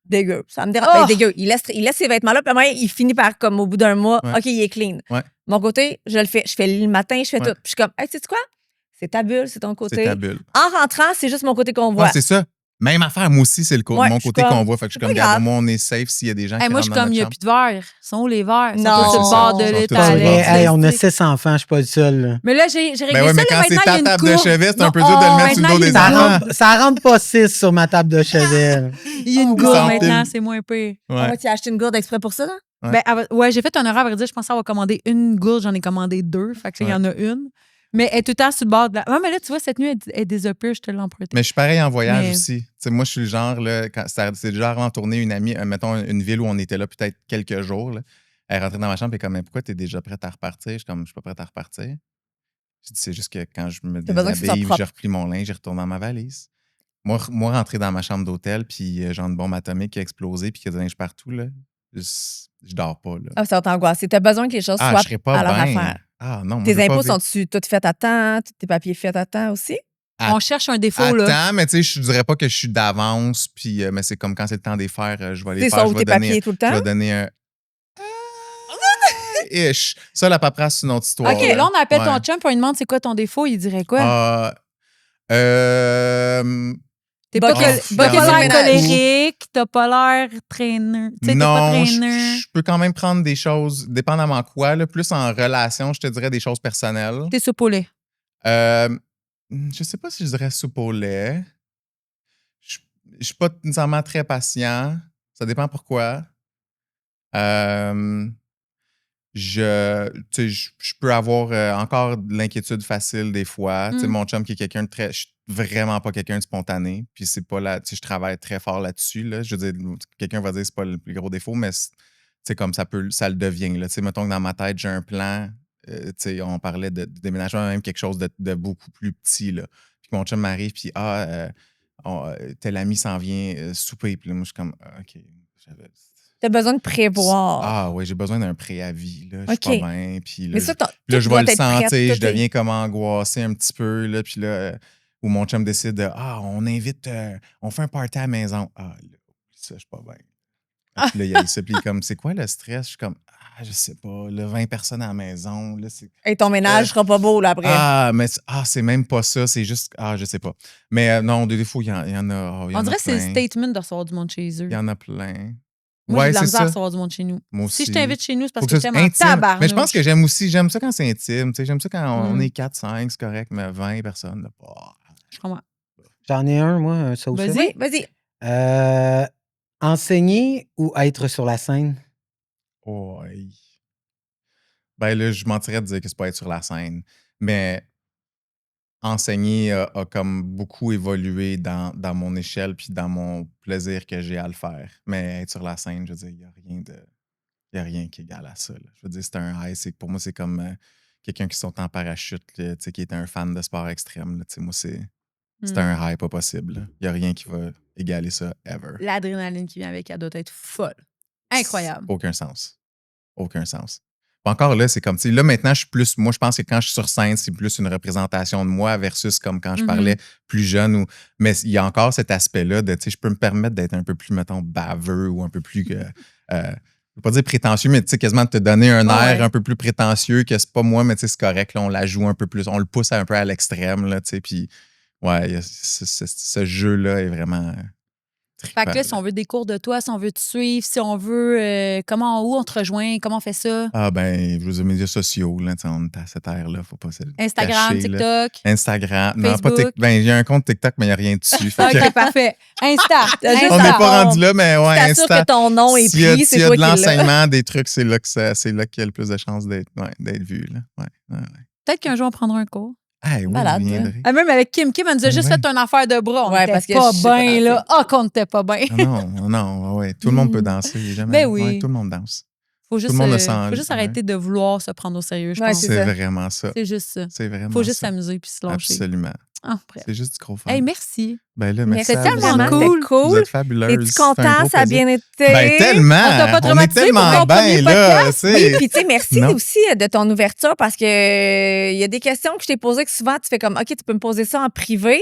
[SPEAKER 1] dégueu. Ça me dérange. Dégueu. Il laisse ses vêtements là, puis après, il finit par, comme au bout d'un mois, OK, il est clean.
[SPEAKER 3] Ouais.
[SPEAKER 1] Mon côté, je le fais. Je fais le matin, je fais tout. Puis je suis comme, hey, tu sais quoi? C'est ta bulle, c'est ton côté.
[SPEAKER 3] C'est ta bulle.
[SPEAKER 1] En rentrant, c'est juste mon côté qu'on voit.
[SPEAKER 3] C'est ça. Même affaire, moi aussi, c'est mon côté qu'on voit. Fait que je suis comme, regarde, moi, on est safe s'il y a des gens qui rentrent dans notre chambre.
[SPEAKER 2] Moi, je suis comme, il n'y a plus de verres. Ils sont où les verres? Ils
[SPEAKER 1] sont
[SPEAKER 2] tous sur le bord de l'étal.
[SPEAKER 4] On a 6 enfants, je suis pas le seul. Là.
[SPEAKER 2] Mais là, j'ai réglé ça.
[SPEAKER 3] Mais quand c'est ta table de chevet, c'est un peu dur de le mettre sur le dos des enfants.
[SPEAKER 4] Ça rentre pas 6 sur ma table de chevet.
[SPEAKER 2] Il y a une gourde maintenant, c'est moins pire.
[SPEAKER 1] Tu as acheté une gourde exprès pour ça, là?
[SPEAKER 2] Ouais, j'ai fait un erreur à vrai dire. Je pensais avoir commandé une gourde, j'en ai commandé 2. Fait qu'il y en a une. Mais elle est tout le temps sur le bord de la... Ouais, mais là, tu vois, cette nuit, elle est désopée, je te l'ai empruntée.
[SPEAKER 3] Mais je suis pareil en voyage aussi. T'sais, moi, je suis le genre, là, c'est déjà avant de tourner une amie, mettons une ville où on était là peut-être quelques jours. Là. Elle est rentrée dans ma chambre et comme, mais pourquoi tu es déjà prête à repartir? Je suis comme, je suis pas prête à repartir. J'ai dit, c'est juste que quand je me déshabille, j'ai repris mon linge, j'ai retourné dans ma valise. Moi, rentrer dans ma chambre d'hôtel, puis genre une bombe atomique qui a explosé, puis qu'il y a du linge partout, là, je dors pas. Là.
[SPEAKER 1] Ça va t'angoisser. Tu as besoin que les choses soient à leur affaire.
[SPEAKER 3] Ah non.
[SPEAKER 1] Tes impôts sont-tu toutes faites à temps? Tes papiers faits à temps aussi?
[SPEAKER 2] On cherche un défaut, là.
[SPEAKER 3] Attends, mais tu sais, je dirais pas que je suis d'avance, puis mais c'est comme quand c'est le temps de les faire, je vais les
[SPEAKER 1] C'est
[SPEAKER 3] faire.
[SPEAKER 1] ça,
[SPEAKER 3] Je
[SPEAKER 1] ou
[SPEAKER 3] vais
[SPEAKER 1] tes papiers tout le temps?
[SPEAKER 3] Je vais donner un... Ish. Ça, la paperasse, c'est une autre histoire.
[SPEAKER 2] OK, là, on appelle
[SPEAKER 3] Ouais.
[SPEAKER 2] ton chum, puis on lui demande c'est quoi ton défaut, il dirait quoi? T'es pas l'air colérique, t'as pas l'air traîneur. Tu sais, t'es pas
[SPEAKER 3] non,
[SPEAKER 2] traîneur.
[SPEAKER 3] je peux quand même prendre des choses, dépendamment quoi, là, plus en relation, je te dirais des choses personnelles.
[SPEAKER 2] T'es soupe au lait.
[SPEAKER 3] Je sais pas si je dirais soupe au lait. Je suis pas nécessairement très patient. Ça dépend pourquoi. Je peux avoir encore de l'inquiétude facile des fois. Tu sais, mon chum qui est quelqu'un de très... Je suis vraiment pas quelqu'un de spontané. Puis c'est pas là... Tu sais, je travaille très fort là-dessus. Là. Je veux dire, quelqu'un va dire que c'est pas le plus gros défaut, mais c'est comme ça le devient. Là. Tu sais, mettons que dans ma tête, j'ai un plan. Tu sais, on parlait de déménagement, même quelque chose de beaucoup plus petit. Là. Puis mon chum m'arrive, puis tel ami s'en vient souper. Puis là, moi, je suis comme, OK,
[SPEAKER 1] T'as besoin de prévoir.
[SPEAKER 3] Ah oui, j'ai besoin d'un préavis. Là. Je suis pas bien. Puis là,
[SPEAKER 1] mais ça,
[SPEAKER 3] je vais le sentir, je deviens comme angoissé un petit peu. Là, puis là, où mon chum décide de on invite, on fait un party à la maison. Ah là, ça, je suis pas bien. Puis là, il y a ça. Puis comme, c'est quoi le stress? Je suis comme, je sais pas, là, 20 personnes à la maison. Là,
[SPEAKER 1] et ton ménage sera pas beau là après.
[SPEAKER 3] Mais c'est même pas ça. C'est juste, je sais pas. Mais non, des défauts, il y en a.
[SPEAKER 2] On dirait que c'est le statement de recevoir du monde chez eux.
[SPEAKER 3] Il y en a plein.
[SPEAKER 2] Moi, j'ai de la
[SPEAKER 3] c'est
[SPEAKER 2] misère à
[SPEAKER 3] ça.
[SPEAKER 2] recevoir du monde chez nous.
[SPEAKER 3] Moi aussi.
[SPEAKER 2] Si je t'invite chez nous, c'est parce
[SPEAKER 3] Faut
[SPEAKER 2] que je t'aime en
[SPEAKER 3] intime.
[SPEAKER 2] tabarnouche.
[SPEAKER 3] Mais je pense que j'aime ça quand c'est intime. J'aime ça quand on est 4, 5, c'est correct, mais 20 personnes, là,
[SPEAKER 2] je comprends.
[SPEAKER 4] J'en ai un, moi, ça aussi.
[SPEAKER 1] Vas-y.
[SPEAKER 4] Enseigner ou être sur la scène?
[SPEAKER 3] Oui. Ben là, je mentirais de dire que c'est pas être sur la scène. Mais enseigner a comme beaucoup évolué dans mon échelle puis dans mon plaisir que j'ai à le faire. Mais être sur la scène, je veux dire, il n'y a rien qui est égal à ça. Là. Je veux dire, c'est un high. Pour moi, c'est comme quelqu'un qui saute en parachute, là, qui est un fan de sport extrême. Là, moi, c'est un high pas possible. Il n'y a rien qui va égaler ça, ever.
[SPEAKER 2] L'adrénaline qui vient avec, elle doit être folle. Incroyable.
[SPEAKER 3] Aucun sens. Aucun sens. Encore là, c'est comme, tu sais, là, maintenant, je suis plus, moi, je pense que quand je suis sur scène, c'est plus une représentation de moi versus comme quand je parlais plus jeune. Mais il y a encore cet aspect-là de, tu sais, je peux me permettre d'être un peu plus, mettons, baveux ou un peu plus, je ne veux pas dire prétentieux, mais tu sais, quasiment de te donner un air un peu plus prétentieux que c'est pas moi, mais tu sais, c'est correct, là, on la joue un peu plus, on le pousse un peu à l'extrême, là, tu sais, puis, ouais, ce jeu-là est vraiment...
[SPEAKER 2] Fait que là, si on veut des cours de toi, si on veut te suivre, si on veut où on te rejoint, comment on fait ça?
[SPEAKER 3] Ah ben, je veux dire, médias sociaux, là, on est à cette ère-là, faut pas se
[SPEAKER 2] Instagram,
[SPEAKER 3] cacher,
[SPEAKER 2] TikTok.
[SPEAKER 3] Là. Instagram.
[SPEAKER 2] Facebook.
[SPEAKER 3] Non, pas TikTok. Ben, j'ai un compte TikTok, mais il n'y a rien dessus.
[SPEAKER 2] OK, parfait. Insta.
[SPEAKER 3] On n'est pas rendu là, mais ouais,
[SPEAKER 1] Insta.
[SPEAKER 3] Insta.
[SPEAKER 1] Que ton nom est pris, c'est toi qui l'as.
[SPEAKER 3] S'il y a de l'enseignement, des trucs, c'est là qu'il y a le plus de chances d'être vu. Là. Ouais.
[SPEAKER 2] Peut-être qu'un jour, on prendra un cours.
[SPEAKER 3] Ah oui,
[SPEAKER 1] malade,
[SPEAKER 2] même avec Kim. Kim, elle nous a juste fait une affaire de bras. On était pas bien, là. Ah, qu'on n'était pas bien.
[SPEAKER 3] Non, ouais. Tout le monde peut danser. Jamais.
[SPEAKER 2] Ben oui.
[SPEAKER 3] Ouais, tout le monde danse.
[SPEAKER 2] Faut juste arrêter de vouloir se prendre au sérieux, je pense.
[SPEAKER 3] C'est vraiment ça.
[SPEAKER 2] C'est juste ça.
[SPEAKER 3] C'est vraiment ça.
[SPEAKER 2] Faut juste s'amuser puis se lâcher.
[SPEAKER 3] Absolument.
[SPEAKER 2] Ah, bref.
[SPEAKER 3] C'est juste du gros fun.
[SPEAKER 2] Hey, merci.
[SPEAKER 3] Ben là, merci.
[SPEAKER 2] C'est tellement cool.
[SPEAKER 3] Vous êtes fabuleuse.
[SPEAKER 1] Es-tu content? Ça a bien été?
[SPEAKER 3] Ben tellement.
[SPEAKER 2] On t'a pas
[SPEAKER 3] On est tellement bien, là.
[SPEAKER 1] Oui, puis tu sais, merci aussi de ton ouverture parce que il y a des questions que je t'ai posées que souvent tu fais comme, OK, tu peux me poser ça en privé.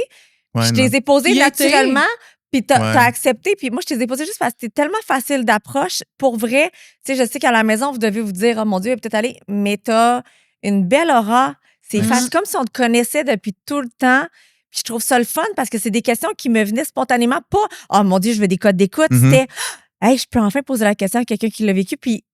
[SPEAKER 1] Je te les ai posées naturellement. Puis t'as accepté. Puis moi, je te les ai posées juste parce que c'était tellement facile d'approche. Pour vrai, tu sais, je sais qu'à la maison, vous devez vous dire, oh mon Dieu, peut-être aller, mais t'as une belle aura. C'est comme si on te connaissait depuis tout le temps. Puis je trouve ça le fun parce que c'est des questions qui me venaient spontanément. Pas, oh mon Dieu, je veux des codes d'écoute. C'était, hey, je peux enfin poser la question à quelqu'un qui l'a vécu. Puis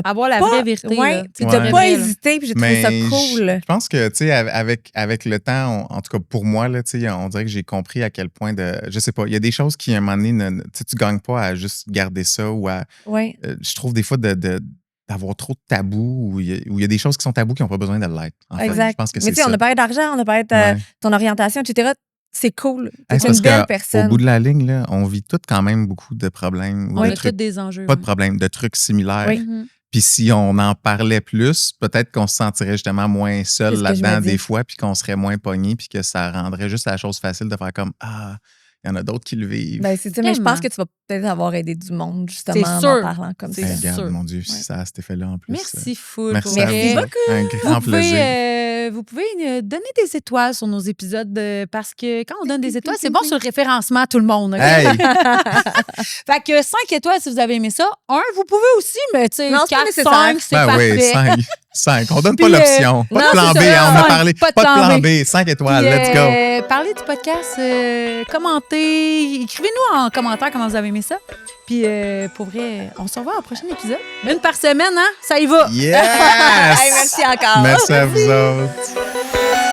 [SPEAKER 2] avoir la vraie vérité.
[SPEAKER 1] Tu n'as pas hésité, puis j'ai trouvé ça cool.
[SPEAKER 3] Je pense que, tu sais, avec le temps, en tout cas pour moi, là, tu sais, on dirait que j'ai compris à quel point je sais pas, il y a des choses qui, à un moment donné, tu gagnes pas à juste garder ça ou à. Je trouve des fois d'avoir trop de tabous ou il y a des choses qui sont tabous qui n'ont pas besoin de l'être.
[SPEAKER 1] Exact.
[SPEAKER 3] Je pense que
[SPEAKER 1] mais tu sais, on a parlé d'argent, on a parlé de ton orientation, etc. C'est cool. C'est une belle personne.
[SPEAKER 3] Au bout de la ligne, là, on vit tous quand même beaucoup de problèmes.
[SPEAKER 2] On a tous des enjeux.
[SPEAKER 3] Pas de problèmes, de trucs similaires.
[SPEAKER 1] Oui.
[SPEAKER 3] Puis si on en parlait plus, peut-être qu'on se sentirait justement moins seul là-dedans des fois, puis qu'on serait moins pogné, puis que ça rendrait juste la chose facile de faire comme il y en a d'autres qui le vivent.
[SPEAKER 1] Ben, c'est ça, mais je pense que tu vas peut-être avoir aidé du monde, justement, en parlant comme ça.
[SPEAKER 3] Regarde, mon Dieu, si ça a cet effet-là en plus.
[SPEAKER 2] Merci, full.
[SPEAKER 3] Merci
[SPEAKER 1] beaucoup.
[SPEAKER 3] Un grand plaisir.
[SPEAKER 2] vous pouvez donner des étoiles sur nos épisodes parce que quand on donne des étoiles, c'est bon sur le référencement à tout le monde. Okay?
[SPEAKER 3] Hey.
[SPEAKER 2] Fait que 5 étoiles si vous avez aimé ça. 1, vous pouvez aussi, mais tu sais, 4, 5, c'est
[SPEAKER 3] ben
[SPEAKER 2] parfait.
[SPEAKER 3] Oui, 5. On donne pas l'option. Pas de plan B, on a parlé. Pas de plan B. 5 étoiles, let's go.
[SPEAKER 2] Parlez du podcast, commentez, écrivez-nous en commentaire comment vous avez aimé ça. Puis, pour vrai, on se revoit au prochain épisode. Une par semaine, hein? Ça y va!
[SPEAKER 3] Yes!
[SPEAKER 1] Hey, merci encore.
[SPEAKER 3] Merci à vous autres.